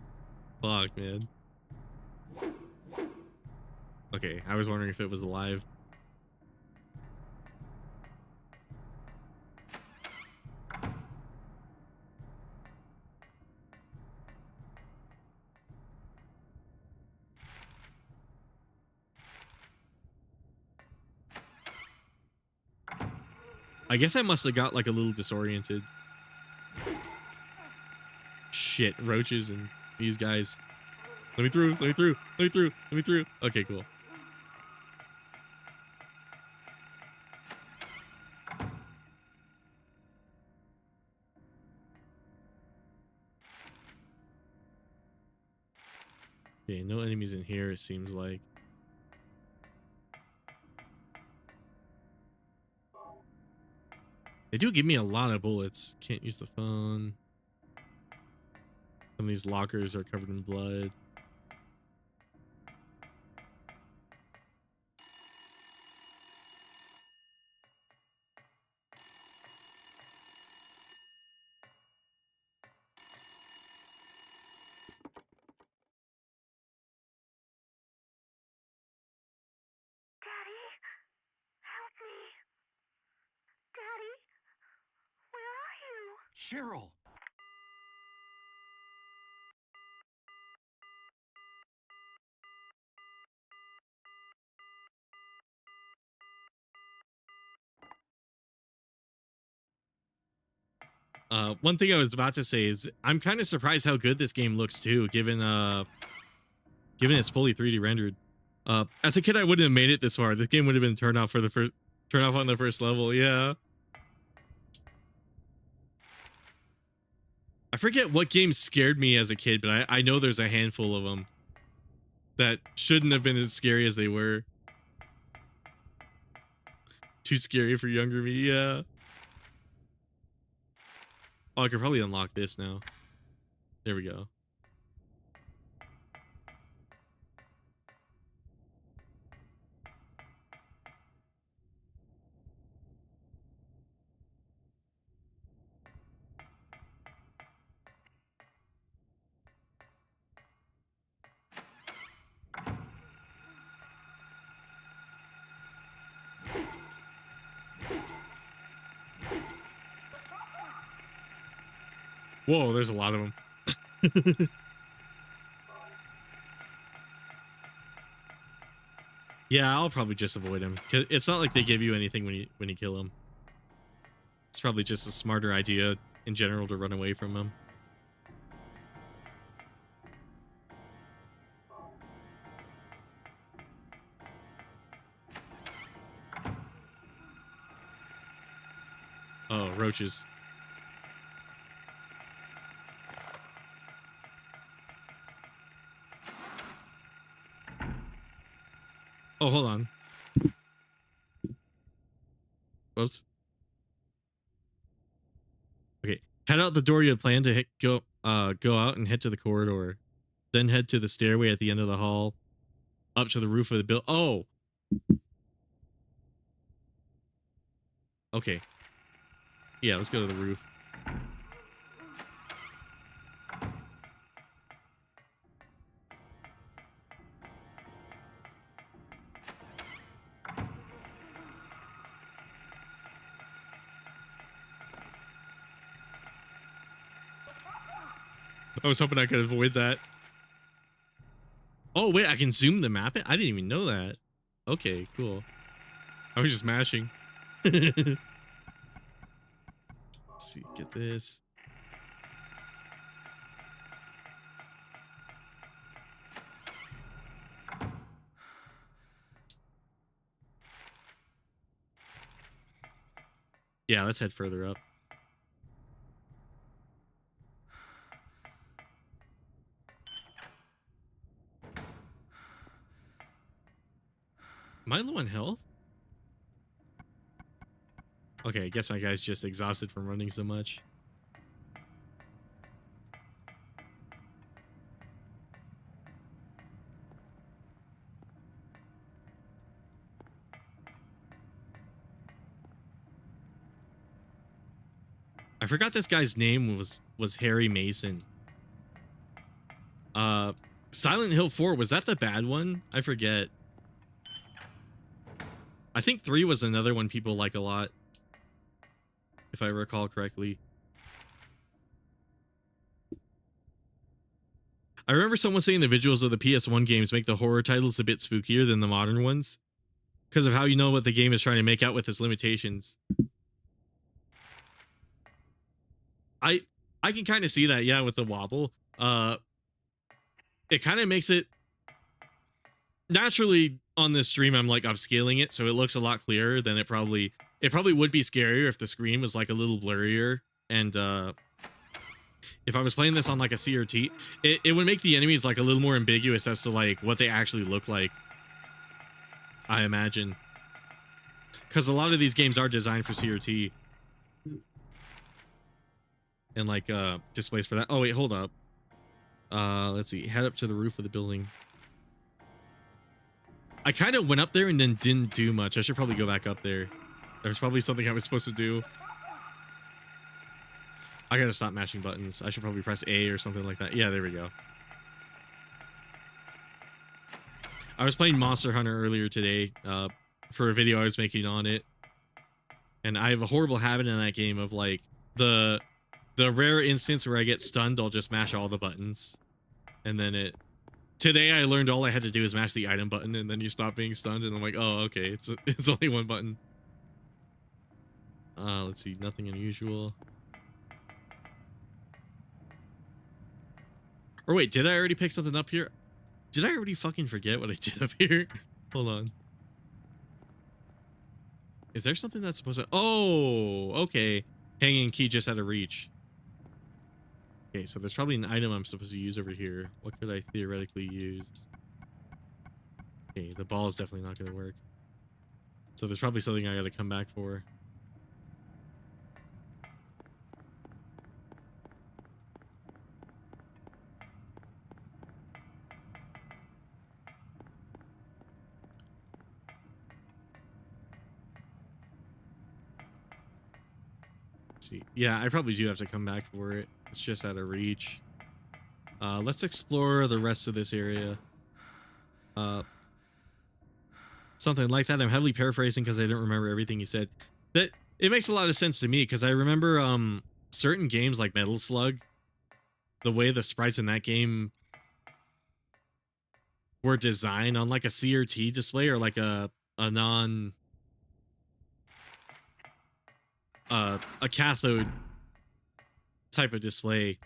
Fuck, man. Okay, I was wondering if it was alive. I guess I must have got like a little disoriented. Shit, roaches and these guys. Let me through, let me through, let me through, let me through. Okay, cool. Okay, no enemies in here, it seems like. They do give me a lot of bullets. Can't use the phone. Some of these lockers are covered in blood. Daddy, help me. Daddy, where are you? Cheryl! One thing I was about to say is I'm kind of surprised how good this game looks too, given it's fully 3D rendered. As a kid, I wouldn't have made it this far. This game would have been turned off on the first level. Yeah. I forget what games scared me as a kid, but I know there's a handful of them that shouldn't have been as scary as they were. Too scary for younger me. Yeah. Oh, I could probably unlock this now. There we go. Whoa, there's a lot of them. Yeah, I'll probably just avoid him. It's not like they give you anything when you kill him. It's probably just a smarter idea in general to run away from him. Oh, roaches. Oh, hold on. Whoops. Okay, head out the door you had planned to go out and head to the corridor. Then head to the stairway at the end of the hall. Up to the roof of the building. Oh! Okay. Yeah, let's go to the roof. I was hoping I could avoid that. Oh, wait, I can zoom the map? I didn't even know that. Okay, cool. I was just mashing. Let's see, get this. Yeah, let's head further up. Am I low on health? Okay, I guess my guy's just exhausted from running so much. I forgot this guy's name was Harry Mason. Silent Hill 4, was that the bad one? I forget. I think 3 was another one people like a lot, if I recall correctly. I remember someone saying the visuals of the PS1 games make the horror titles a bit spookier than the modern ones because of how you know what the game is trying to make out with its limitations. I can kind of see that, yeah, with the wobble. It kind of makes it naturally on this stream. I'm like upscaling it so it looks a lot clearer than it probably would be scarier if the screen was like a little blurrier. And if I was playing this on like a CRT, it would make the enemies like a little more ambiguous as to like what they actually look like, I imagine, because a lot of these games are designed for CRT and like displays for that. Oh wait, hold up. Let's see, head up to the roof of the building. I kind of went up there and then didn't do much. I should probably go back up there. There's probably something I was supposed to do. I gotta stop mashing buttons. I should probably press A or something like that. Yeah, there we go. I was playing Monster Hunter earlier today for a video I was making on it. And I have a horrible habit in that game of like the rare instance where I get stunned, I'll just mash all the buttons. And then today I learned all I had to do is mash the item button and then you stop being stunned, and I'm like, oh, okay, it's only one button. Let's see, nothing unusual. Or wait, did I already pick something up here? Did I already fucking forget what I did up here? Hold on. Is there something that's supposed to... Oh, okay. Hanging key just out of reach. Okay, so there's probably an item I'm supposed to use over here. What could I theoretically use? Okay, the ball is definitely not going to work. So there's probably something I got to come back for. See. Yeah, I probably do have to come back for it. It's just out of reach. Let's explore the rest of this area. Something like that. I'm heavily paraphrasing because I didn't remember everything you said. That it makes a lot of sense to me because I remember certain games like Metal Slug, the way the sprites in that game were designed on like a CRT display or like a non a cathode type of display.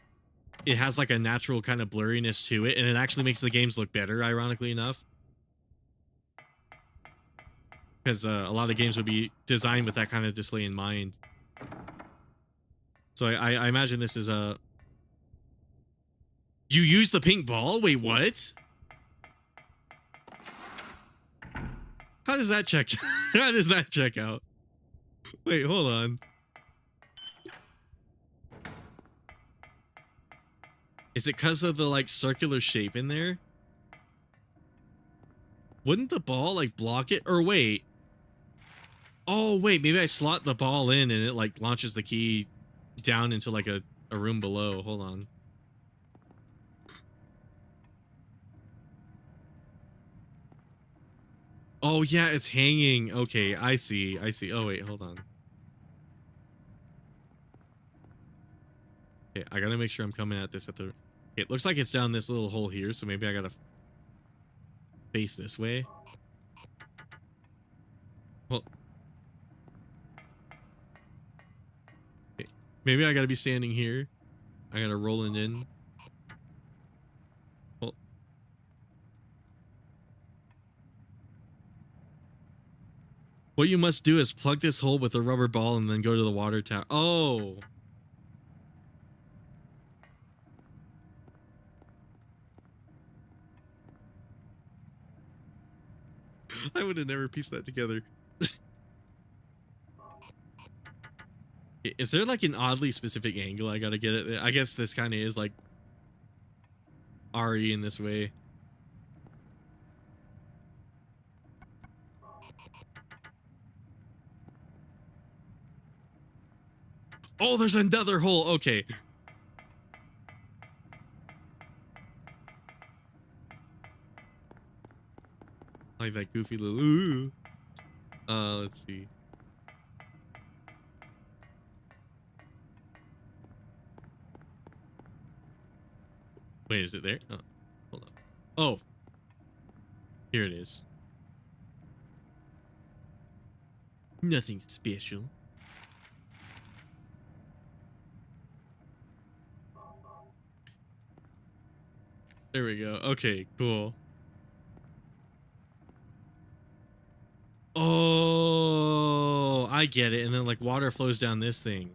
It has like a natural kind of blurriness to it, and it actually makes the games look better, ironically enough, because a lot of games would be designed with that kind of display in mind. So I imagine this is a... You use the pink ball? Wait, what? How does that check? How does that check out? Wait, hold on. Is it because of the like circular shape in there? Wouldn't the ball like block it? Or wait. Oh, wait, maybe I slot the ball in and it like launches the key down into like a room below. Hold on. Oh, yeah, it's hanging. Okay, I see. I see. Oh, wait, hold on. Okay, I gotta make sure I'm coming at this at the... It looks like it's down this little hole here, so maybe I gotta face this way. Well, okay, maybe I gotta be standing here. I gotta roll it in. Well, what you must do is plug this hole with a rubber ball and then go to the water tower. Oh! I would have never pieced that together. Is there like an oddly specific angle I gotta get it? I guess this kind of is like RE in this way. Oh, there's another hole. Okay. Like that goofy little ooh. Let's see. Wait, is it there? Oh, hold on. Oh, here it is. Nothing special. There we go. Okay, cool. Oh, I get it. And then like water flows down this thing.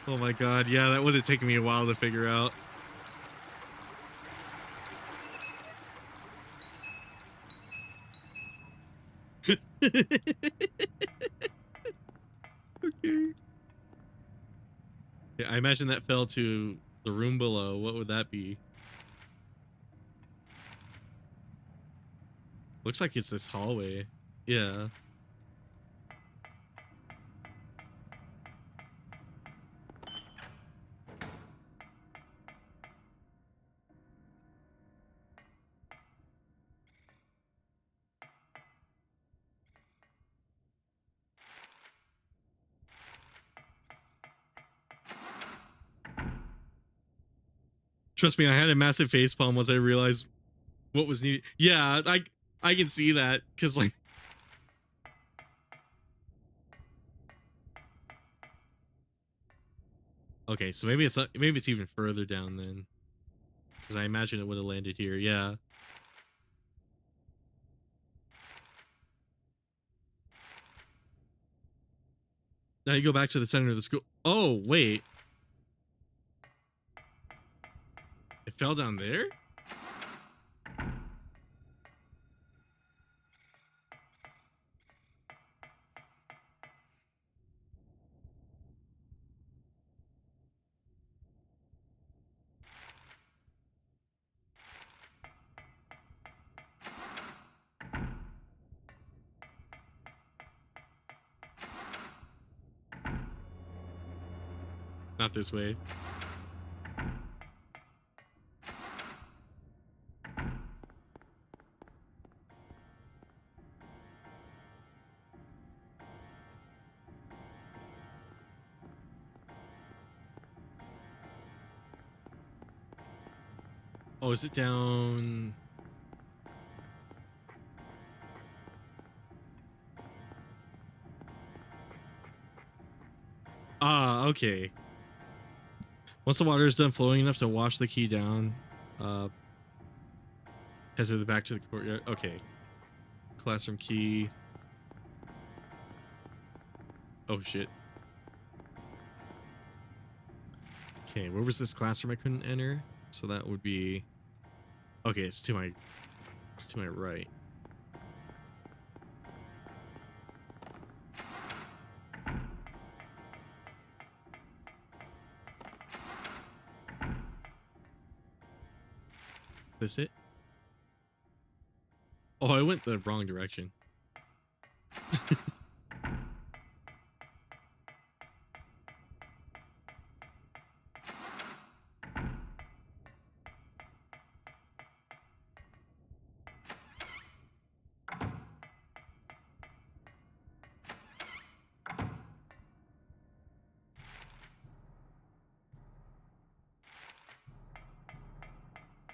Oh my god, yeah, that would have taken me a while to figure out. Okay. Yeah, I imagine that fell to the room below. What would that be? Looks like it's this hallway. Yeah. Trust me, I had a massive facepalm once I realized what was needed. Yeah, I can see that because like okay, so maybe it's even further down then because I imagine it would have landed here. Yeah. Now you go back to the center of the school. Oh wait, it fell down there. Not this way. Oh, is it down? Ah, okay. Once the water is done flowing enough to wash the key down, head to the back to the courtyard. Okay. Classroom key. Oh shit. Okay, where was this classroom I couldn't enter? So that would be okay, it's to my right. this it? Oh, I went the wrong direction.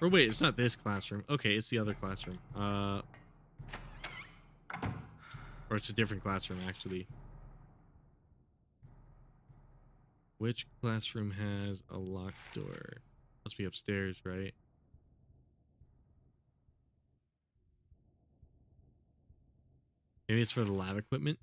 Or wait, it's not this classroom. Okay, it's the other classroom. Or it's a different classroom, actually. Which classroom has a locked door? Must be upstairs, right? Maybe it's for the lab equipment?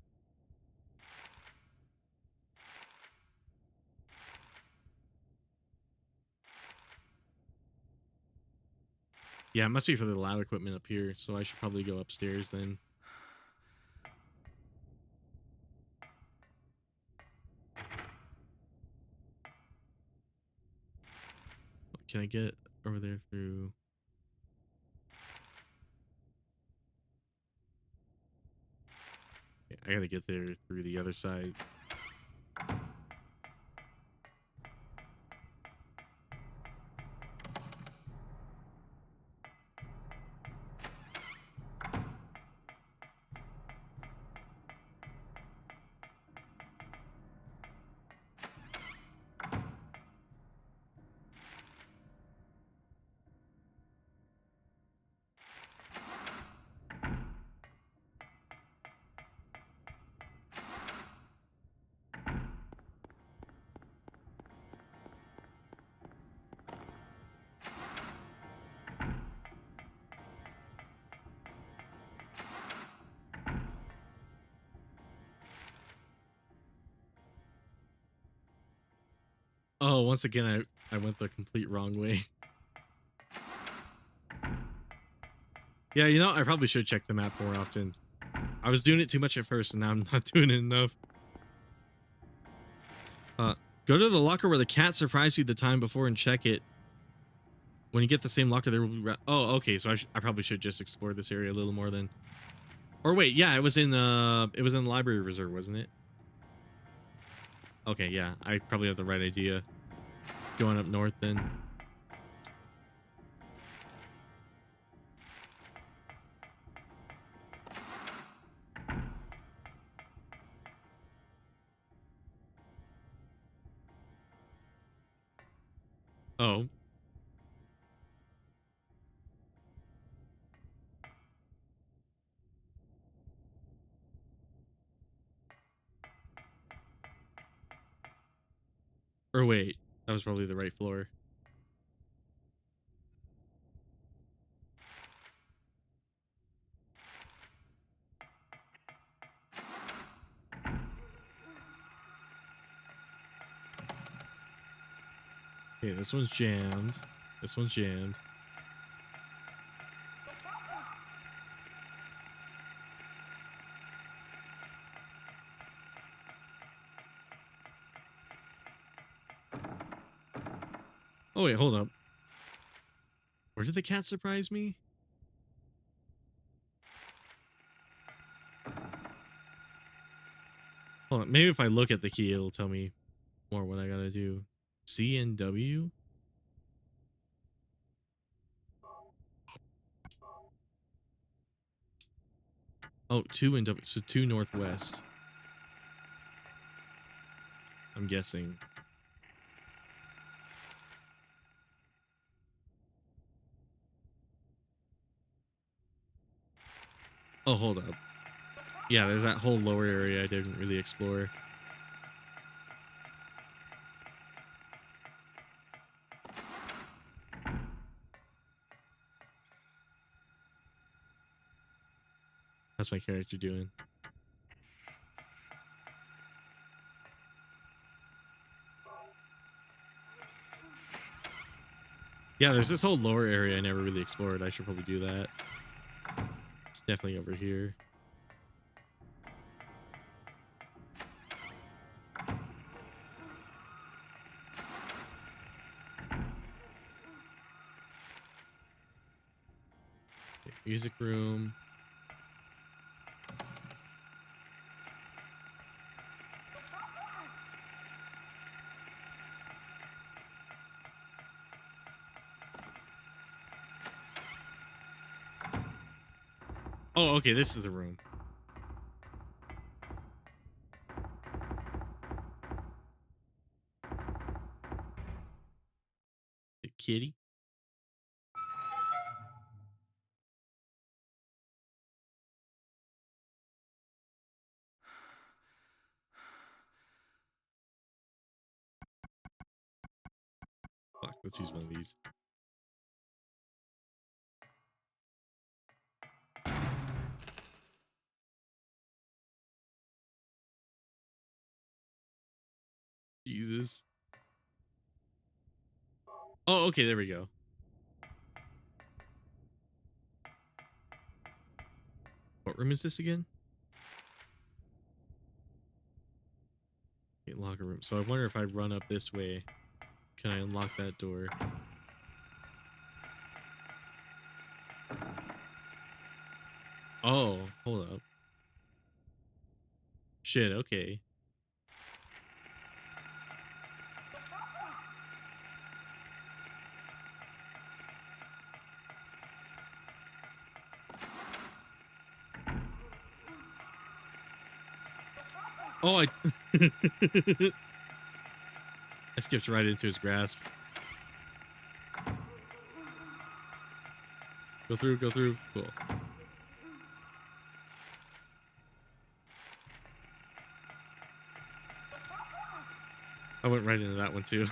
Yeah, it must be for the lab equipment up here, so I should probably go upstairs then. Can I get over there through... I gotta get there through the other side. Oh, once again, I went the complete wrong way. Yeah, you know, I probably should check the map more often. I was doing it too much at first, and now I'm not doing it enough. Go to the locker where the cat surprised you the time before and check it. When you get the same locker, there will be... Oh, okay, so I probably should just explore this area a little more then. Or wait, yeah, it was in the library reserve, wasn't it? Okay, yeah, I probably have the right idea. Going up north then. Oh. Or wait, that was probably the right floor. Okay, this one's jammed. This one's jammed. Oh wait, hold up. Where did the cat surprise me? Hold on, maybe if I look at the key, it'll tell me more what I gotta do. CNW? Oh, 2 and W, so 2 northwest. I'm guessing. Oh, hold up. Yeah, there's that whole lower area I didn't really explore. That's my character doing. Yeah, there's this whole lower area I never really explored. I should probably do that. It's definitely over here. Music room. Oh, okay, this is the room. The kitty. Fuck, let's use one of these. Jesus. Oh, okay, there we go. What room is this again? Okay, locker room. So I wonder if I run up this way, can I unlock that door? Oh, hold up. Shit, okay. Oh, I I skipped right into his grasp. Go through, go through. Cool. I went right into that one too.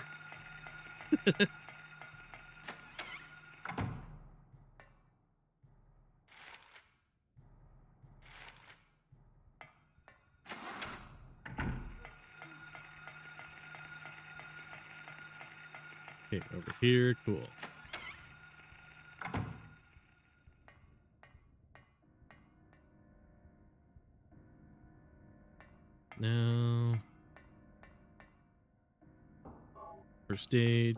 Okay, over here. Cool. Now, first aid.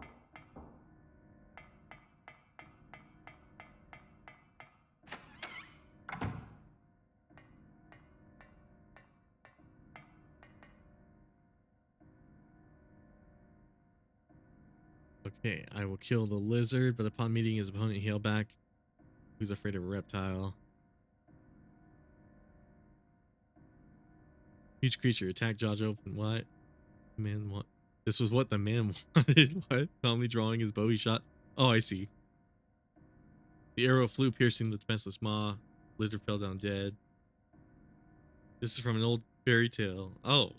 Okay, I will kill the lizard, but upon meeting his opponent, he'll back. Who's afraid of a reptile? Huge creature, attack, jaws open. What? Man, what? This was what the man wanted. What? Calmly drawing his bow, he shot. Oh, I see. The arrow flew, piercing the defenseless maw. Lizard fell down dead. This is from an old fairy tale. Oh.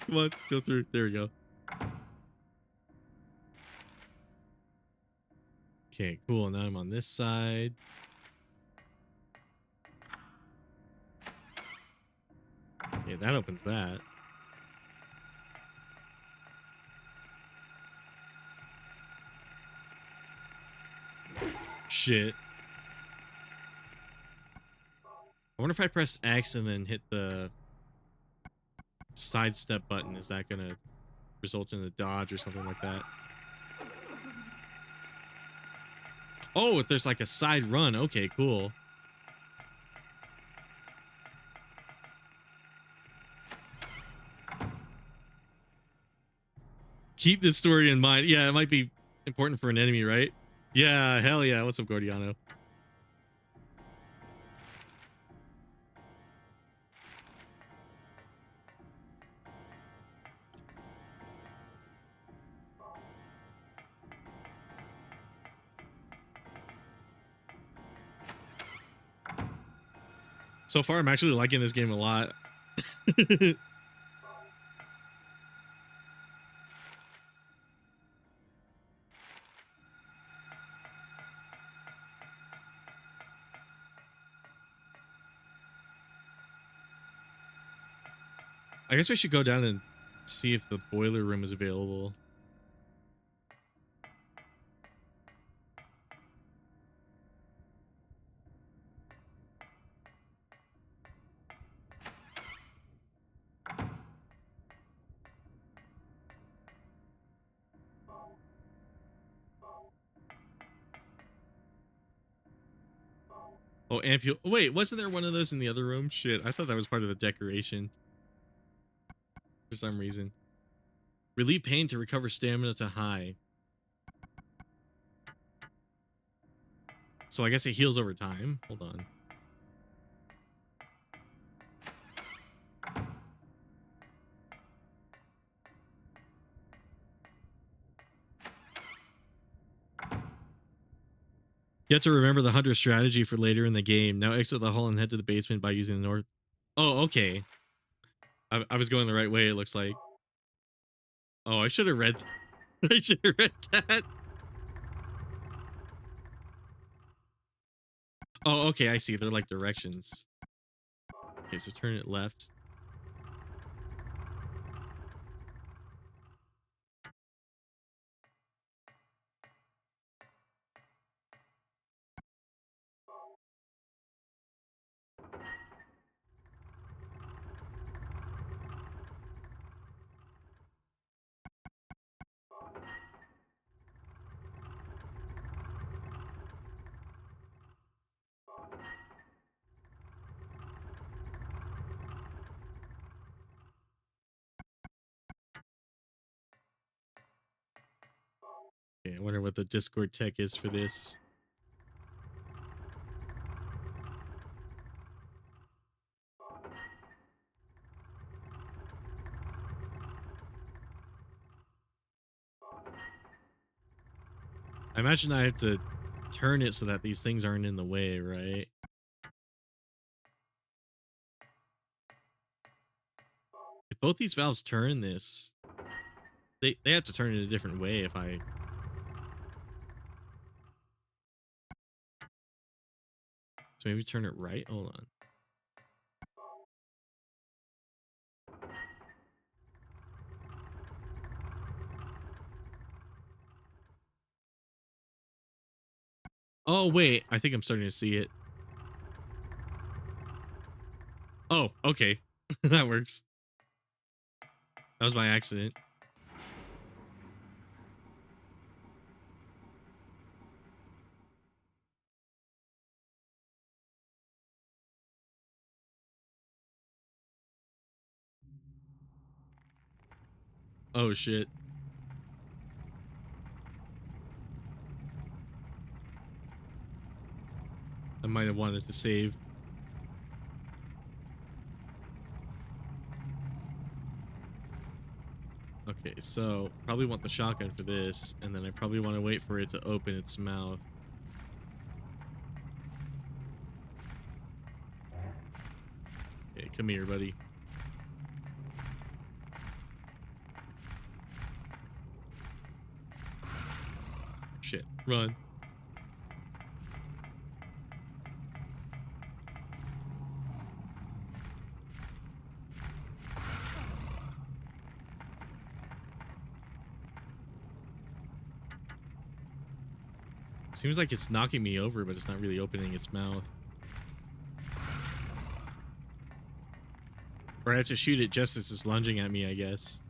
Come on, go through. There we go. Okay, cool. Now I'm on this side. Okay, that opens that. Shit. I wonder if I press X and then hit the sidestep button, is that gonna result in a dodge or something like that? Oh, if there's like a side run. Okay, cool. Keep this story in mind. Yeah, it might be important for an enemy, right? Yeah, hell yeah. What's up, Gordiano? So far, I'm actually liking this game a lot. I guess we should go down and see if the boiler room is available. Oh, ampule. Wait, wasn't there one of those in the other room? Shit, I thought that was part of the decoration for some reason. Relieve pain to recover stamina to high. So I guess it heals over time. Hold on. You have to remember the hunter strategy for later in the game. Now exit the hall and head to the basement by using the north. Oh, okay. I was going the right way, it looks like. Oh, I should have read. I should have read that. Oh, okay, I see. They're like directions. Okay, so turn it left. Okay, I wonder what the Discord tech is for this. I imagine I have to turn it so that these things aren't in the way, right? If both these valves turn this, they have to turn it a different way if I... So maybe turn it right? Hold on. Oh, wait. I think I'm starting to see it. Oh, okay. That works. That was my accident. Oh, shit. I might have wanted to save. Okay, so probably want the shotgun for this, and then I probably want to wait for it to open its mouth. Okay, come here, buddy. Shit, run. Seems like it's knocking me over, but it's not really opening its mouth. Or I have to shoot it just as it's lunging at me, I guess.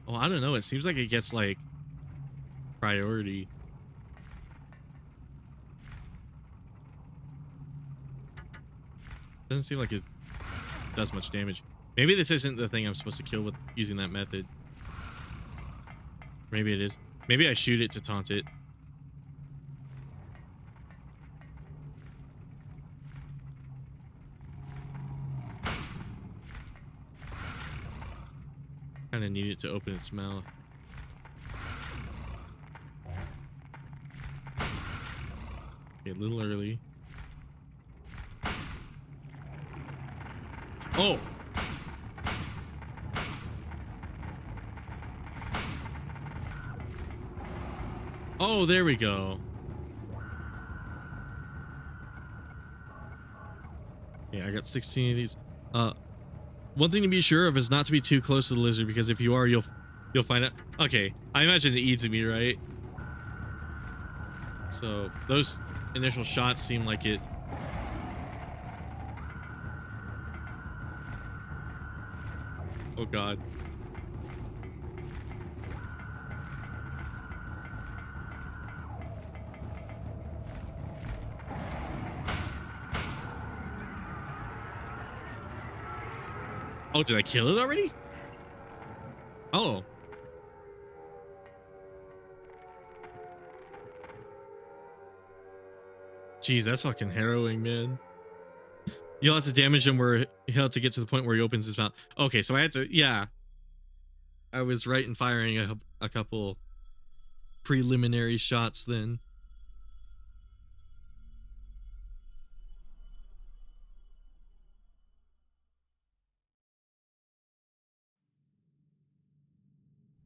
Oh, I don't know. It seems like it gets, like, priority. Doesn't seem like it does much damage. Maybe this isn't the thing I'm supposed to kill with using that method. Maybe it is. Maybe I shoot it to taunt it. Kind of need it to open its mouth. Okay, a little early. Oh! Oh, there we go. Yeah, I got 16 of these. One thing to be sure of is not to be too close to the lizard, because if you are, you'll find out. Okay, I imagine it eats me, right? So those initial shots seem like it. Oh god. Oh, did I kill it already? Oh. Jeez, that's fucking harrowing, man. You'll have to damage him where he'll have to get to the point where he opens his mouth. Okay, so I had to, yeah. I was right in firing a couple preliminary shots then.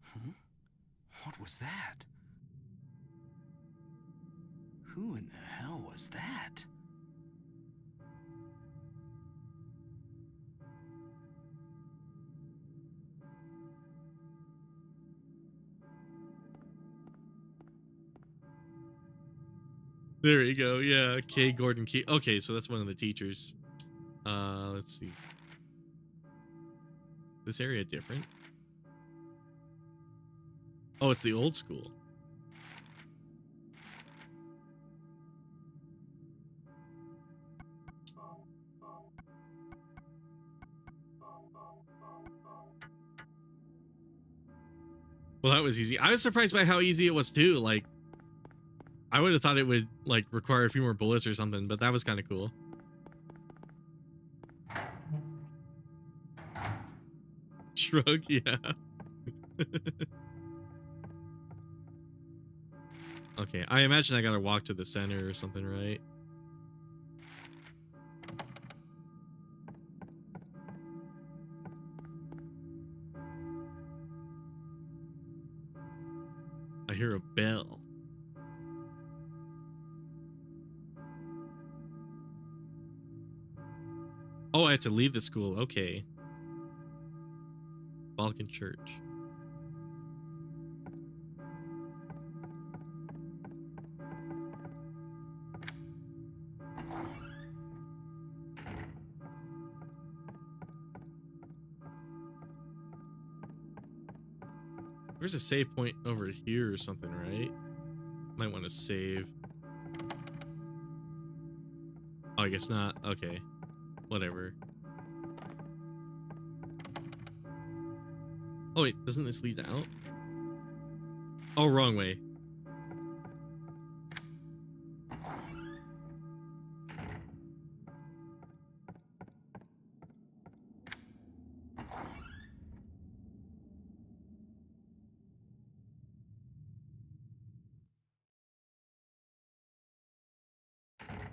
Huh? What was that? Who in the hell was that? There you go. Yeah, K. Gordon Key. Okay, so that's one of the teachers. Let's see. This area different? Oh, it's the old school. Well, that was easy. I was surprised by how easy it was too. Like, I would have thought it would like require a few more bullets or something, but that was kind of cool. Shrug, yeah. Okay, I imagine I gotta walk to the center or something, right? I hear a bell. Oh, I have to leave the school. Okay. Balkan Church. There's a save point over here or something, right? Might want to save. Oh, I guess not. Okay. Whatever. Oh, wait. Doesn't this lead out? Oh, wrong way.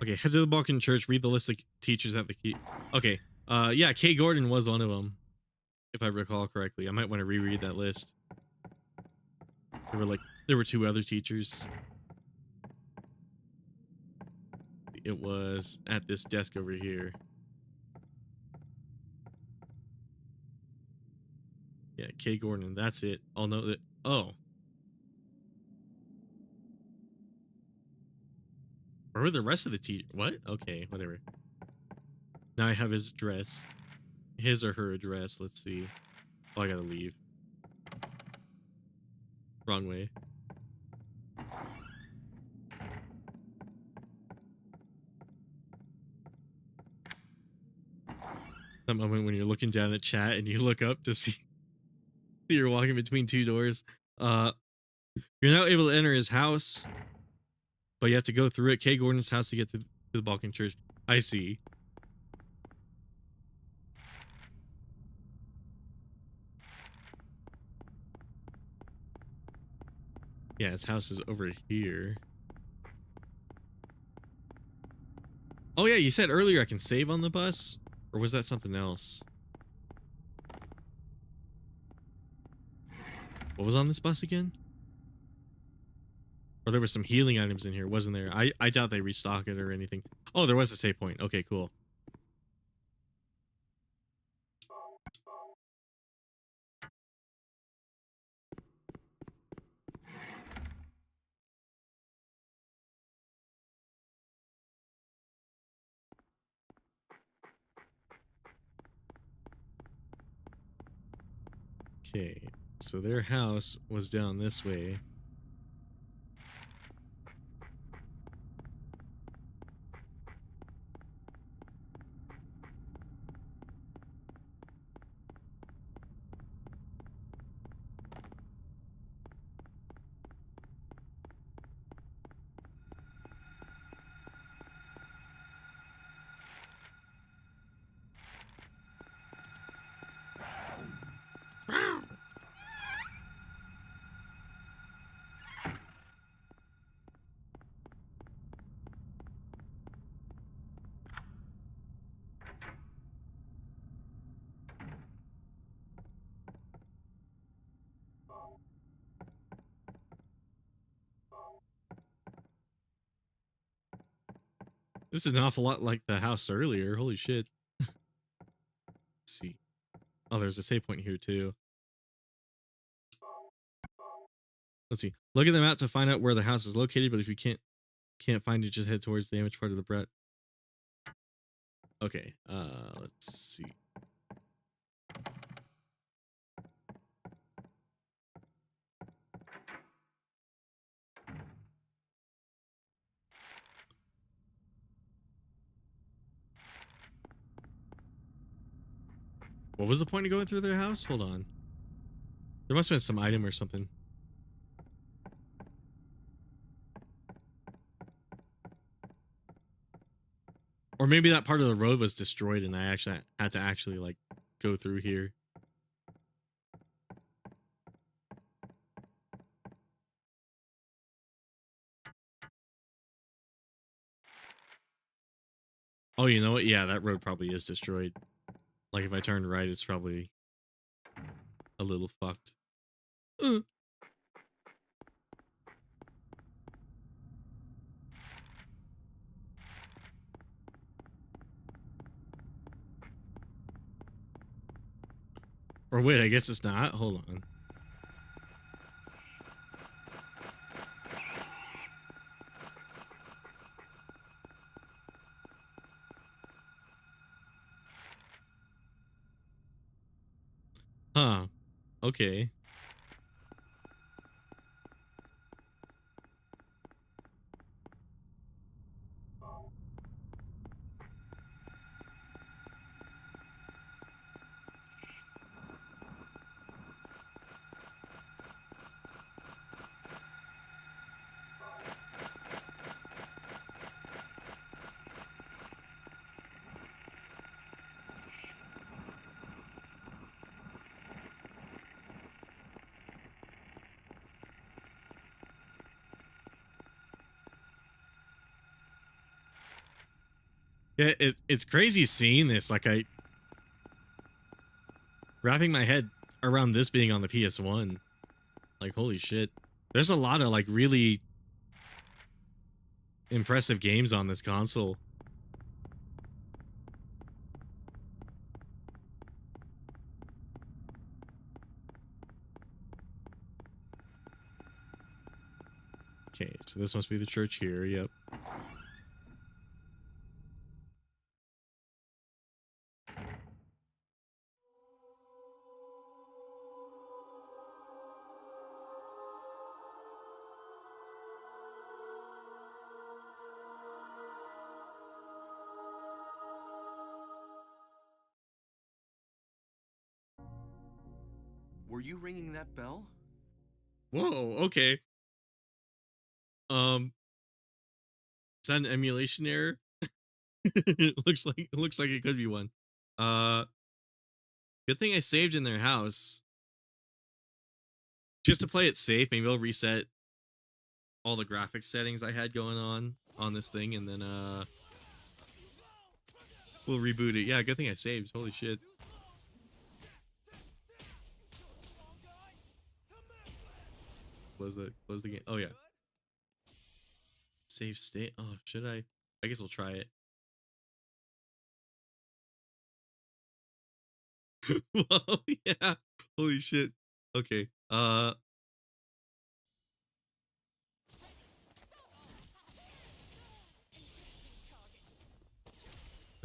Okay, head to the Balkan Church, read the list of teachers at the key. Okay, yeah, K. Gordon was one of them, if I recall correctly. I might want to reread that list. There were two other teachers. It was at this desk over here. Yeah, K. Gordon, that's it. I'll know that. Oh. Where were the rest of the teachers? What? Okay, whatever. Now I have his address. His or her address. Let's see. Oh, I gotta leave. Wrong way. That moment when you're looking down at chat and you look up to see you're walking between two doors. You're now able to enter his house, but you have to go through it. K. Gordon's house to get to the Balkan Church. I see. Yeah, his house is over here. Oh yeah, you said earlier I can save on the bus? Or was that something else? What was on this bus again? Or there was some healing items in here, wasn't there? I doubt they restock it or anything. Oh, there was a save point. Okay, cool. Okay, so their house was down this way. This is an awful lot like the house earlier. Holy shit. Let's see. Oh, there's a save point here too. Let's see. Look at the map to find out where the house is located, but if you can't find it, just head towards the damaged part of the Brett. Okay, let's see. What was the point of going through their house? Hold on. There must have been some item or something. Or maybe that part of the road was destroyed and I actually had to like go through here. Oh, you know what? Yeah, that road probably is destroyed. Like if I turn right, it's probably a little fucked. Or wait, I guess it's not. Hold on. Huh. Okay. Yeah, it's crazy seeing this. Like wrapping my head around this being on the PS1. Like, holy shit. There's a lot of like really impressive games on this console. Okay, so this must be the church here. Yep. Were you ringing that bell? Whoa, okay. Is that an emulation error? It looks like it could be one. Good thing I saved in their house. Just to play it safe, maybe I'll reset all the graphics settings I had going on this thing, and then we'll reboot it. Yeah, good thing I saved. Holy shit. Close the game. Oh yeah. Save state. Oh, should I? I guess we'll try it. Whoa, yeah. Holy shit. Okay. Let's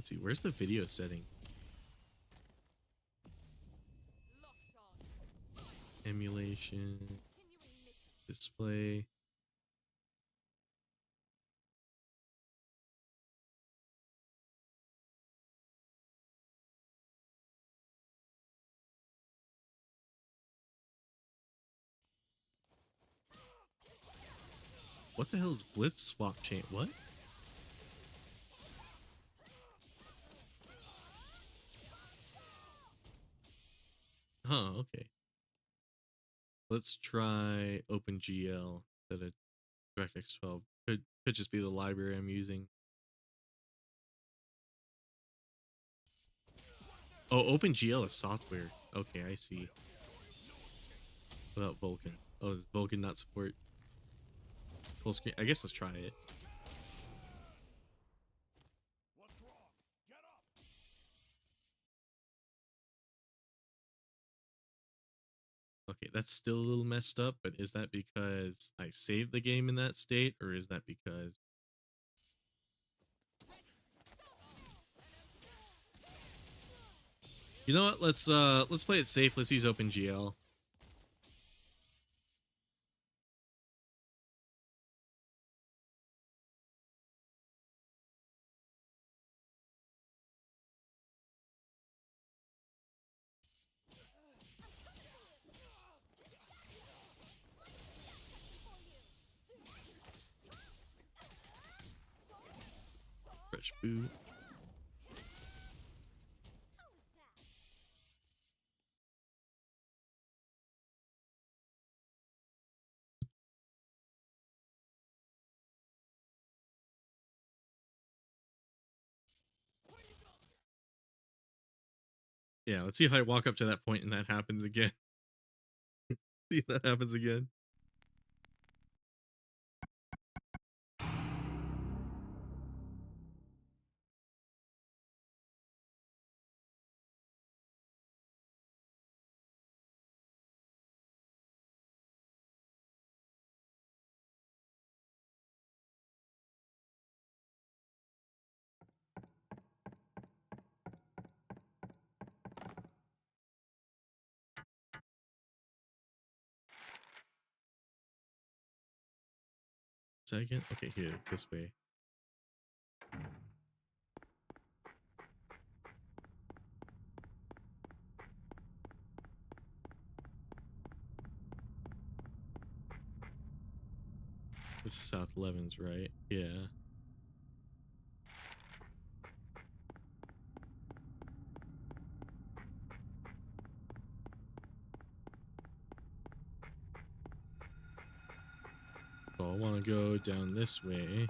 see. Where's the video setting? Emulation. Display. What the hell is Blitz swap chain? What? Huh, okay. Let's try OpenGL instead of DirectX 12. Could just be the library I'm using. Oh, OpenGL is software. Okay, I see. What about Vulkan? Oh, does Vulkan not support full screen? I guess let's try it. Okay, that's still a little messed up, but is that because I saved the game in that state, or is that because... You know what? Let's play it safe. Let's use OpenGL. Fresh boot. Yeah, let's see if I walk up to that point and that happens again. See if that happens again. Second? Okay, here, this way. This is South Levens, right? Yeah. So I want to go down this way.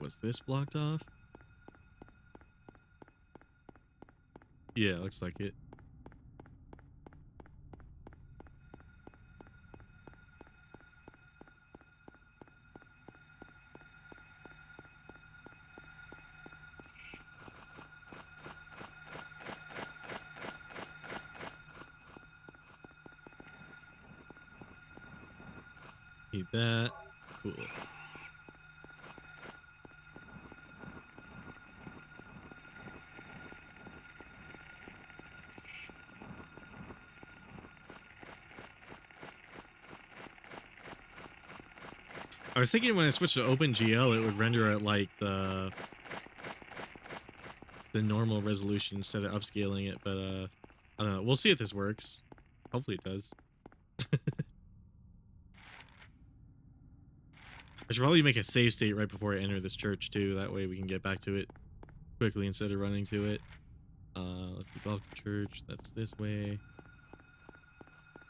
Was this blocked off? Yeah, looks like it. Need that. Cool. I was thinking when I switched to OpenGL, it would render at like the normal resolution instead of upscaling it, but I don't know. We'll see if this works. Hopefully it does. I should probably make a save state right before I enter this church too. That way we can get back to it quickly instead of running to it. Let's see, Balkan Church. That's this way.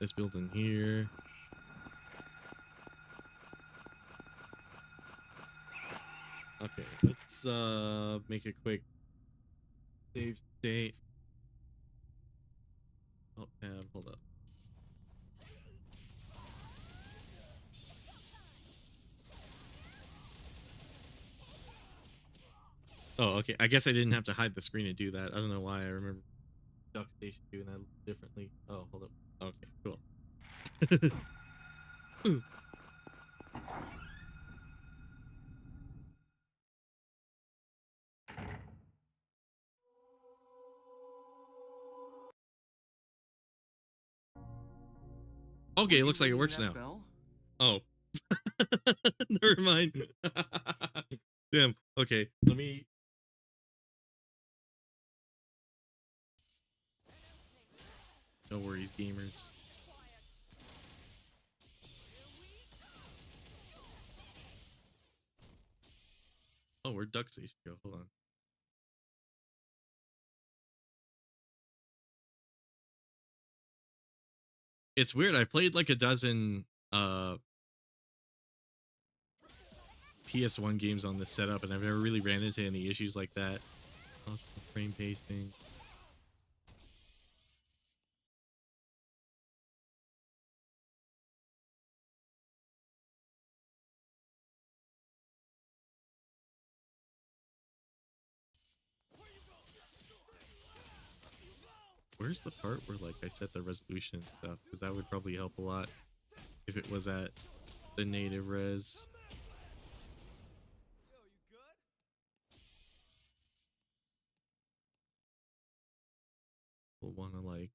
This building here. Okay, let's make a quick save state. Oh, hold up. Oh, okay. I guess I didn't have to hide the screen to do that. I don't know why. I remember Duck Station doing that differently. Oh, hold up. Okay, cool. Okay, it looks like it works now. Bell? Oh. Never mind. Damn. Okay, let me... No worries, gamers. Oh, where'd Duck Station go? Hold on. It's weird. I played like a dozen PS1 games on this setup, and I've never really ran into any issues like that. Oh, frame pasting. where's the part where like I set the resolution and stuff? Because that would probably help a lot if it was at the native res. We'll want to like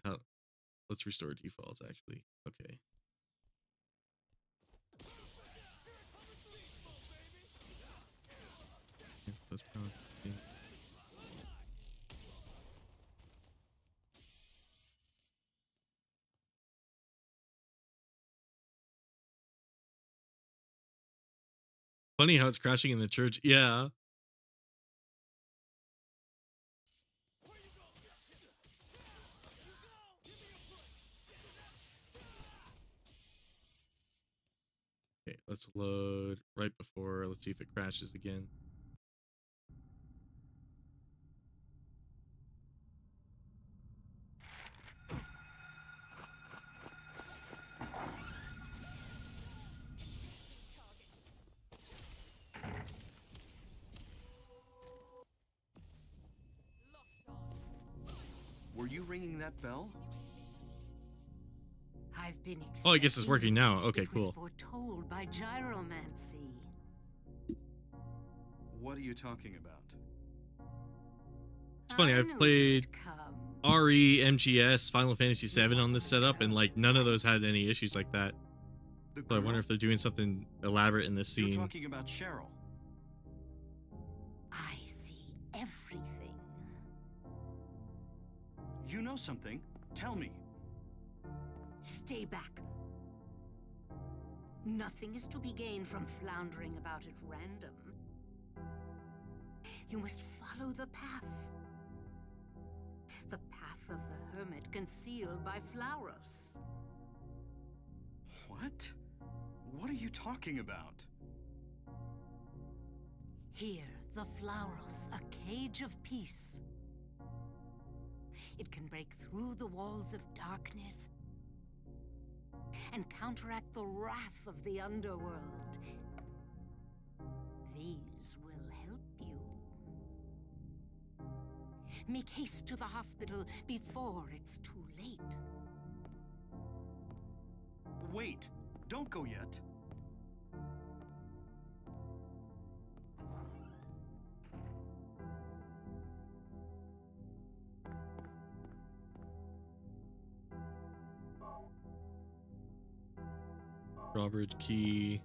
how let's restore defaults actually. Okay. Funny how it's crashing in the church. Yeah. Okay, let's load right before. Let's see if it crashes again. Were you ringing that bell? I've been Oh, I guess it's working now. Okay, it was cool. foretold by gyromancy. What are you talking about? It's funny, I I've knew played you'd come. RE, MGS, Final Fantasy VII on this setup, and like none of those had any issues like that. The So I wonder girl? if they're doing something elaborate in this You're scene. talking about Cheryl. I see everything. You know something? Tell me. Stay back. Nothing is to be gained from floundering about at random. You must follow the path. The path of the hermit concealed by Flauros. What? What are you talking about? Here, the Flauros, a cage of peace. It can break through the walls of darkness and counteract the wrath of the underworld. These will help you. Make haste to the hospital before it's too late. Wait, don't go yet. Drawbridge key.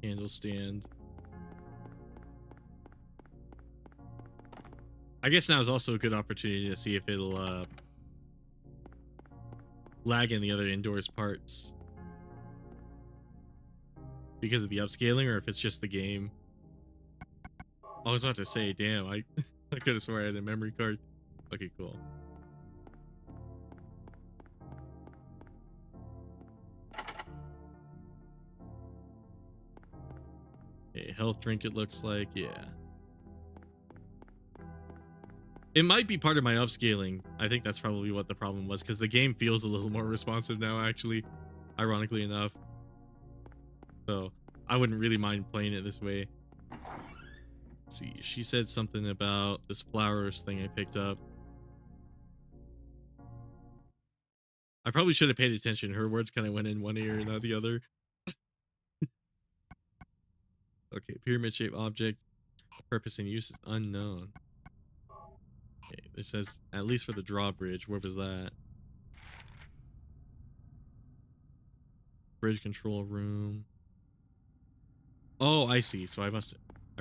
Candle stand. I guess now is also a good opportunity to see if it'll lag in the other indoors parts because of the upscaling, or if it's just the game. I was about to say, damn, I could have sworn I had a memory card. Okay, cool. Okay, health drink it looks like, yeah. It might be part of my upscaling. I think that's probably what the problem was, because the game feels a little more responsive now, actually, ironically enough. So I wouldn't really mind playing it this way. Let's see, she said something about this flowers thing I picked up. I probably should have paid attention. Her words kind of went in one ear and not the other. Okay, pyramid shaped object. Purpose and use is unknown. Okay, it says at least for the drawbridge. Where was that? Bridge control room. Oh, I see. So I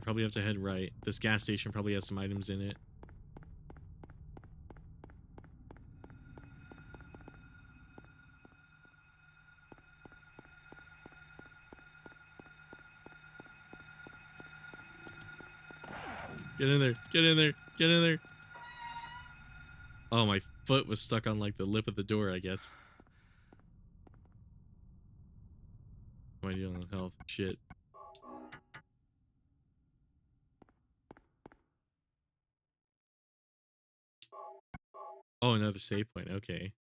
probably have to head right. This gas station probably has some items in it. Get in there. Get in there. Get in there. Oh, my foot was stuck on like the lip of the door, I guess. What am I doing on health? Shit. Oh, another save point. Okay.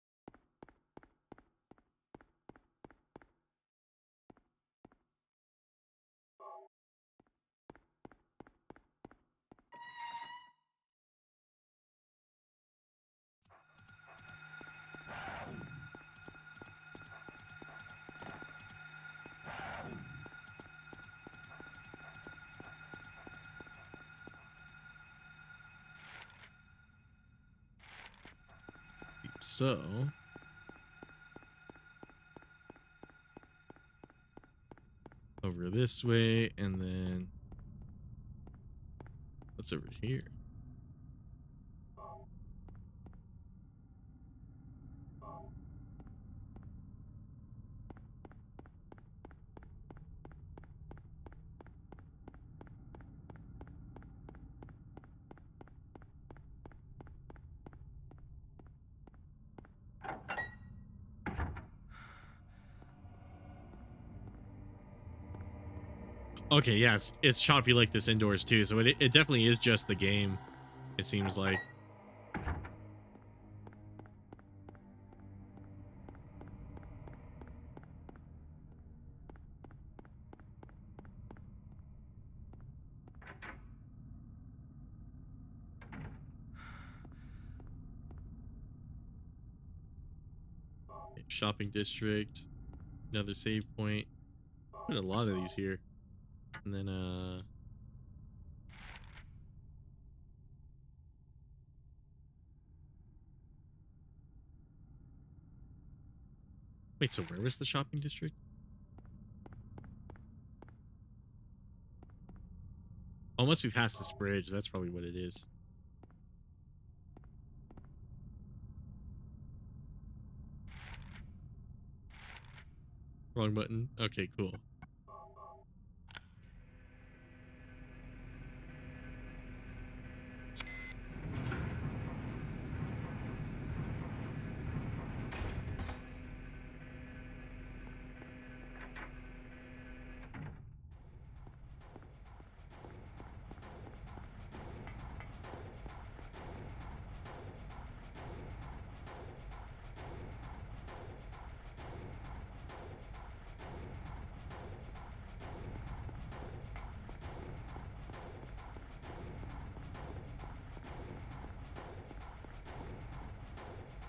So over this way, and then what's over here? Okay, yeah, it's choppy like this indoors too, so it definitely is just the game, it seems like. Okay, shopping district, another save point. Put a lot of these here. And then wait, so where was the shopping district? Oh, must be past this bridge. That's probably what it is. Wrong button. Okay, cool.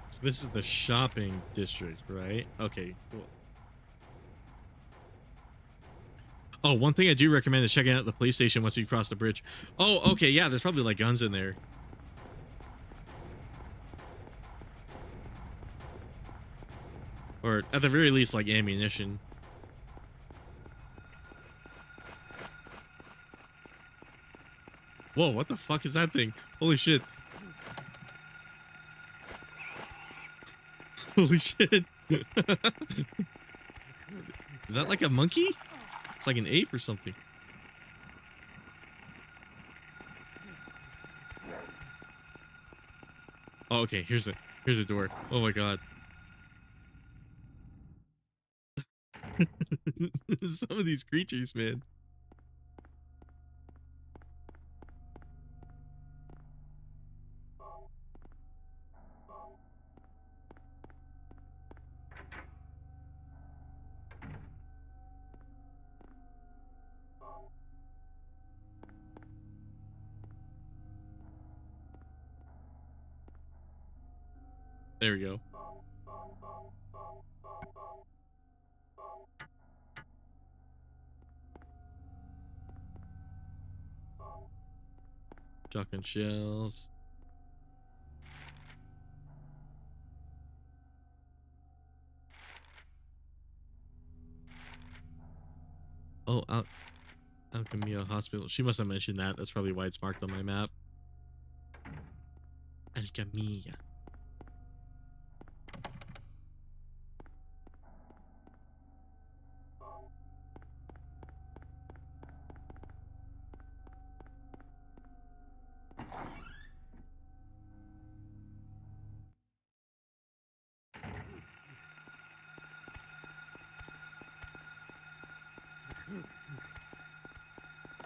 So this is the shopping district, right? Okay, cool. Oh, one thing I do recommend is checking out the police station once you cross the bridge. Oh, okay, yeah, there's probably like guns in there. Or at the very least, like ammunition. Whoa, what the fuck is that thing? Holy shit. Holy shit. Is that like a monkey? It's like an ape or something. Oh, okay, here's a door. Oh my god. Some of these creatures, man. There we go. Shotgun shells. Oh, Alchemia Hospital. She must have mentioned that. That's probably why it's marked on my map. Alchemia.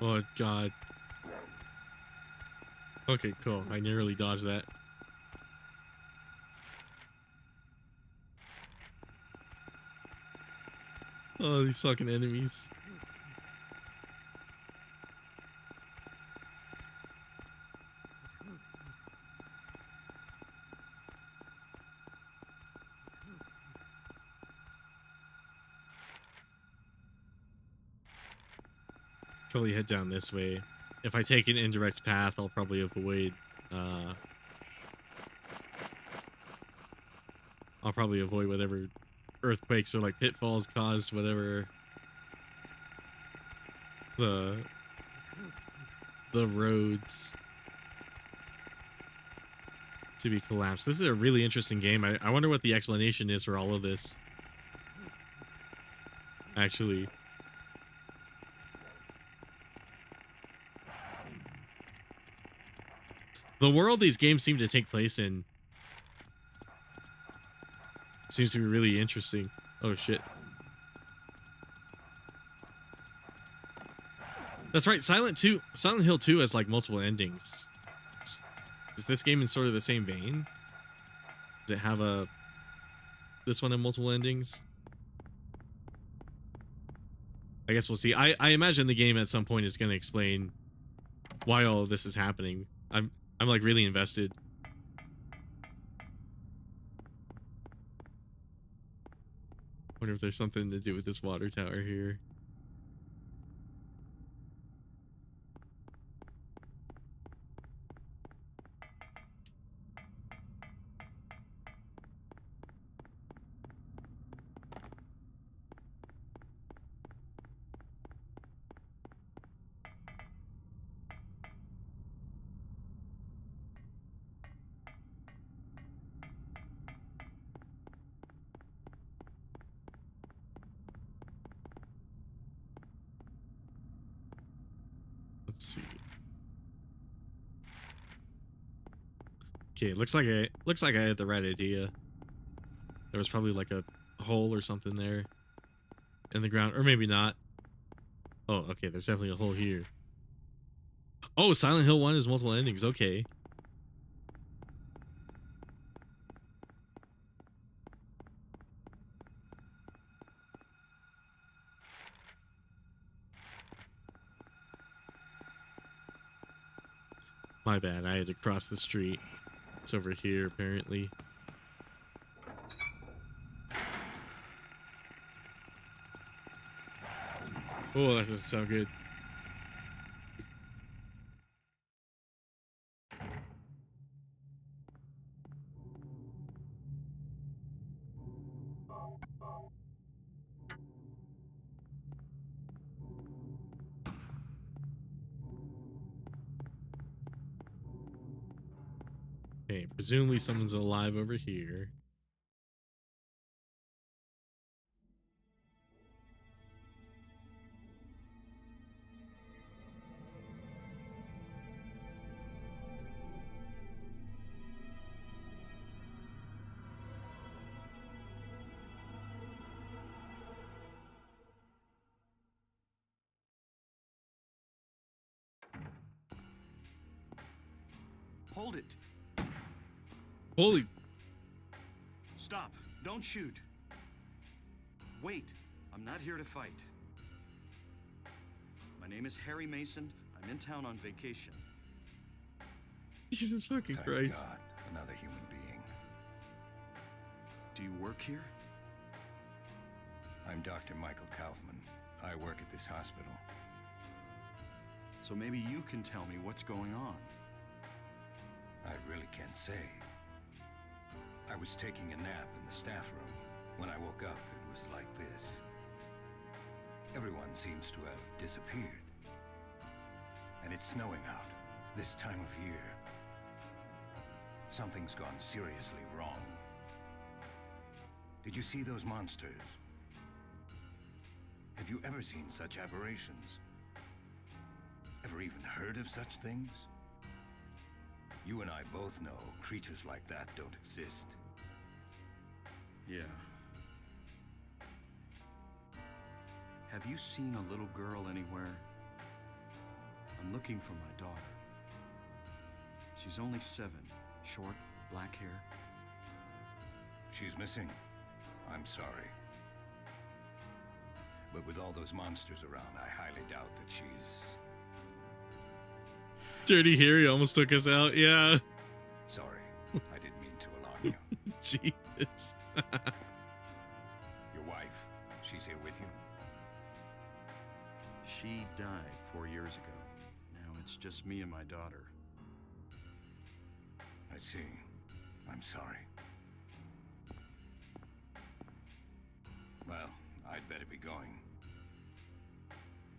Oh god. Okay, cool. I nearly dodged that. Oh, these fucking enemies. Probably head down this way. If I take an indirect path, I'll probably avoid I'll probably avoid whatever earthquakes or like pitfalls caused whatever the roads to be collapsed. This is a really interesting game. I wonder what the explanation is for all of this. Actually. The world these games seem to take place in seems to be really interesting. Oh shit. That's right, Silent Hill 2 has like multiple endings. Is this game in sort of the same vein? Does it have this one have multiple endings? I guess we'll see. I imagine the game at some point is going to explain why all of this is happening. I'm like really invested. Wonder if there's something to do with this water tower here. Let's see. Okay, looks like I had the right idea. There was probably like a hole or something there in the ground, or maybe not. Oh, okay, there's definitely a hole here. Oh, Silent Hill 1 is multiple endings. Okay. My bad, I had to cross the street. It's over here, apparently. Oh, that doesn't sound good. Okay, presumably someone's alive over here. Hold it. Holy... Stop. Don't shoot. Wait. I'm not here to fight. My name is Harry Mason. I'm in town on vacation. Jesus fucking Thank Christ. God, another human being. Do you work here? I'm Dr. Michael Kaufman. I work at this hospital. So maybe you can tell me what's going on. I really can't say. I was taking a nap in the staff room. When I woke up, it was like this. Everyone seems to have disappeared. And it's snowing out, this time of year. Something's gone seriously wrong. Did you see those monsters? Have you ever seen such aberrations? Ever even heard of such things? You and I both know creatures like that don't exist. Yeah. Have you seen a little girl anywhere? I'm looking for my daughter. She's only 7, short, black hair. She's missing. I'm sorry. But with all those monsters around, I highly doubt that she's... Dirty Harry almost took us out. Yeah. Sorry, I didn't mean to alarm you. Jesus. Your wife, she's here with you? She died 4 years ago. Now it's just me and my daughter. I see. I'm sorry. Well, I'd better be going.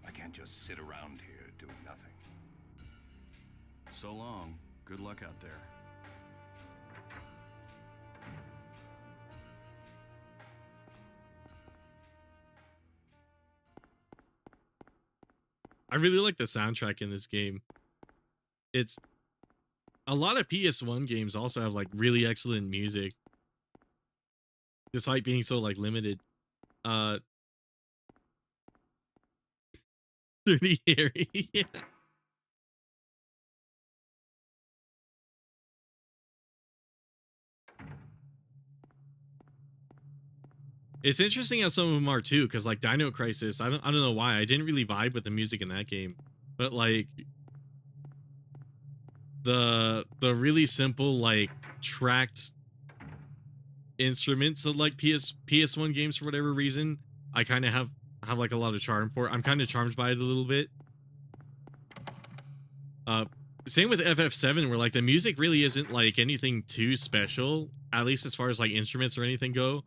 I can't just sit around here doing nothing. So long. Good luck out there. I really like the soundtrack in this game. It's a lot of PS1 games also have like really excellent music, despite being so like limited. 30 Harry. Yeah. It's interesting how some of them are too, because like Dino Crisis, I don't know why I didn't really vibe with the music in that game, but like the really simple like tracked instruments of like PS1 games for whatever reason, I kind of have like a lot of charm for. I'm kind of charmed by it a little bit. Same with FF7, where like the music really isn't like anything too special, at least as far as like instruments or anything go.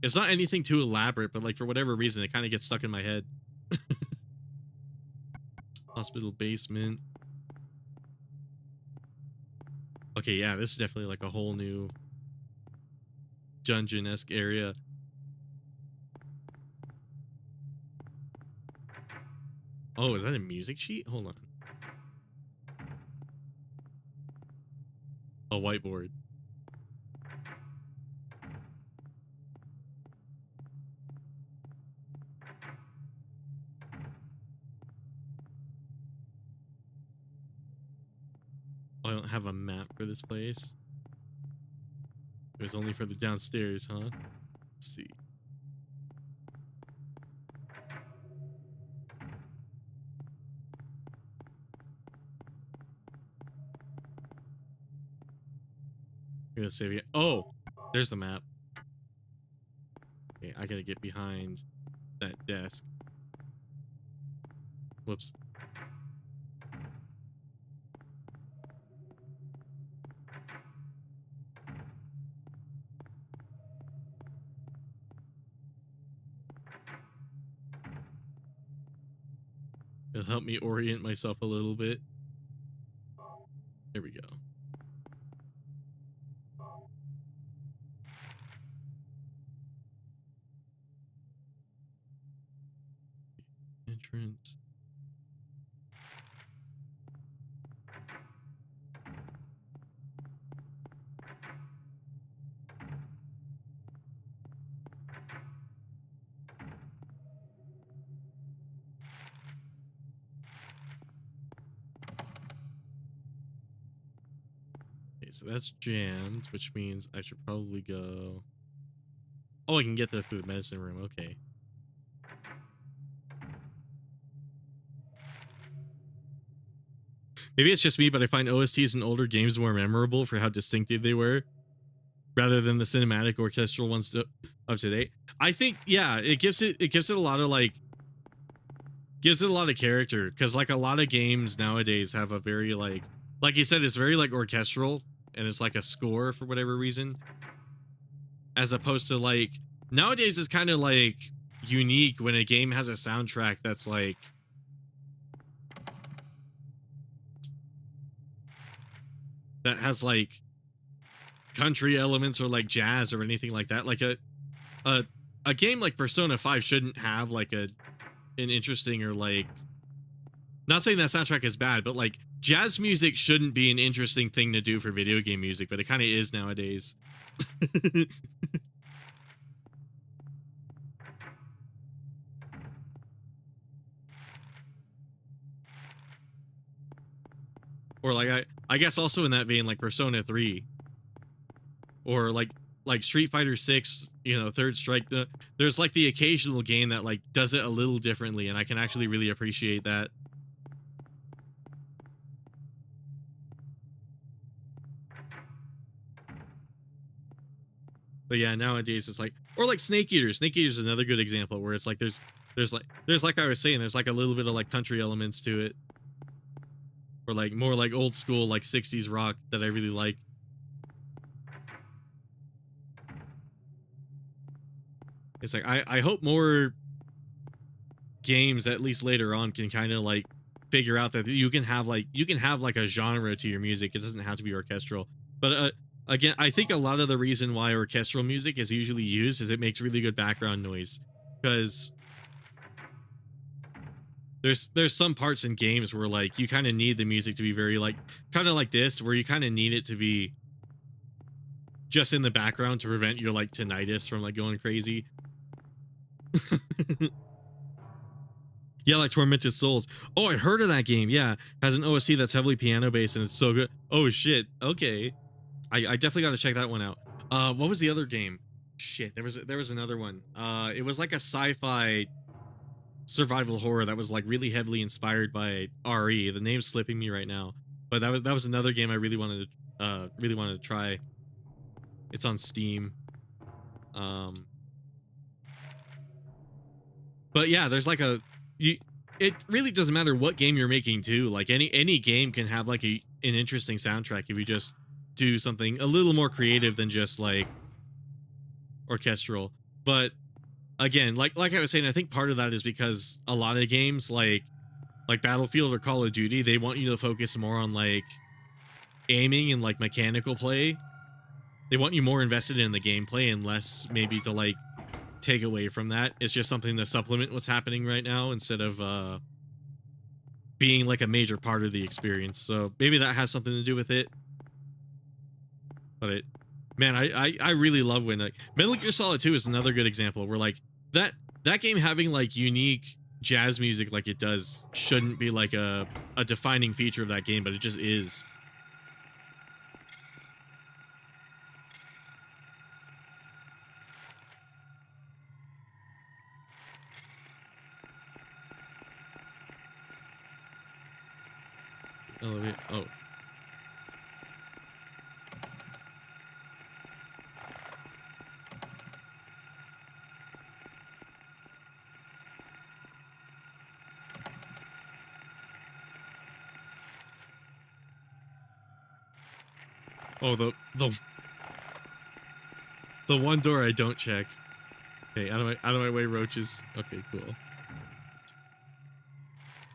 It's not anything too elaborate, but like for whatever reason, it kind of gets stuck in my head. Hospital basement. Okay, yeah, this is definitely like a whole new dungeon-esque area. Oh, is that a music sheet? Hold on. A whiteboard. Oh, I don't have a map for this place. It was only for the downstairs, huh? Let's see. I'm gonna save it. Oh, there's the map. Okay, I gotta get behind that desk. Whoops. It'll help me orient myself a little bit. There we go. Entrance. Okay, so that's jammed, which means I should probably go. Oh, I can get there through the medicine room. Okay. Maybe it's just me, but I find OSTs in older games more memorable for how distinctive they were, rather than the cinematic orchestral ones of today. I think, yeah, it gives it a lot of like, gives it a lot of character, because like a lot of games nowadays have a very like you said, it's very like orchestral, and it's like a score for whatever reason, as opposed to like nowadays it's kind of like unique when a game has a soundtrack that's like that has like country elements or like jazz or anything like that. Like a game like Persona 5 shouldn't have like an interesting, or like, not saying that soundtrack is bad, but like jazz music shouldn't be an interesting thing to do for video game music, but it kind of is nowadays. Or like I guess also in that vein, like Persona 3, or like Street Fighter 6, you know, Third Strike. There's like the occasional game that like does it a little differently, and I can actually really appreciate that. But yeah, nowadays it's like, or like Snake Eater. Snake Eater is another good example where it's like there's like I was saying, there's like a little bit of like country elements to it, or like more like old school like 60s rock that I really like. It's like I hope more games, at least later on, can kind of like figure out that you can have like a genre to your music. It doesn't have to be orchestral. But again, I think a lot of the reason why orchestral music is usually used is it makes really good background noise, because there's some parts in games where like you kind of need the music to be very like kind of like this, where you kind of need it to be just in the background to prevent your like tinnitus from like going crazy. Yeah, like Tormented Souls. Oh, I heard of that game. Yeah, has an OST that's heavily piano based and it's so good. Oh shit. Okay, I definitely got to check that one out. What was the other game? Shit, there was another one. It was like a sci-fi survival horror that was like really heavily inspired by RE. The name's slipping me right now, but that was another game I really wanted to try. It's on Steam. But yeah, there's like it really doesn't matter what game you're making too. Like any game can have like an interesting soundtrack if you just do something a little more creative than just like orchestral. But again, like I was saying, I think part of that is because a lot of games like Battlefield or Call of Duty, they want you to focus more on like aiming and like mechanical play. They want you more invested in the gameplay and less maybe to like take away from that. It's just something to supplement what's happening right now instead of being like a major part of the experience. So maybe that has something to do with it. But man, I really love when like Metal Gear Solid 2 is another good example where like that game having like unique jazz music like it does shouldn't be like a defining feature of that game, but it just is. Oh. Oh, the one door I don't check. Okay, out of my way, roaches. Okay, cool.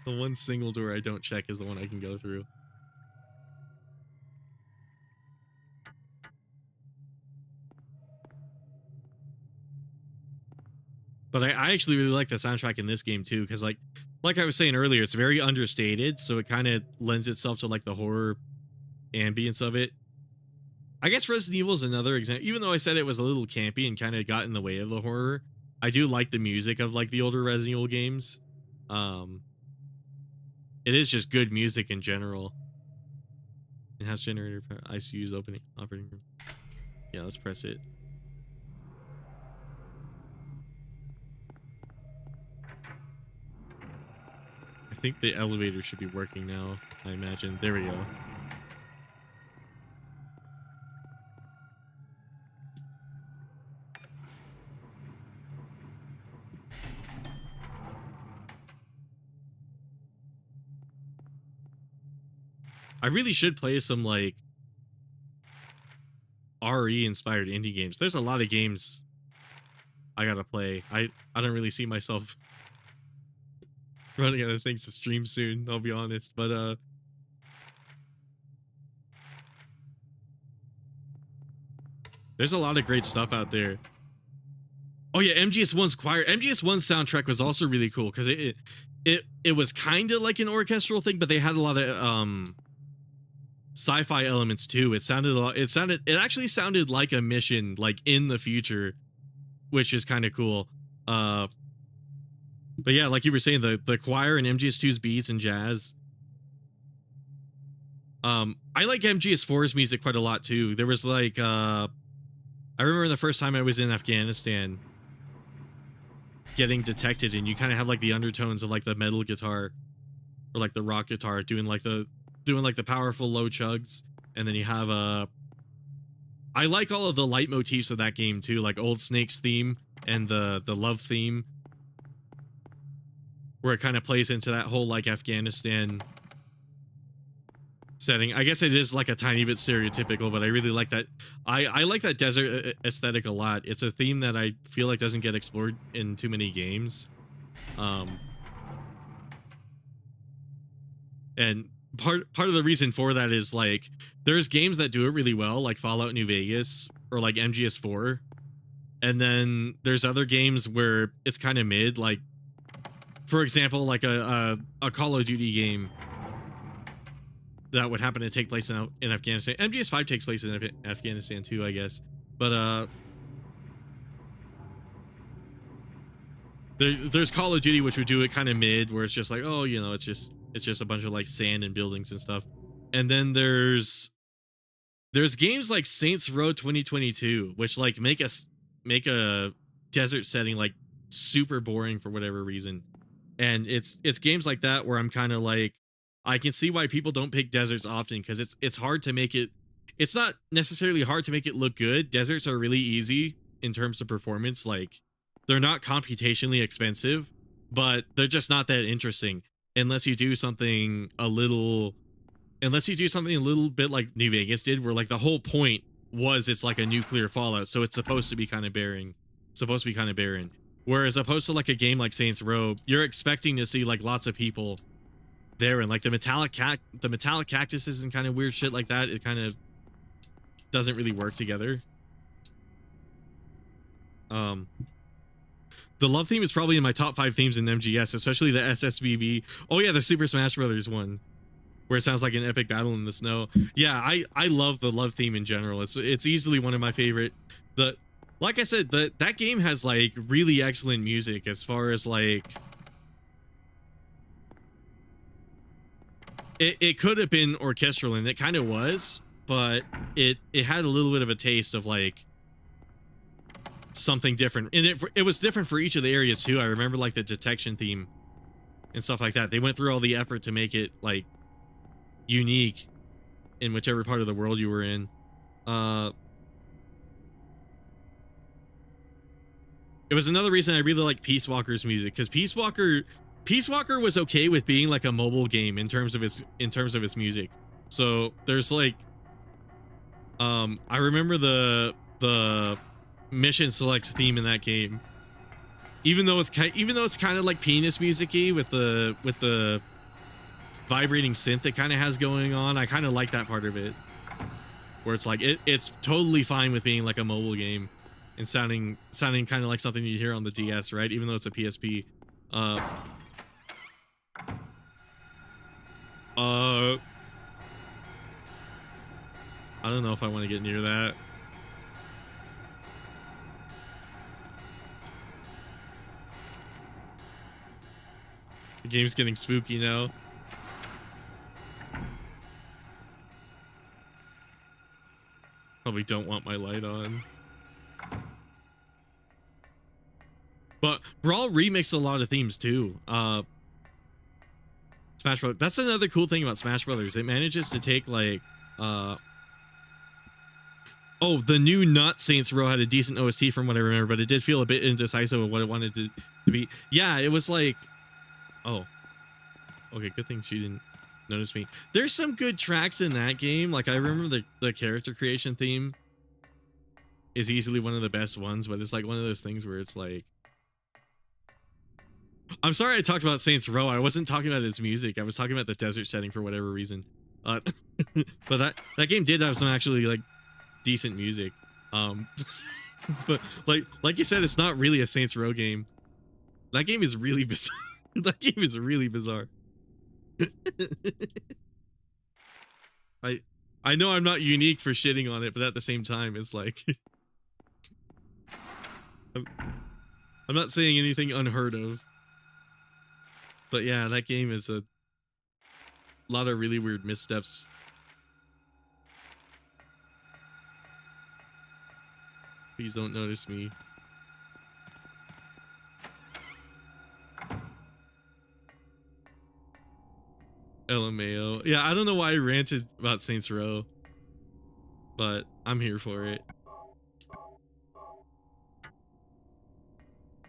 The one single door I don't check is the one I can go through. But I actually really like the soundtrack in this game too, because like I was saying earlier, it's very understated, so it kind of lends itself to like the horror ambience of it. I guess Resident Evil is another example. Even though I said it was a little campy and kind of got in the way of the horror, I do like the music of like the older Resident Evil games. It is just good music in general. In-house generator, ICU's operating room. Yeah, let's press it. I think the elevator should be working now, I imagine. There we go. I really should play some like RE inspired indie games. There's a lot of games I gotta play. I don't really see myself running out of things to stream soon, I'll be honest. But there's a lot of great stuff out there. Oh yeah, MGS1's choir. MGS1's soundtrack was also really cool because it was kind of like an orchestral thing, but they had a lot of sci-fi elements too. It actually sounded like a mission like in the future, which is kind of cool. But yeah, like you were saying, the choir and MGS2's beats and jazz. I like MGS4's music quite a lot too. There was like I remember the first time I was in Afghanistan getting detected, and you kind of have like the undertones of like the metal guitar or like the rock guitar doing like the powerful low chugs, and then you have I like all of the leitmotifs of that game too, like Old Snake's theme and the love theme, where it kind of plays into that whole like Afghanistan setting. I guess it is like a tiny bit stereotypical, but I really like that. I like that desert aesthetic a lot. It's a theme that I feel like doesn't get explored in too many games. And part of the reason for that is like there's games that do it really well, like Fallout New Vegas or like MGS4. And then there's other games where it's kind of mid, like for example, like a Call of Duty game that would happen to take place in Afghanistan. MGS5 takes place in Afghanistan too, I guess. But there's Call of Duty, which would do it kind of mid, where it's just like, oh, you know, it's just a bunch of like sand and buildings and stuff. And then there's games like Saints Row 2022, which like make a desert setting like super boring for whatever reason. And it's games like that where I'm kind of like, I can see why people don't pick deserts often, because it's hard to make it. It's not necessarily hard to make it look good. Deserts are really easy in terms of performance. Like they're not computationally expensive, but they're just not that interesting unless you do something a little bit like New Vegas did, where like the whole point was it's like a nuclear fallout, so it's supposed to be kind of barren. Whereas opposed to like a game like Saints Row, you're expecting to see like lots of people there, and like the metallic cactuses and kind of weird shit like that. It kind of doesn't really work together. The love theme is probably in my top 5 themes in MGS, especially the SSBB. Oh yeah, the Super Smash Brothers one, where it sounds like an epic battle in the snow. Yeah, I love the love theme in general. It's easily one of my favorite. Like I said, that game has like really excellent music as far as like it could have been orchestral, and it kind of was, but it had a little bit of a taste of like something different, and it was different for each of the areas too. I remember like the detection theme and stuff like that. They went through all the effort to make it like unique in whichever part of the world you were in. It was another reason I really like Peace Walker's music, because Peace Walker was okay with being like a mobile game in terms of its music. So there's like I remember the mission select theme in that game, even though it's kind of like penis music-y with the vibrating synth it kind of has going on. I kind of like that part of it, where it's like it's totally fine with being like a mobile game and sounding kind of like something you hear on the DS, right? Even though it's a PSP. I don't know if I want to get near that. The game's getting spooky now. Probably don't want my light on. But Brawl remixed a lot of themes too. Smash Brothers. That's another cool thing about Smash Brothers. It manages to take like oh, the new Not Saints Row had a decent OST from what I remember, but it did feel a bit indecisive of what it wanted to be. Yeah, it was like, oh, okay, good thing she didn't notice me. There's some good tracks in that game. Like I remember the character creation theme is easily one of the best ones, but it's like one of those things where it's like, I'm sorry I talked about Saints Row. I wasn't talking about its music. I was talking about the desert setting for whatever reason. But that game did have some actually like decent music. But like you said, it's not really a Saints Row game. That game is really bizarre. That game is really bizarre. I know I'm not unique for shitting on it, but at the same time, it's like I'm not saying anything unheard of. But yeah, that game is a lot of really weird missteps. Please don't notice me. LMAO. Yeah, I don't know why I ranted about Saints Row, but I'm here for it.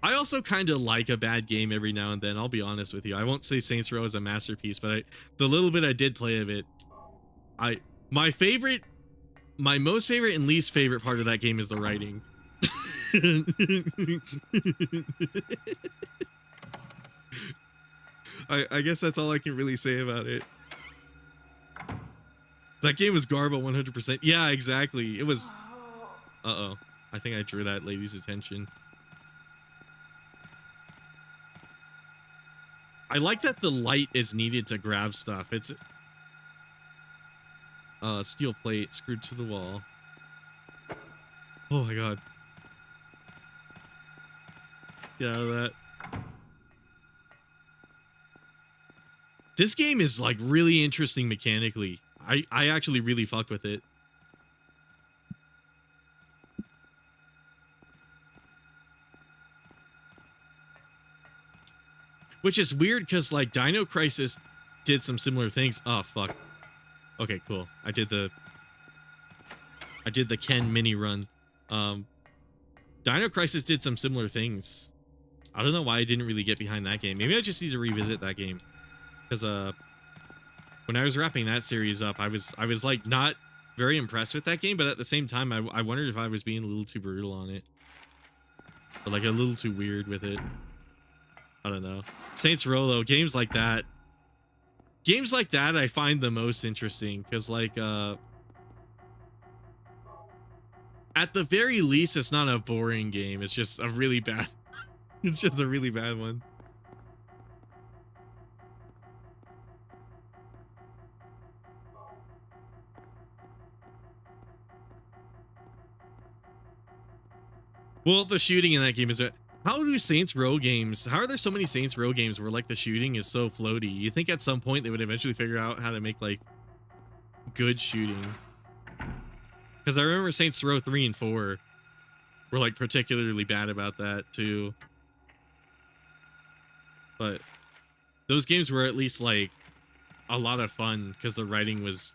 I also kind of like a bad game every now and then. I'll be honest with you. I won't say Saints Row is a masterpiece, but the little bit I did play of it My favorite, my most favorite and least favorite part of that game is the writing. I guess that's all I can really say about it. That game was garbo 100%. Yeah, exactly. It was. Uh-oh. I think I drew that lady's attention. I like that the light is needed to grab stuff. It's steel plate screwed to the wall. Oh my god. Get out of that. This game is like really interesting mechanically. I actually really fuck with it. Which is weird because like Dino Crisis did some similar things. Oh fuck. Okay, cool. I did the Ken mini run. Dino Crisis did some similar things. I don't know why I didn't really get behind that game. Maybe I just need to revisit that game. Because when I was wrapping that series up, I was like not very impressed with that game, but at the same time I wondered if I was being a little too brutal on it. Or like a little too weird with it. I don't know. Saints Row though, games like that I find the most interesting because like at the very least it's not a boring game. It's just a really bad it's just a really bad one. Well, the shooting in that game is how do Saints Row games, how are there so many Saints Row games where like the shooting is so floaty? You think at some point they would eventually figure out how to make like good shooting? Because I remember Saints Row 3 and 4 were like particularly bad about that too. But those games were at least like a lot of fun because the writing was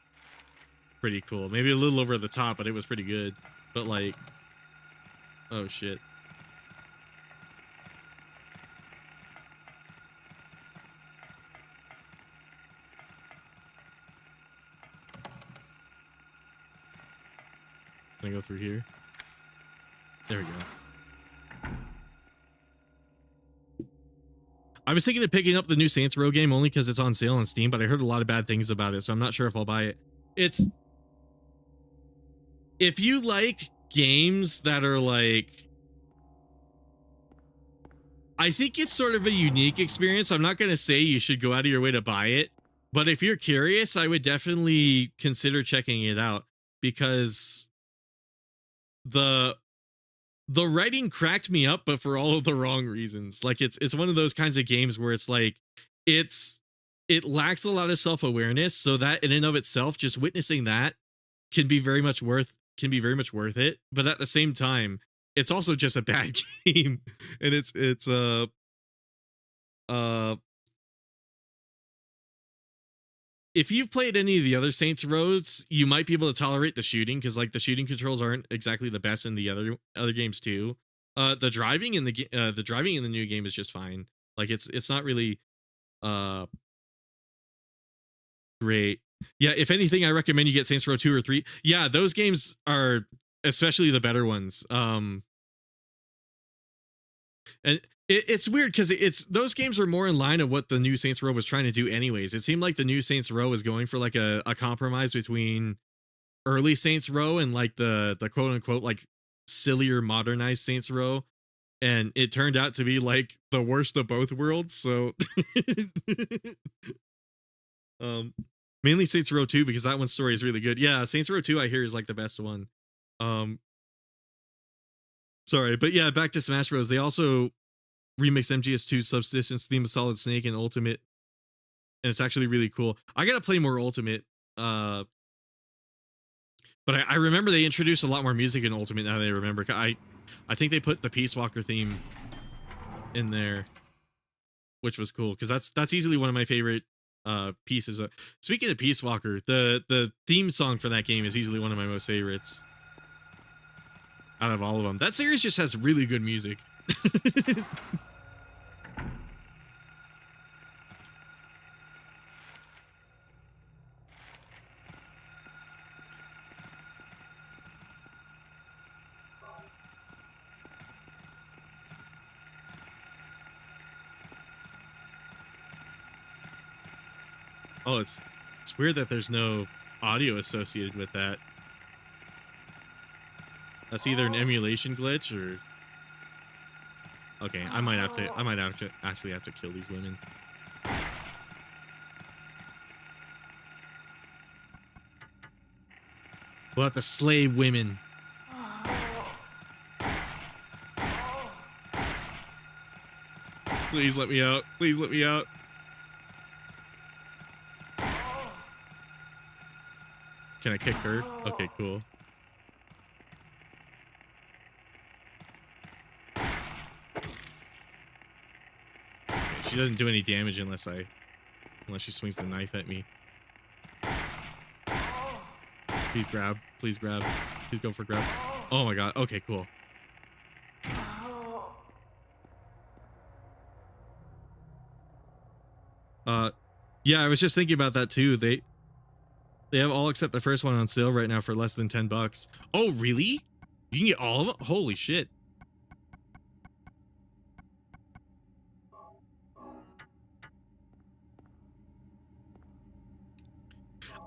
pretty cool. Maybe a little over the top, but it was pretty good. But like, oh shit. Can I go through here? There we go. I was thinking of picking up the new Saints Row game only because it's on sale on Steam, but I heard a lot of bad things about it, so I'm not sure if I'll buy it. If you like games that are like, I think it's sort of a unique experience. I'm not going to say you should go out of your way to buy it, but if you're curious, I would definitely consider checking it out because the writing cracked me up, but for all of the wrong reasons. Like it's one of those kinds of games where it's like it lacks a lot of self-awareness, so that in and of itself, just witnessing that can be very much worth it. But at the same time, it's also just a bad game, and it's if you've played any of the other Saints Rows, you might be able to tolerate the shooting because like the shooting controls aren't exactly the best in the other games too. The driving in the new game is just fine. Like it's not really great. Yeah, if anything, I recommend you get Saints Row 2 or 3. Yeah, those games are especially the better ones. And it's weird because those games are more in line of what the new Saints Row was trying to do anyways. It seemed like the new Saints Row was going for like a compromise between early Saints Row and like the quote unquote like sillier modernized Saints Row, and it turned out to be like the worst of both worlds. So mainly Saints Row 2 because that one's story is really good. Yeah, Saints Row 2 I hear is like the best one. Sorry, but yeah, back to Smash Bros. They also remix MGS2's Subsistence theme of Solid Snake and Ultimate, and it's actually really cool. I gotta play more Ultimate, but I remember they introduced a lot more music in Ultimate now that I remember. I think they put the Peace Walker theme in there, which was cool because that's easily one of my favorite pieces. Speaking of Peace Walker, the theme song for that game is easily one of my most favorites out of all of them. That series just has really good music. Oh, it's weird that there's no audio associated with that. That's either an emulation glitch or... Okay, I might actually have to kill these women. We'll have to slay women. Please let me out. Please let me out. Can I kick her? Okay, cool. Okay, she doesn't do any damage unless she swings the knife at me. Please grab. Please grab. Please go for grab. Oh my god. Okay, cool. Yeah, I was just thinking about that too. They have all except the first one on sale right now for less than $10. Oh, really? You can get all of them? Holy shit.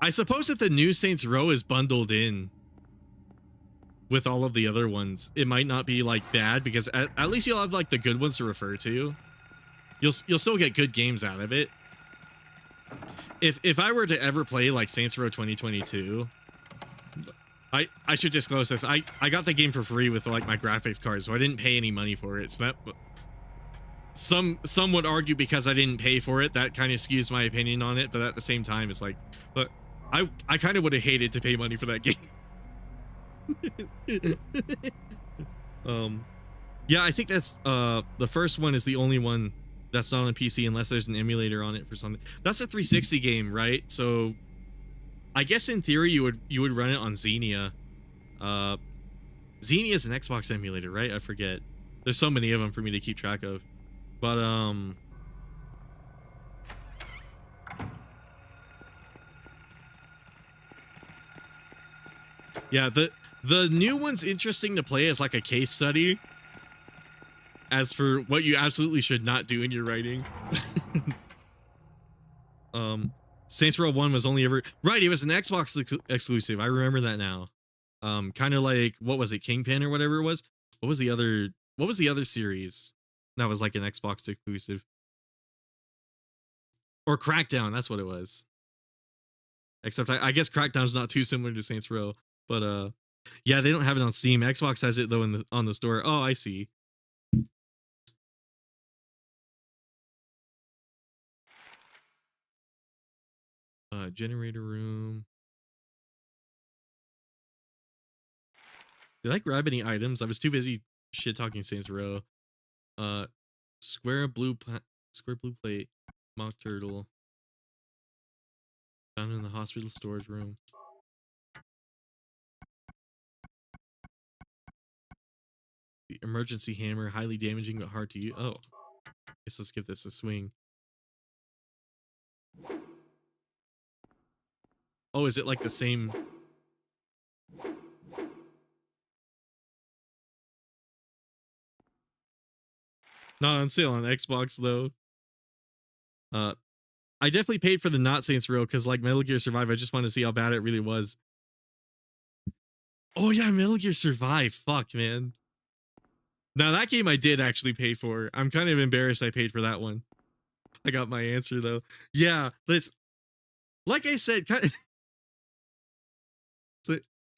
I suppose that the new Saints Row is bundled in with all of the other ones. It might not be like bad because at least you'll have like the good ones to refer to. You'll still get good games out of it. If I were to ever play like Saints Row 2022, I should disclose this. I got the game for free with like my graphics card, so I didn't pay any money for it. So that some would argue because I didn't pay for it, that kind of skews my opinion on it. But at the same time, it's like, but I kind of would have hated to pay money for that game. Yeah, I think that's the first one is the only one that's not on PC unless there's an emulator on it for something. That's a 360 game, right? So I guess in theory you would run it on Xenia. Xenia is an Xbox emulator, right? I forget. There's so many of them for me to keep track of. But yeah, the new one's interesting to play as like a case study. As for what you absolutely should not do in your writing. Saints Row 1 was only ever... Right, it was an Xbox exclusive. I remember that now. Kind of like, what was it, Kingpin or whatever it was? What was the other series that was like an Xbox exclusive? Or Crackdown, that's what it was. Except I guess Crackdown's not too similar to Saints Row. But yeah, they don't have it on Steam. Xbox has it though on the store. Oh, I see. Generator room. Did I grab any items? I was too busy shit talking Saints Row. Square blue plate, mock turtle. Found in the hospital storage room. The emergency hammer, highly damaging but hard to use. Oh, guess let's give this a swing. Oh, is it like the same? Not on sale on Xbox though. I definitely paid for the not Saints Row because like Metal Gear Survive, I just wanted to see how bad it really was. Oh yeah, Metal Gear Survive. Fuck, man. Now that game I did actually pay for. I'm kind of embarrassed I paid for that one. I got my answer though. Yeah, like I said, kind of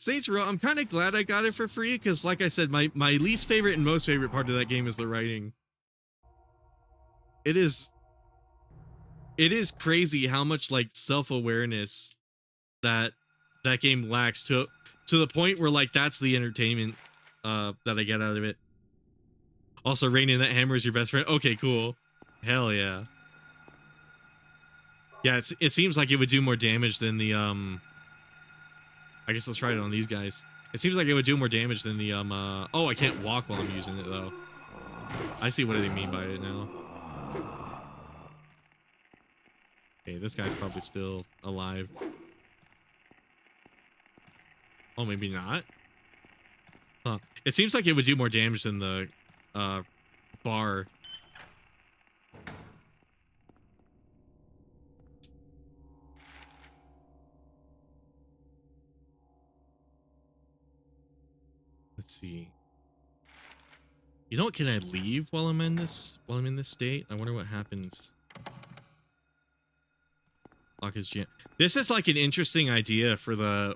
Saints Row, I'm kind of glad I got it for free because like I said, my least favorite and most favorite part of that game is the writing. It is crazy how much like self-awareness that game lacks to the point where like that's the entertainment that I get out of it. Also, Rainin, that hammer is your best friend. Okay, cool. Hell yeah. Yeah, it seems like it would do more damage than the I guess let's try it on these guys. It seems like it would do more damage than the oh, I can't walk while I'm using it though. I see what they mean by it now. Okay, this guy's probably still alive. Oh, maybe not. Huh. It seems like it would do more damage than the bar. Let's see. You know what? Can I leave while I'm in this state? I wonder what happens. Lock his jam. This is like an interesting idea for the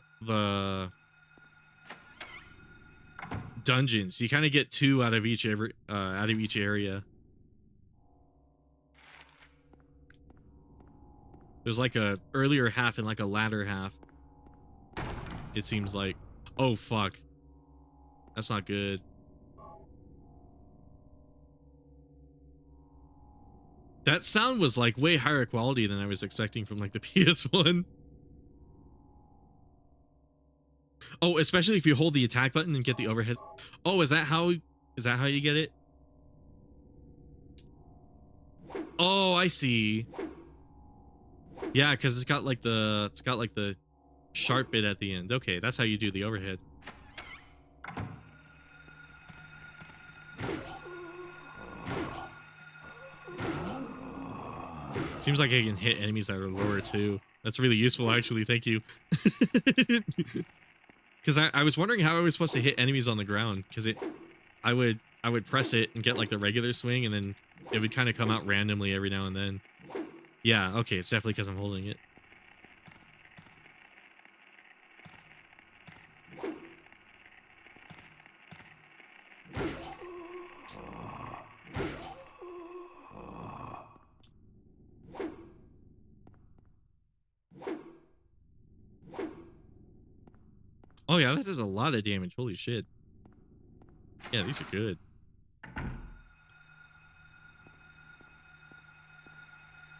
dungeons. You kind of get 2 out of each area. There's like a earlier half and like a latter half. It seems like. Oh fuck. That's not good. That sound was like way higher quality than I was expecting from like the PS1. Oh, especially if you hold the attack button and get the overhead. Oh, is that how you get it? Oh, I see. Yeah, because it's got like the sharp bit at the end. Okay, that's how you do the overhead. Seems like I can hit enemies that are lower too. That's really useful, actually. Thank you. Because I was wondering how I was supposed to hit enemies on the ground. Because I would press it and get like the regular swing, and then it would kind of come out randomly every now and then. Yeah, okay, it's definitely because I'm holding it. Oh yeah, that does a lot of damage. Holy shit. Yeah, these are good.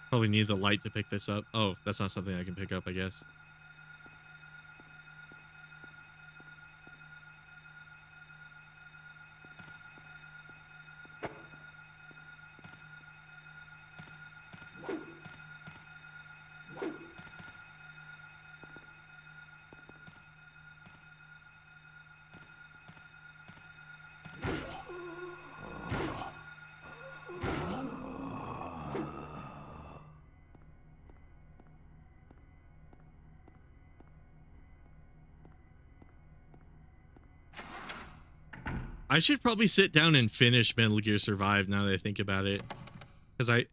Probably need the light to pick this up. Oh, that's not something I can pick up, I guess. I should probably sit down and finish Metal Gear Survive now that I think about it. Because I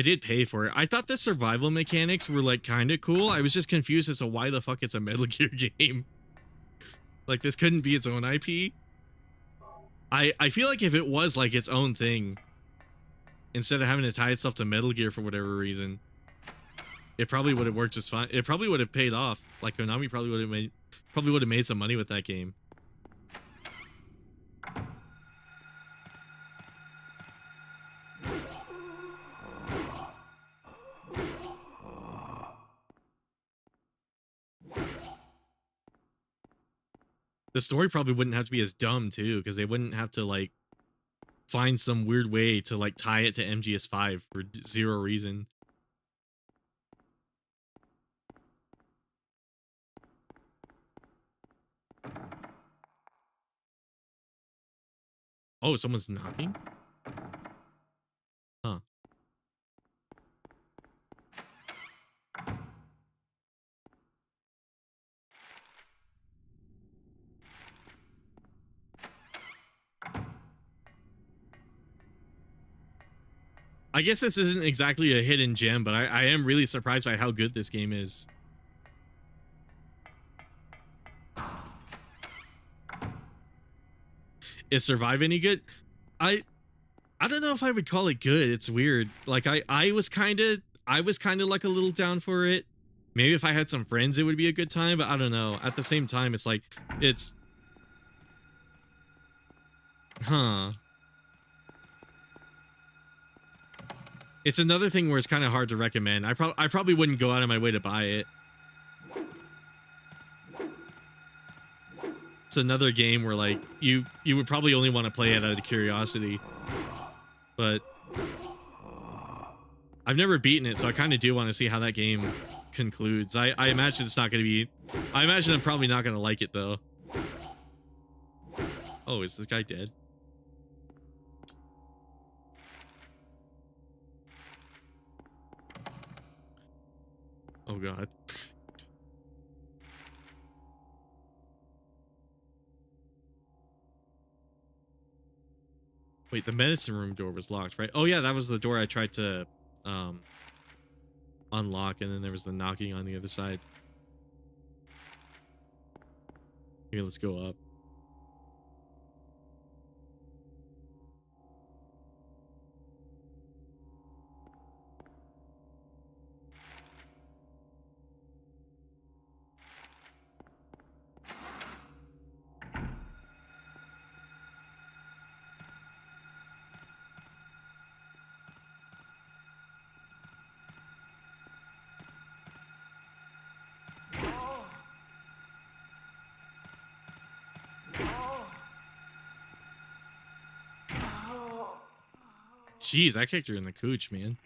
did pay for it. I thought the survival mechanics were like kind of cool. I was just confused as to why the fuck it's a Metal Gear game. Like this couldn't be its own IP. I feel like if it was like its own thing, instead of having to tie itself to Metal Gear for whatever reason, it probably would have worked just fine. It probably would have paid off. Like Konami probably would have made some money with that game. The story probably wouldn't have to be as dumb too, because they wouldn't have to like find some weird way to like tie it to MGS5 for zero reason. Oh, someone's knocking? Huh. I guess this isn't exactly a hidden gem, but I am really surprised by how good this game is. Is Survive any good? I don't know if I would call it good. It's weird. Like I was kind of like a little down for it. Maybe if I had some friends it would be a good time, but I don't know. At the same time it's like it's another thing where it's kind of hard to recommend. I probably wouldn't go out of my way to buy it. It's another game where like you would probably only want to play it out of curiosity. But I've never beaten it, so I kind of do want to see how that game concludes. I imagine it's not going to be... I imagine I'm probably not going to like it, though. Oh, is this guy dead? Oh, God. Wait, the medicine room door was locked, right? Oh yeah, that was the door I tried to unlock, and then there was the knocking on the other side. Okay, let's go up. Jeez, I kicked her in the cooch, man.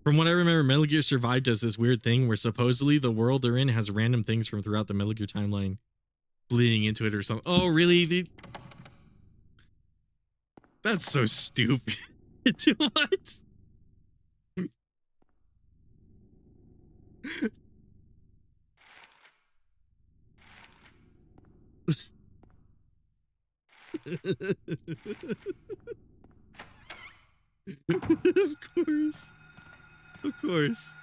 From what I remember, Metal Gear Survive does this weird thing where supposedly the world they're in has random things from throughout the Metal Gear timeline bleeding into it or something. Oh, really? That's so stupid. What? Of course. Of course.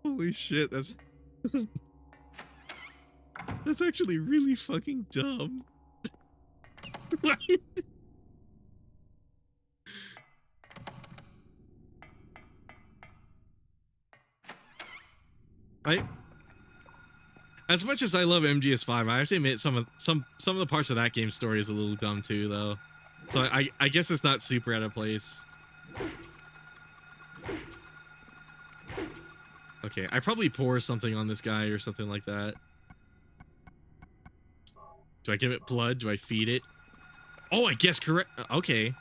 Holy shit, that's that's actually really fucking dumb. Right? As much as I love MGS5, I have to admit some of the parts of that game's story is a little dumb too, though. So I guess it's not super out of place. Okay, I probably pour something on this guy or something like that. Do I give it blood? Do I feed it? Oh, I guess correct. Okay.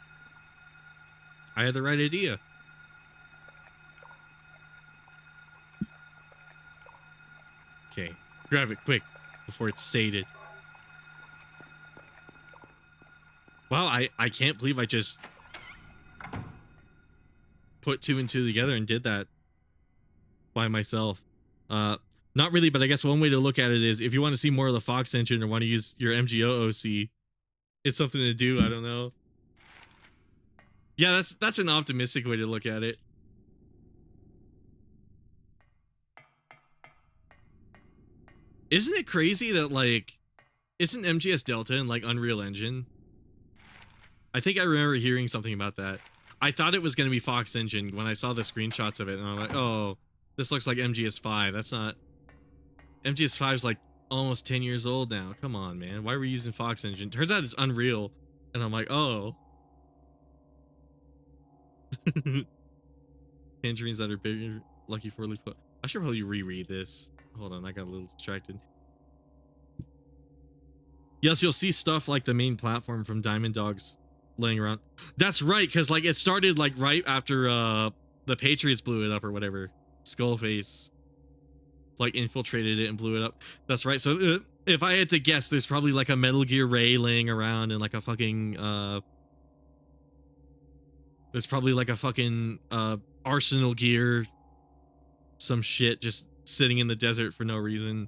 I had the right idea. Okay, grab it quick before it's sated. Wow, I can't believe I just put two and two together and did that by myself. Not really, but I guess one way to look at it is if you want to see more of the Fox engine or want to use your MGO OC, it's something to do. I don't know. Yeah, that's an optimistic way to look at it. Isn't it crazy that, like, isn't MGS Delta in, like, Unreal Engine? I think I remember hearing something about that. I thought it was going to be Fox Engine when I saw the screenshots of it, and I'm like, oh, this looks like MGS5. That's not... MGS5's, like, almost 10 years old now. Come on, man. Why are we using Fox Engine? Turns out it's Unreal, and I'm like, oh. Tangerines that are bigger, lucky for leaf. I should probably reread this. Hold on, I got a little distracted. Yes, you'll see stuff like the main platform from Diamond Dogs laying around. That's right, because like it started like right after the Patriots blew it up or whatever. Skullface like infiltrated it and blew it up. That's right. So if I had to guess, there's probably like a Metal Gear Ray laying around and like a fucking there's probably like a fucking Arsenal gear, some shit just sitting in the desert for no reason.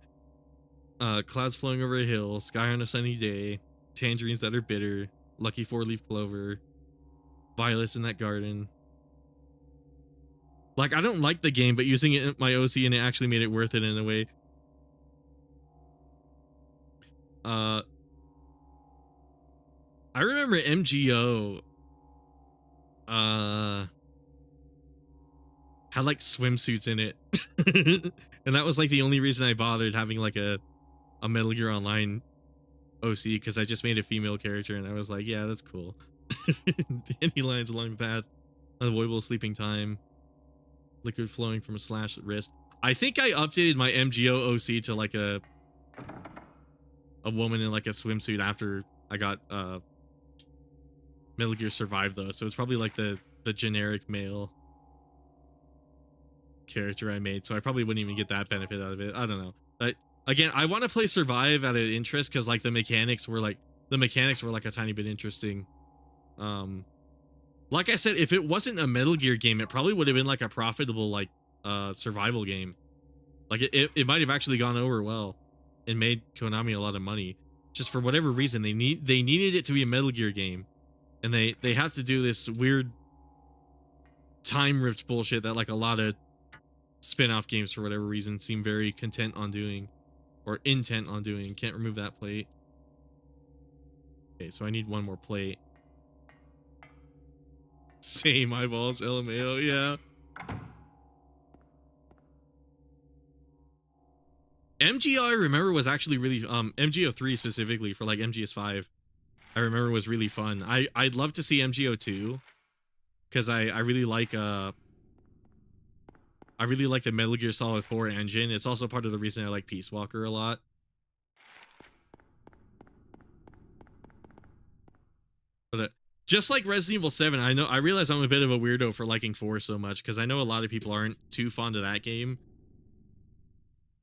Clouds flowing over a hill, sky on a sunny day, tangerines that are bitter, lucky four-leaf clover, violets in that garden. Like, I don't like the game, but using it in my OC and it actually made it worth it in a way. I remember MGO had like swimsuits in it. And that was like the only reason I bothered having like a Metal Gear Online OC, because I just made a female character and I was like, yeah, that's cool. Dandelions along the path, unavoidable sleeping time, liquid flowing from a slashed wrist. I think I updated my MGO OC to like a woman in like a swimsuit after I got Metal Gear Survive though, so it's probably like the generic male character I made, so I probably wouldn't even get that benefit out of it. I don't know. But again, I want to play Survive out of interest because like the mechanics were like a tiny bit interesting. Like I said, if it wasn't a Metal Gear game, it probably would have been like a profitable like survival game. Like it might have actually gone over well and made Konami a lot of money. Just for whatever reason, they needed it to be a Metal Gear game, and they have to do this weird time rift bullshit that like a lot of spin-off games for whatever reason seem very content on doing, or intent on doing. Can't remove that plate. Okay, so I need one more plate. Same eyeballs, LMAO, yeah. MGO, I remember, was actually really MGO3 specifically for like MGS5. I remember was really fun. I'd love to see MGO2 because I really like the Metal Gear Solid 4 engine. It's also part of the reason I like Peace Walker a lot. But just like Resident Evil 7, I realize I'm a bit of a weirdo for liking 4 so much, because I know a lot of people aren't too fond of that game.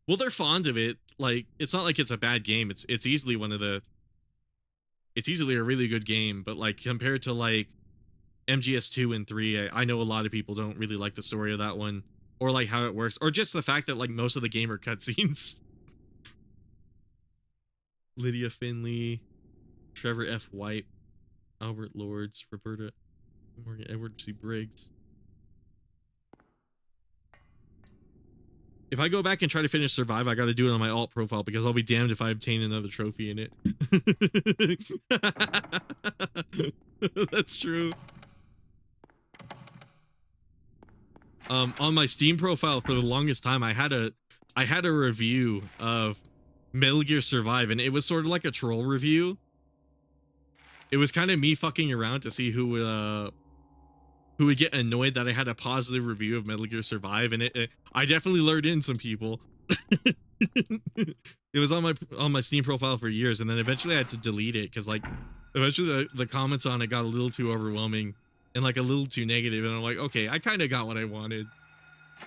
Well, they're fond of it. Like, it's not like it's a bad game. It's easily it's easily a really good game, but like compared to like MGS2 and 3, I know a lot of people don't really like the story of that one, or like how it works, or just the fact that like most of the game are cutscenes. Lydia Finley, Trevor F. White, Albert Lords, Roberta Morgan, Edward C. Briggs. If I go back and try to finish Survive, I got to do it on my alt profile, because I'll be damned if I obtain another trophy in it. That's true. On my Steam profile for the longest time, I had a review of Metal Gear Survive, and it was sort of like a troll review. It was kind of me fucking around to see who would get annoyed that I had a positive review of Metal Gear Survive, and I definitely lured in some people. It was on my Steam profile for years, and then eventually I had to delete it because like eventually the comments on it got a little too overwhelming and like a little too negative, and I'm like, okay, I kind of got what I wanted.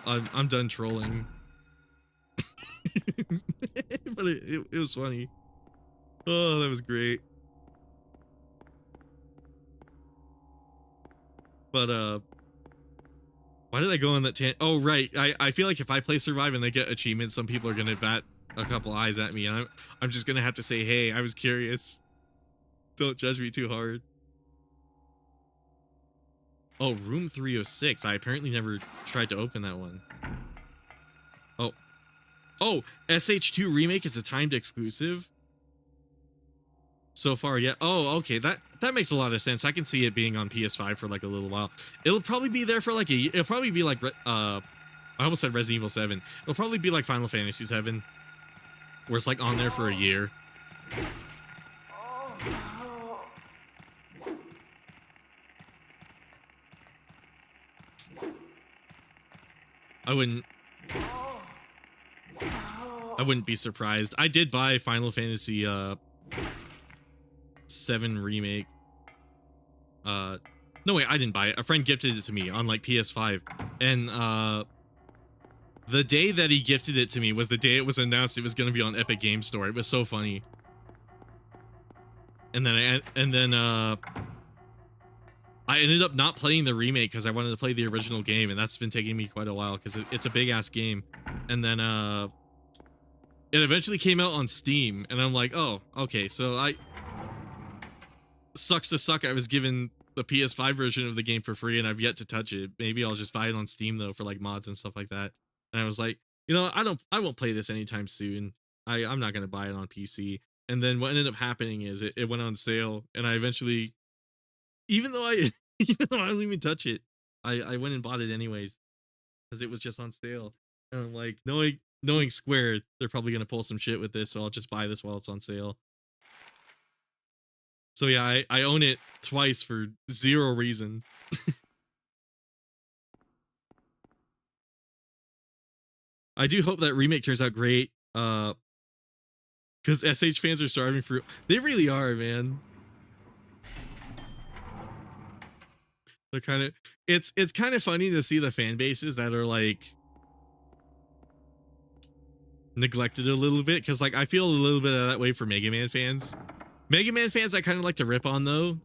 I'm done trolling. But it was funny. Oh, that was great. But why did I go on that tangent? Oh, right. I feel like if I play Survive and they get achievements, some people are gonna bat a couple eyes at me, and I'm just gonna have to say, hey, I was curious. Don't judge me too hard. Oh, room 306. I apparently never tried to open that one. Oh, SH2 Remake is a timed exclusive. So far, yeah. Oh, okay. That makes a lot of sense. I can see it being on PS5 for like a little while. It'll probably be there for like it'll probably be like I almost said Resident Evil 7. It'll probably be like Final Fantasy 7, where it's like on there for a year. I wouldn't be surprised. I did buy Final Fantasy 7 Remake. No wait, I didn't buy it. A friend gifted it to me on like PS5, and the day that he gifted it to me was the day it was announced it was going to be on Epic Game Store. It was so funny. And then I ended up not playing the remake because I wanted to play the original game, and that's been taking me quite a while because it's a big ass game. And then it eventually came out on Steam, and I'm like, oh, okay, so sucks to suck. I was given the PS5 version of the game for free, and I've yet to touch it. Maybe I'll just buy it on Steam though for like mods and stuff like that. And I was like, you know, I won't play this anytime soon. I'm not gonna buy it on PC. And then what ended up happening is it went on sale, and I eventually, even though even though I don't even touch it. I went and bought it anyways because it was just on sale. And I'm like, knowing Square, they're probably gonna pull some shit with this, so I'll just buy this while it's on sale. So yeah, I own it twice for zero reason. I do hope that remake turns out great. Because SH fans are starving for. They really are, man. They're kind of. It's kind of funny to see the fan bases that are like neglected a little bit, because like I feel a little bit of that way for Mega Man fans. Mega Man fans I kind of like to rip on though.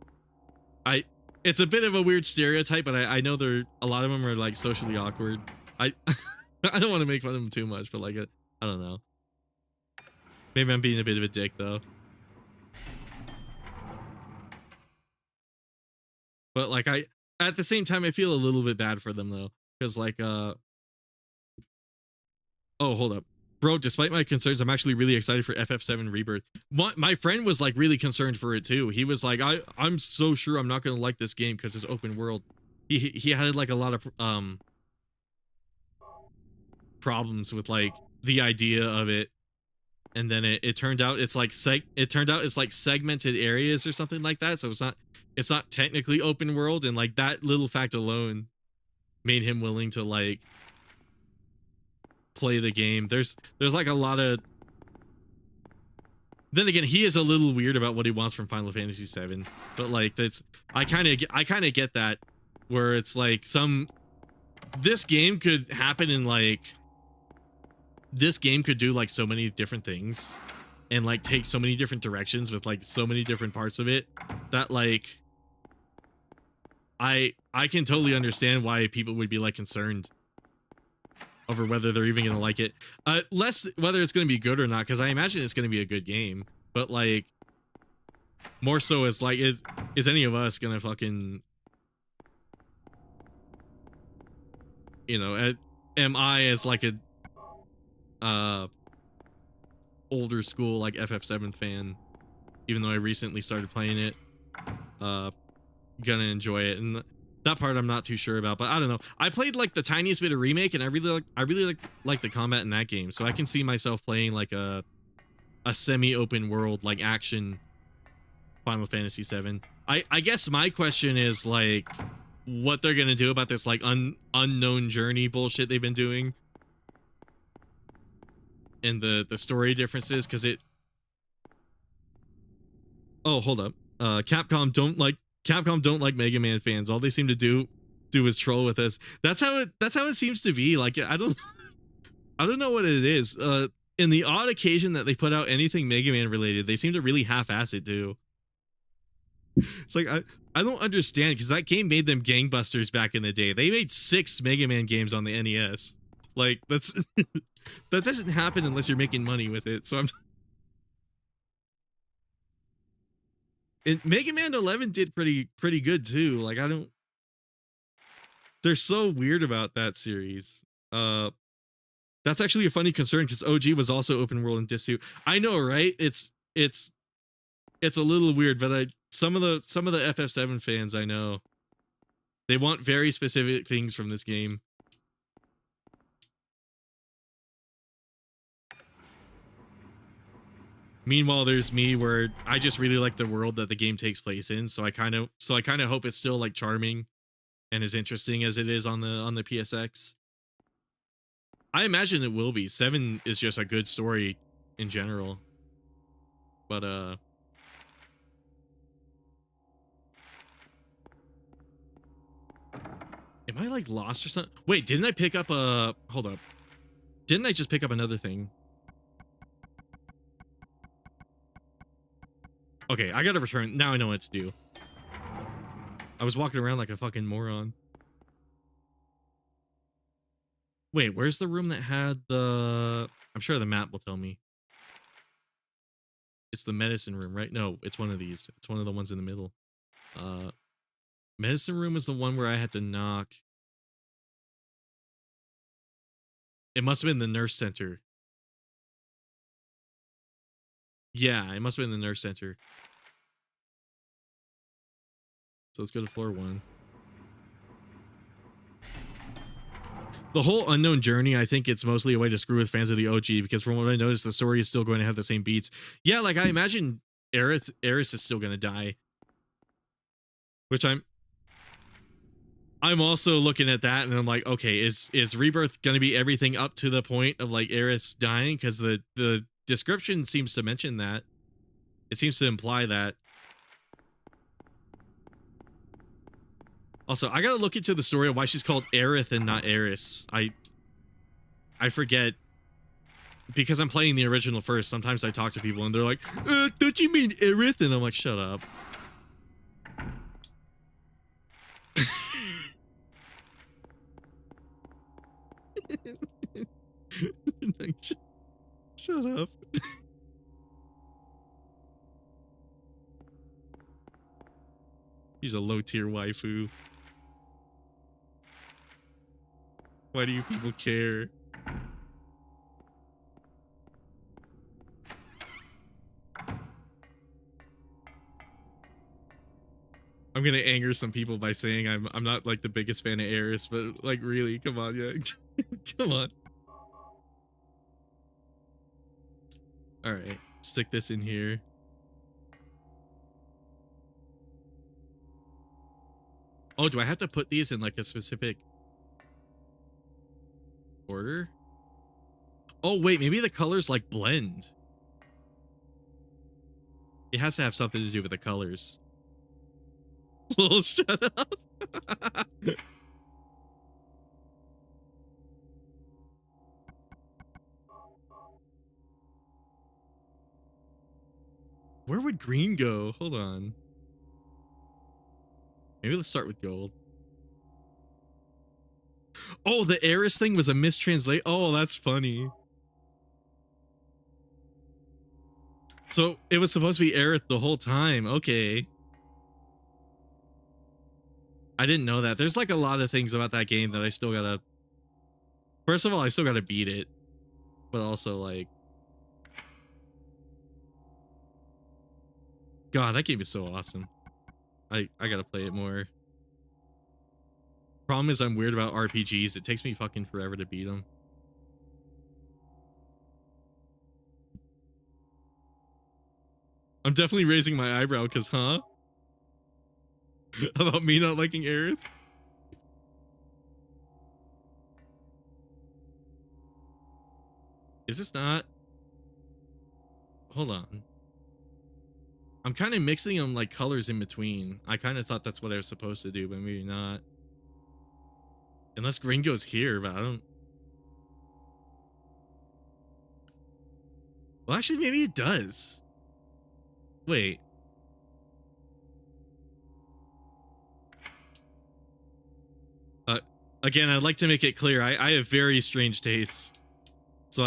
It's a bit of a weird stereotype, but I know a lot of them are like socially awkward. I don't want to make fun of them too much, but like I don't know. Maybe I'm being a bit of a dick though. But like at the same time I feel a little bit bad for them though, because like oh, hold up. Bro, despite my concerns, I'm actually really excited for FF7 Rebirth. My friend was like really concerned for it too. He was like, I'm so sure I'm not gonna like this game because it's open world. He had like a lot of problems with like the idea of it, and then it turned out it's like segmented areas or something like that. So it's not technically open world, and like that little fact alone made him willing to like play the game. There's like a lot of. Then again, he is a little weird about what he wants from Final Fantasy VII, but like that's I kind of get that, where it's like this game could happen in like this game could do like so many different things and like take so many different directions with like so many different parts of it that like I can totally understand why people would be like concerned over whether they're even gonna like it. Less whether it's gonna be good or not, because I imagine it's gonna be a good game, but like more so as like is any of us gonna fucking, you know, am I as like a older school like FF7 fan, even though I recently started playing it, gonna enjoy it? And that part I'm not too sure about, but I don't know. I played like the tiniest bit of remake, and I really like the combat in that game, so I can see myself playing like a semi-open world like action Final Fantasy VII. I guess my question is like what they're gonna do about this like unknown journey bullshit they've been doing, and the story differences, because it. Oh, hold up. Capcom don't like Mega Man fans. All they seem to do is troll with us. That's how it seems to be. Like I don't know what it is. In the odd occasion that they put out anything Mega Man related, they seem to really half-ass it too. It's like I don't understand, because that game made them gangbusters back in the day. They made 6 Mega Man games on the NES. Like that's that doesn't happen unless you're making money with it. So and Mega Man 11 did pretty good too. Like they're so weird about that series. That's actually a funny concern, because OG was also open world in Disc 2. I know, right? It's a little weird, but some of the FF7 fans I know, they want very specific things from this game. Meanwhile, there's me, where I just really like the world that the game takes place in, so I kind of hope it's still like charming and as interesting as it is on the PSX. I imagine it will be. 7 is just a good story in general. But am I like lost or something? Wait, didn't I pick up a hold up. Didn't I just pick up another thing? Okay, I gotta return. Now I know what to do. I was walking around like a fucking moron. Wait, where's the room that had the... I'm sure the map will tell me. It's the medicine room, right? No, it's one of these. It's one of the ones in the middle. Medicine room is the one where I had to knock. It must have been the nurse center. Yeah, it must have been the nurse center. So let's go to floor 1. The whole Unknown Journey, I think it's mostly a way to screw with fans of the OG, because from what I noticed, the story is still going to have the same beats. Yeah, like I imagine Aerith is still going to die, which I'm also looking at that and I'm like, okay, is Rebirth going to be everything up to the point of like Aerith dying? Because the description seems to mention that. It seems to imply that. Also, I gotta look into the story of why she's called Aerith and not Eris. I forget, because I'm playing the original first. Sometimes I talk to people and they're like, don't you mean Aerith? And I'm like, shut up. Like, shut up. She's a low-tier waifu. Why do you people care? I'm gonna anger some people by saying I'm not like the biggest fan of Eris, but like really, come on, yeah. Come on. Alright, stick this in here. Oh, do I have to put these in like a specific order? Oh wait, maybe the colors like blend. It has to have something to do with the colors. Well, shut up. Where would green go? Hold on. Maybe let's start with gold. Oh, the Eris thing was a mistranslate. Oh, that's funny. So it was supposed to be Aerith the whole time. Okay. I didn't know that. There's like a lot of things about that game that I still gotta... First of all, I still gotta beat it. But also like... God, that game is so awesome. I gotta play it more. Problem is I'm weird about RPGs. It takes me fucking forever to beat them. I'm definitely raising my eyebrow because, huh? About me not liking Aerith? Is this not? Hold on. I'm kind of mixing them like colors in between. I kind of thought that's what I was supposed to do, but maybe not. Unless green goes here, but I don't... Well, actually, maybe it does. Wait. Again, I'd like to make it clear, I have very strange tastes. So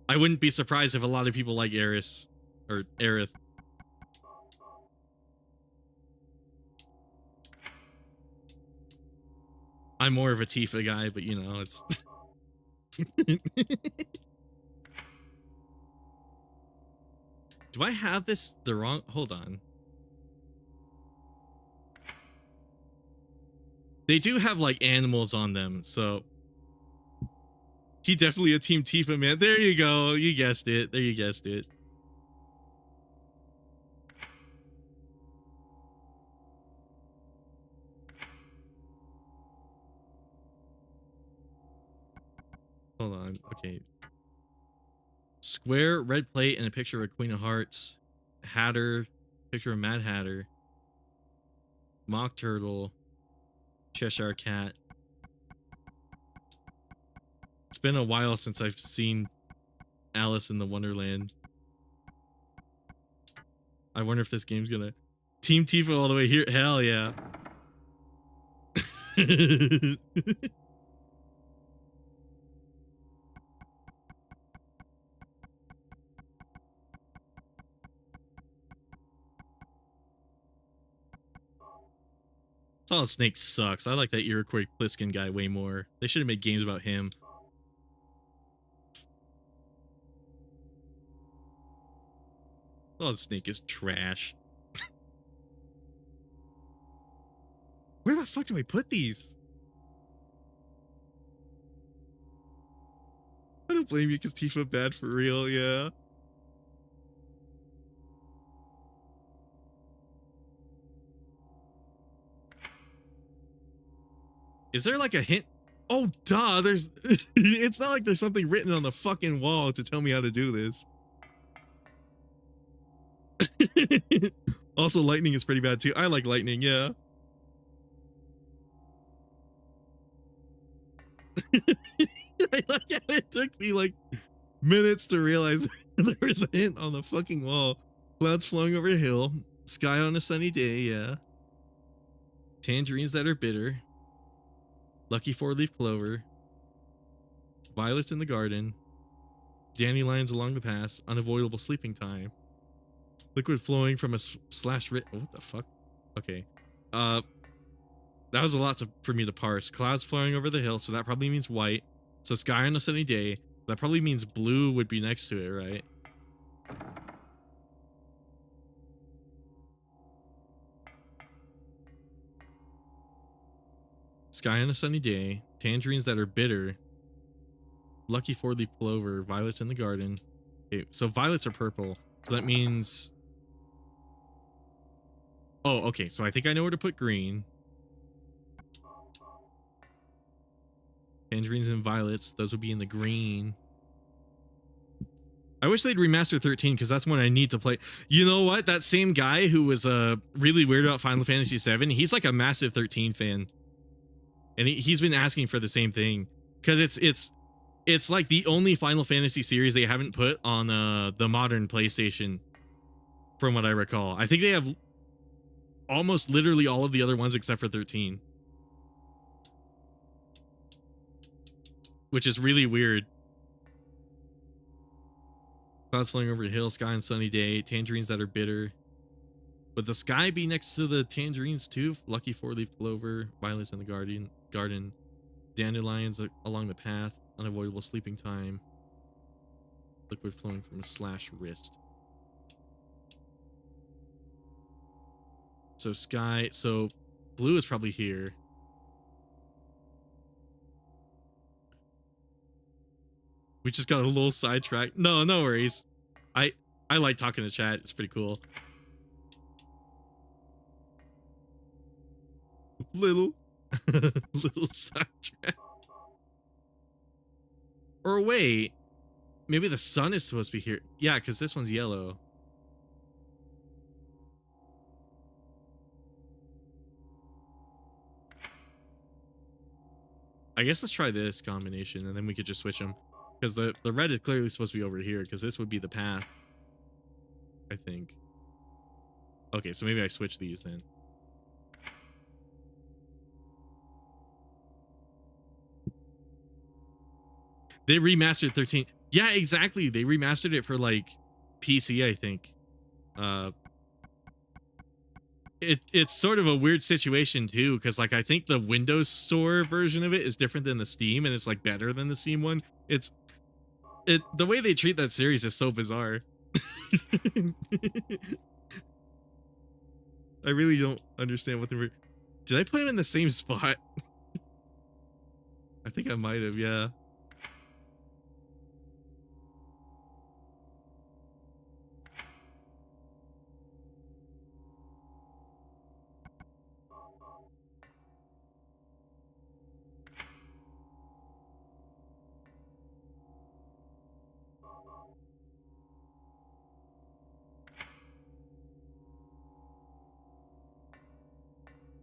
I wouldn't be surprised if a lot of people like Eris. Or Aerith. I'm more of a Tifa guy, but you know, it's... Do I have this the wrong... Hold on. They do have like animals on them, so... He definitely a Team Tifa, man. There you go. You guessed it. There you guessed it. Hold on. Okay. Square, red plate, and a picture of Queen of Hearts. Hatter, picture of Mad Hatter. Mock Turtle. Cheshire Cat. It's been a while since I've seen Alice in the Wonderland. I wonder if this game's gonna... Team Tifa all the way here. Hell yeah. Solid Snake sucks. I like that Iroquois Pliskin guy way more. They should have made games about him. Solid Snake is trash. Where the fuck do I put these? blame you because Tifa bad for real, yeah. Is there like a hint? Oh, duh, there's... It's not like there's something written on the fucking wall to tell me how to do this. Also, lightning is pretty bad too. I like lightning, yeah. I like how it took me like minutes to realize there was a hint on the fucking wall. Clouds flowing over a hill. Sky on a sunny day, yeah. Tangerines that are bitter. Lucky four-leaf clover. Violets in the garden. Dandelions along the path. Unavoidable sleeping time. Liquid flowing from a slash writ. What the fuck? Okay. That was a lot for me to parse. Clouds flowing over the hill, so that probably means white. So sky on a sunny day. That probably means blue would be next to it, right? Sky on a sunny day. Tangerines that are bitter. Lucky four-leaf clover. Violets in the garden. Okay, so violets are purple. So that means... Oh, okay. So I think I know where to put green. Tangerines and violets. Those would be in the green. I wish they'd remaster 13 because that's one I need to play. You know what? That same guy who was really weird about Final Fantasy 7, he's like a massive 13 fan. And he's been asking for the same thing. Because it's like the only Final Fantasy series they haven't put on the modern PlayStation. From what I recall. I think they have almost literally all of the other ones except for 13. Which is really weird. Clouds flowing over a hill, sky and sunny day, tangerines that are bitter. Would the sky be next to the tangerines too? Lucky four-leaf clover, violets in the garden, dandelions along the path, unavoidable sleeping time, liquid flowing from a slash wrist. So sky, so blue is probably here. We just got a little sidetracked. No worries. I like talking to chat. It's pretty cool. Little sidetrack. Or wait, maybe the sun is supposed to be here. Yeah, because this one's yellow. I guess let's try this combination and then we could just switch them. Because the red is clearly supposed to be over here because this would be the path. I think. Okay, so maybe I switch these then. They remastered 13. Yeah, exactly. They remastered it for like PC, I think. It's sort of a weird situation too, because like I think the Windows Store version of it is different than the Steam, and it's like better than the Steam one. The way they treat that series is so bizarre. I really don't understand what they were. Did I put him in the same spot? I think I might have, yeah.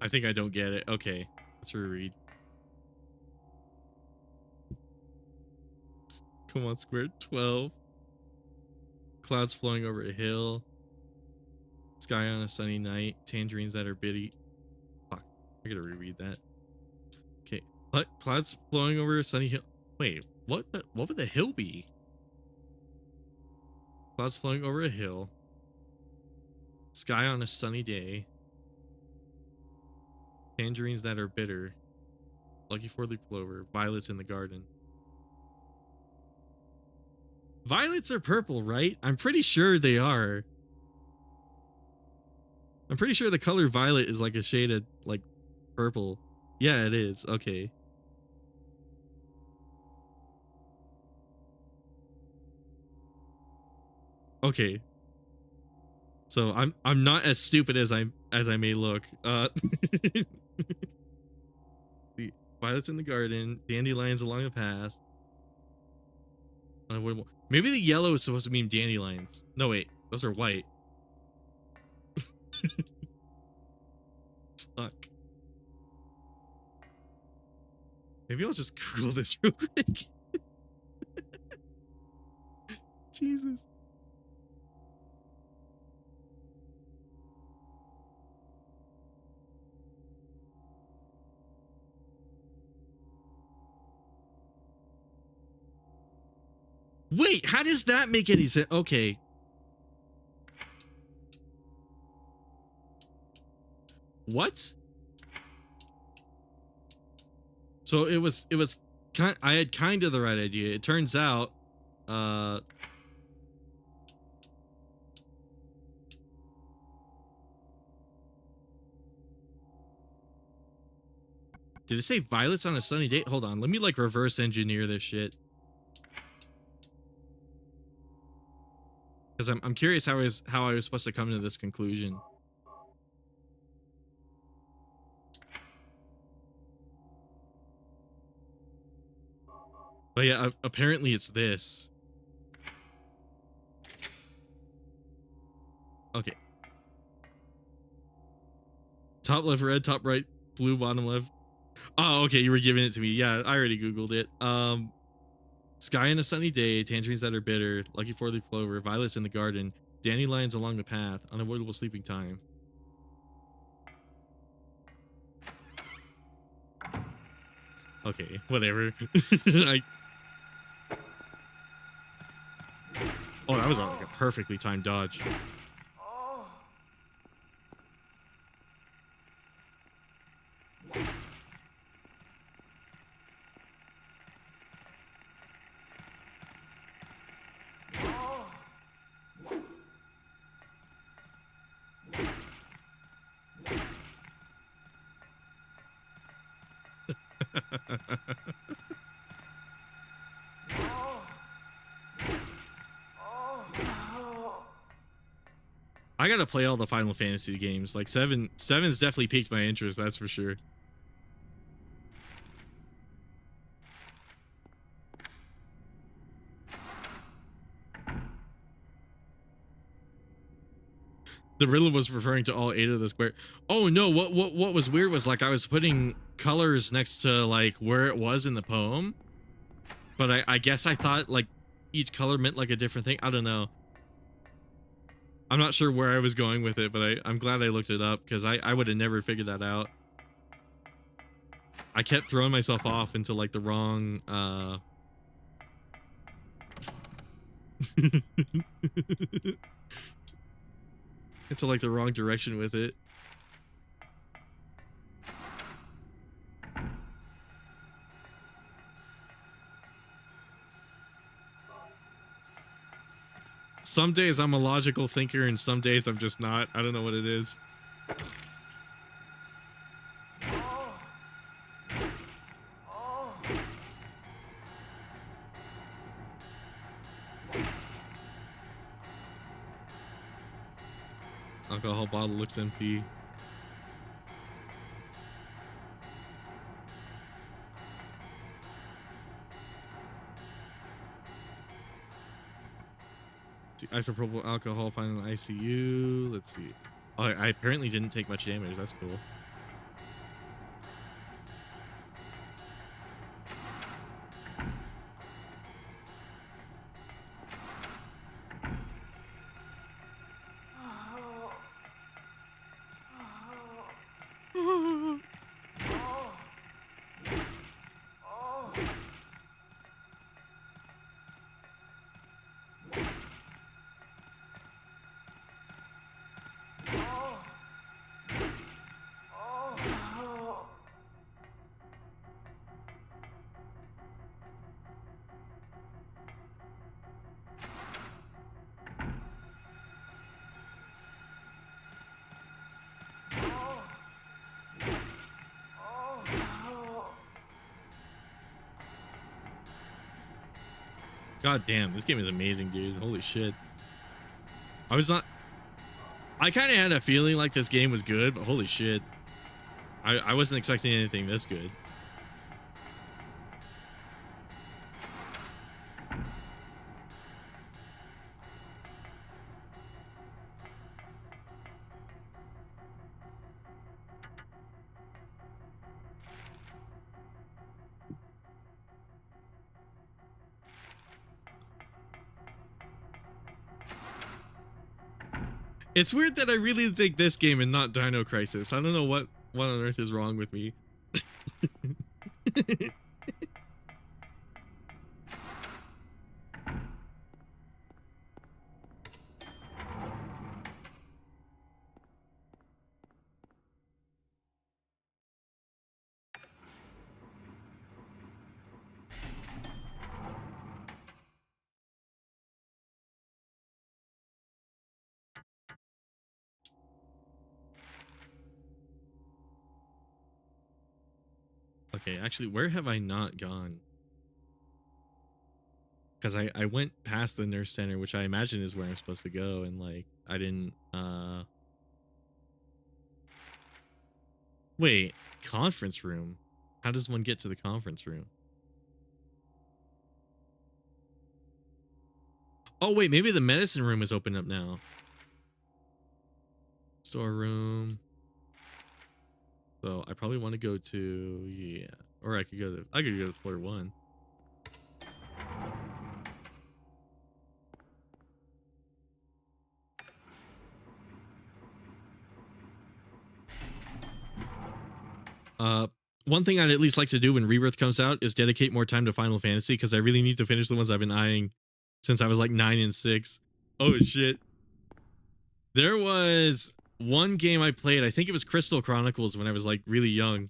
I think I don't get it. Okay, let's reread. Come on, Square. 12. Clouds flowing over a hill. Sky on a sunny night. Tangerines that are bitty. Fuck, I gotta reread that. Okay, clouds flowing over a sunny hill. Wait, what would the hill be? Clouds flowing over a hill. Sky on a sunny day. Tangerines that are bitter. Lucky four-leaf clover. Violets in the garden. Violets are purple, right? I'm pretty sure they are. I'm pretty sure the color violet is like a shade of like purple. Yeah, it is. Okay. Okay. So I'm not as stupid as I may look. The violets in the garden, dandelions along the path. Unavoidable. Maybe the yellow is supposed to mean dandelions. No, wait, those are white. Fuck. Maybe I'll just Google this real quick. Jesus. Wait, how does that make any sense? Okay. What? So it was I had kind of the right idea. It turns out did it say violets on a sunny day? Hold on, let me like reverse engineer this shit. Because I'm curious how I was supposed to come to this conclusion. But yeah, apparently it's this. Okay. Top left red, top right blue, bottom left. Oh, okay, you were giving it to me. Yeah, I already Googled it. Sky on a sunny day, tangerines that are bitter, lucky four-leaf clover, violets in the garden, dandelions along the path, unavoidable sleeping time. Okay, whatever. Oh, that was like a perfectly timed dodge. I gotta play all the Final Fantasy games. Like seven's definitely piqued my interest, that's for sure. The riddle was referring to all 8 of the square. Oh no, what was weird was like I was putting colors next to like where it was in the poem. But I guess I thought like each color meant like a different thing. I don't know. I'm not sure where I was going with it, but I'm glad I looked it up because I would have never figured that out. I kept throwing myself off into like the wrong into like the wrong direction with it. Some days I'm a logical thinker and some days I'm just not. I don't know what it is. Alcohol bottle looks empty. Isopropyl alcohol found in the ICU. Let's see. Oh, I apparently didn't take much damage. That's cool. God damn, this game is amazing, dude. Holy shit. I was not. I kind of had a feeling like this game was good, but holy shit, I wasn't expecting anything this good. It's weird that I really dig this game and not Dino Crisis. I don't know what on earth is wrong with me. Okay, actually, where have I not gone? Because I went past the nurse center, which I imagine is where I'm supposed to go, and like I didn't wait, conference room. How does one get to the conference room? Oh wait, maybe the medicine room is open up now. Storeroom. So I probably want to go to, yeah, or I could go to floor 1. One thing I'd at least like to do when Rebirth comes out is dedicate more time to Final Fantasy, because I really need to finish the ones I've been eyeing since I was like 9 and 6. Oh shit. There was one game I played, I think it was Crystal Chronicles, when I was like really young.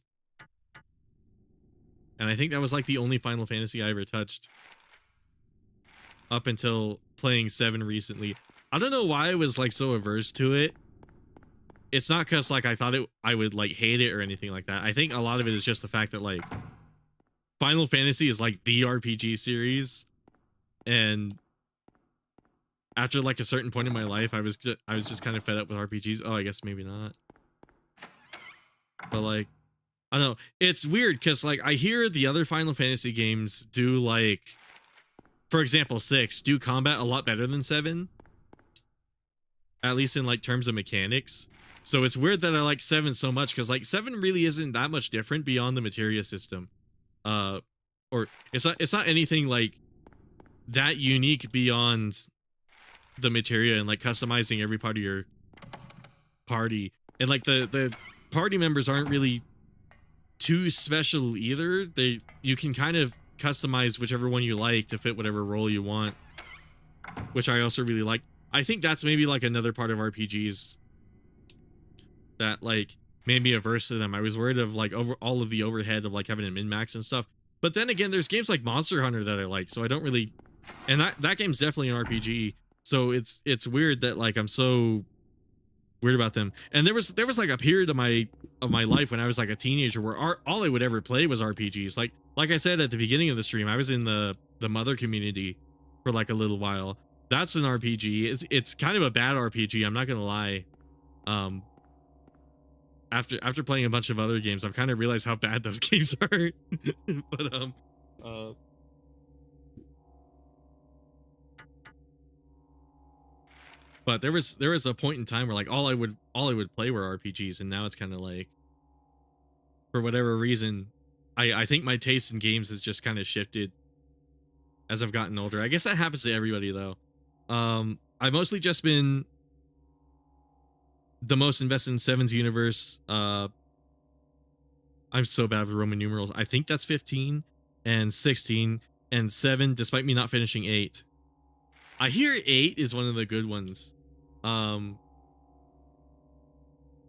And I think that was like the only Final Fantasy I ever touched. Up until playing 7 recently. I don't know why I was like so averse to it. It's not because like I thought I would like hate it or anything like that. I think a lot of it is just the fact that like Final Fantasy is like the RPG series, and after like a certain point in my life, I was just kind of fed up with RPGs. Oh, I guess maybe not. But like, I don't know. It's weird because like I hear the other Final Fantasy games do like, for example, 6 do combat a lot better than 7. At least in like terms of mechanics. So it's weird that I like 7 so much, because like 7 really isn't that much different beyond the materia system. Or it's not anything like that unique beyond the materia and like customizing every part of your party. And like the party members aren't really too special either. You can kind of customize whichever one you like to fit whatever role you want, which I also really like. I think that's maybe like another part of RPGs that like made me averse to them. I was worried of like over all of the overhead of like having a min-max and stuff. But then again, there's games like Monster Hunter that I like, so I don't really, and that game's definitely an RPG. So it's weird that like I'm so weird about them. And there was like a period of my life when I was like a teenager where all I would ever play was RPGs. Like I said at the beginning of the stream, I was in the Mother community for like a little while. That's an RPG. It's kind of a bad RPG, I'm not gonna lie. After playing a bunch of other games, I've kind of realized how bad those games are. But there was a point in time where like all I would play were RPGs, and now it's kind of like, for whatever reason, I think my taste in games has just kind of shifted as I've gotten older. I guess that happens to everybody though. I've mostly just been the most invested in 7's universe. I'm so bad with Roman numerals. I think that's 15 and 16 and 7, despite me not finishing 8. I hear 8 is one of the good ones. Then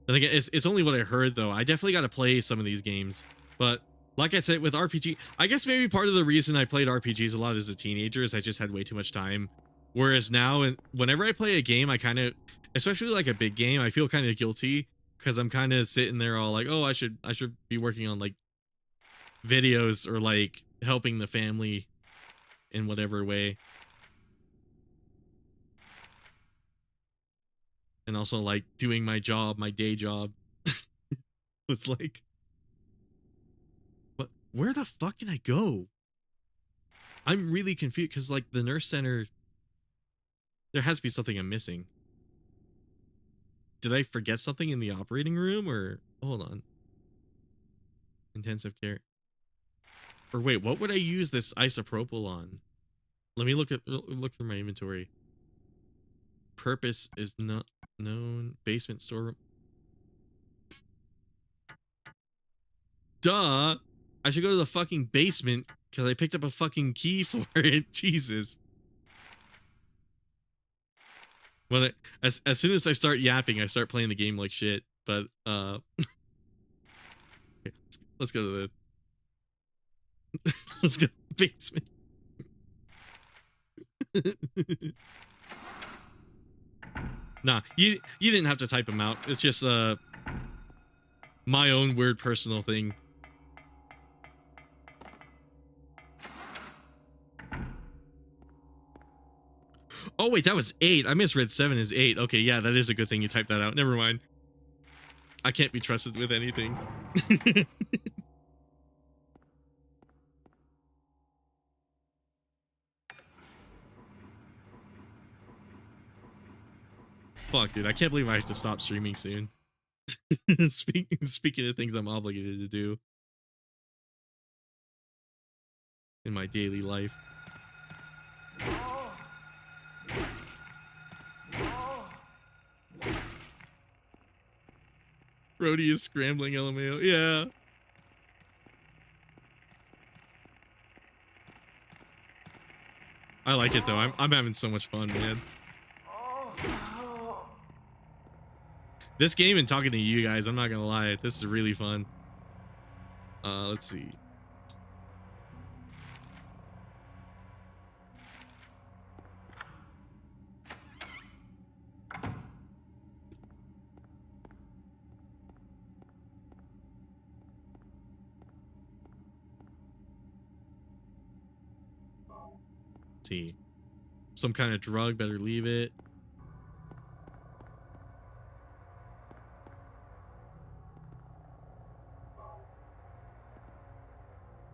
again, it's only what I heard though. I definitely got to play some of these games. But like I said, with RPG, I guess maybe part of the reason I played RPGs a lot as a teenager is I just had way too much time. Whereas now, whenever I play a game, I kind of, especially like a big game, I feel kind of guilty because I'm kind of sitting there all like, oh, I should be working on like videos or like helping the family in whatever way. and also like doing my job, my day job. It's like, but where the fuck can I go? I'm really confused because like the nurse center, there has to be something I'm missing. Did I forget something in the operating room, or hold on? Intensive care. Or wait, what would I use this isopropyl on? Let me look through my inventory. Purpose is not known. Basement storeroom. Duh! I should go to the fucking basement because I picked up a fucking key for it. Jesus. When as soon as I start yapping, I start playing the game like shit. But okay, let's go to the let's go to the basement. Nah, you didn't have to type them out. It's just my own weird personal thing. Oh wait, that was 8. I misread 7 as 8. Okay, yeah, that is a good thing you typed that out. Never mind. I can't be trusted with anything. Fuck, dude, I can't believe I have to stop streaming soon. Speaking of things I'm obligated to do in my daily life. Brody is scrambling LMAO. Yeah. I like it though. I'm having so much fun, man. This game and talking to you guys, I'm not gonna lie, this is really fun. Let's see. See, some kind of drug, better leave it.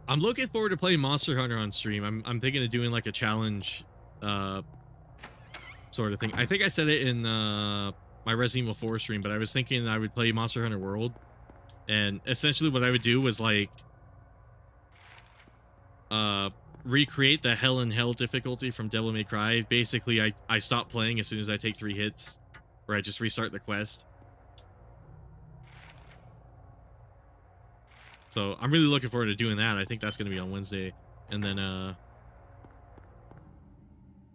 I'm looking forward to playing Monster Hunter on stream. I'm thinking of doing like a challenge sort of thing. I think I said it in my Resident Evil 4 stream, but I was thinking I would play Monster Hunter World, and essentially what I would do was like recreate the Hell in Hell difficulty from Devil May Cry. Basically, I stop playing as soon as I take 3 hits, or I just restart the quest. So I'm really looking forward to doing that. I think that's going to be on Wednesday. And then I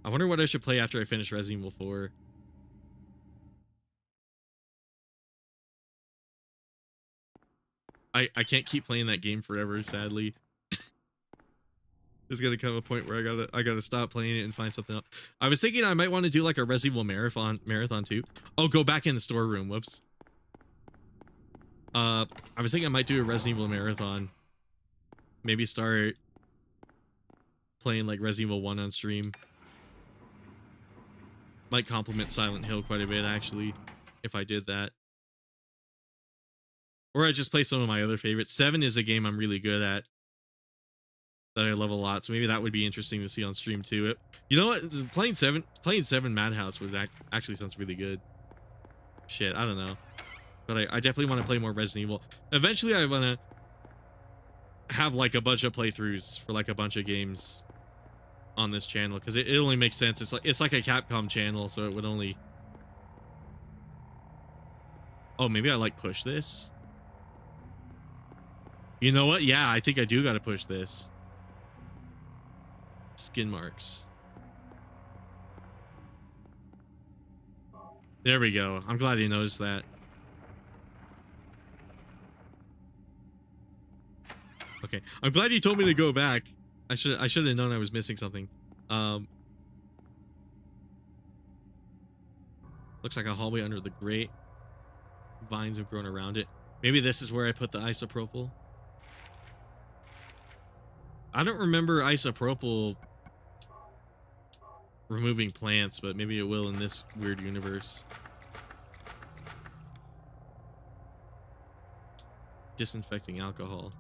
wonder what I should play after I finish Resident Evil 4. I can't keep playing that game forever, sadly. There's gonna come a point where I gotta stop playing it and find something else. I was thinking I might want to do like a Resident Evil marathon too. Oh, go back in the storeroom. Whoops. I was thinking I might do a Resident Evil marathon. Maybe start playing like Resident Evil 1 on stream. Might complement Silent Hill quite a bit actually, if I did that. Or I just play some of my other favorites. 7 is a game I'm really good at, that I love a lot, so maybe that would be interesting to see on stream too. You know what? Playing 7 Madhouse would actually sounds really good. Shit, I don't know. But I definitely want to play more Resident Evil. Eventually I want to have like a bunch of playthroughs for like a bunch of games on this channel, because it only makes sense. It's like a Capcom channel, so it would only... Oh, maybe I like push this? You know what? Yeah, I think I do gotta push this. Skin marks. There we go. I'm glad you noticed that. Okay, I'm glad you told me to go back. I should have known I was missing something. Looks like a hallway under the grate. Vines have grown around it. Maybe this is where I put the isopropyl. I don't remember isopropyl removing plants, but maybe it will in this weird universe. disinfecting alcohol.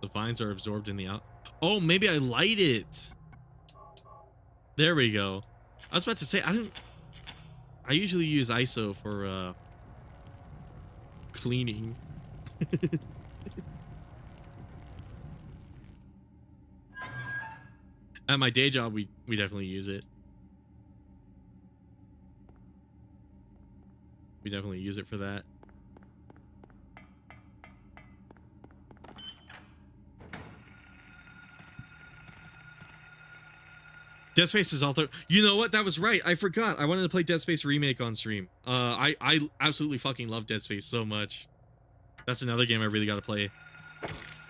The vines are absorbed in the out. Oh, maybe I light it. There we go. I was about to say I usually use ISO for cleaning. At my day job, we definitely use it. We definitely use it for that. Dead Space is also. You know what? That was right. I forgot. I wanted to play Dead Space Remake on stream. I absolutely fucking love Dead Space so much. That's another game I really got to play.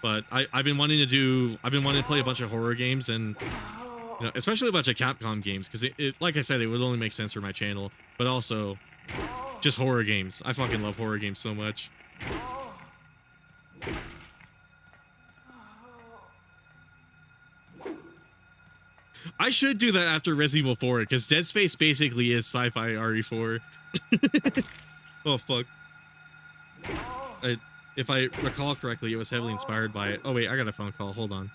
But I've been wanting to play a bunch of horror games and, you know, especially a bunch of Capcom games, because it like I said, it would only make sense for my channel. But also, just horror games. I fucking love horror games so much. I should do that after Resident Evil 4, because Dead Space basically is sci-fi RE4. Oh, fuck. If I recall correctly, it was heavily inspired by it. Oh, wait, I got a phone call. Hold on.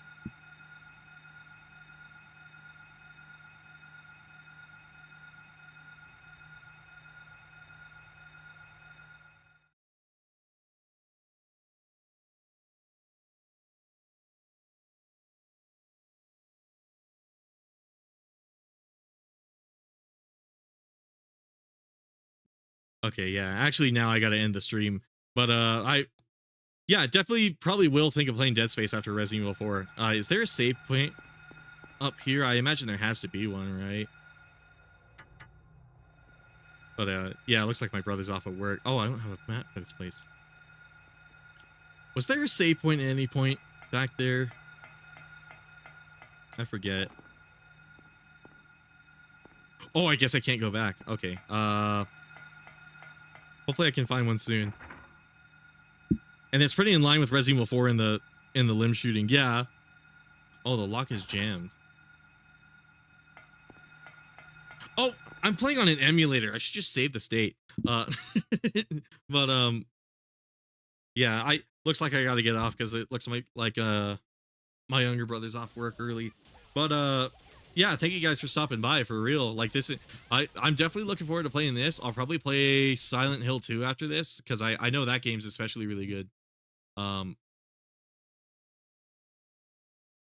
Okay, yeah. Actually, now I gotta end the stream. But, yeah, definitely probably will think of playing Dead Space after Resident Evil 4. Is there a save point up here? I imagine there has to be one, right? But, yeah, it looks like my brother's off at work. Oh, I don't have a map for this place. Was there a save point at any point back there? I forget. Oh, I guess I can't go back. Okay. Hopefully I can find one soon. And it's pretty in line with Resident Evil 4 in the limb shooting. Yeah. Oh, the lock is jammed. Oh, I'm playing on an emulator. I should just save the state. But yeah, looks like I got to get off because it looks like my younger brother's off work early. But yeah, thank you guys for stopping by, for real. Like this, I'm definitely looking forward to playing this. I'll probably play Silent Hill 2 after this, because I know that game's especially really good. Let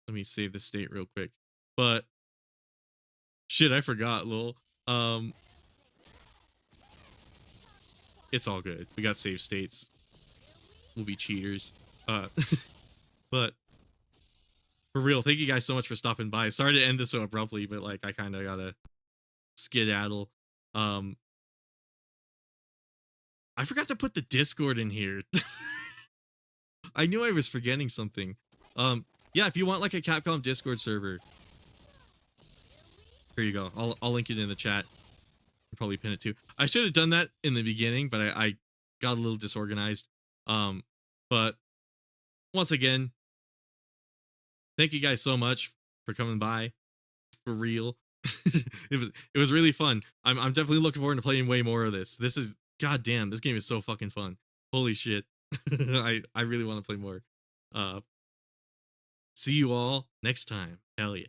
me save the state real quick. But shit, I forgot, lol. It's all good. We got save states. We'll be cheaters. But for real, thank you guys so much for stopping by. Sorry to end this so abruptly, but like I kind of gotta skedaddle. I forgot to put the Discord in here. I knew I was forgetting something. Yeah, if you want like a Capcom Discord server, here you go. I'll link it in the chat. I'll probably pin it too. I should have done that in the beginning, but I got a little disorganized. But once again, thank you guys so much for coming by. For real. it was really fun. I'm definitely looking forward to playing way more of this. This is, goddamn, this game is so fucking fun. Holy shit. I really want to play more. See you all next time. Hell yeah.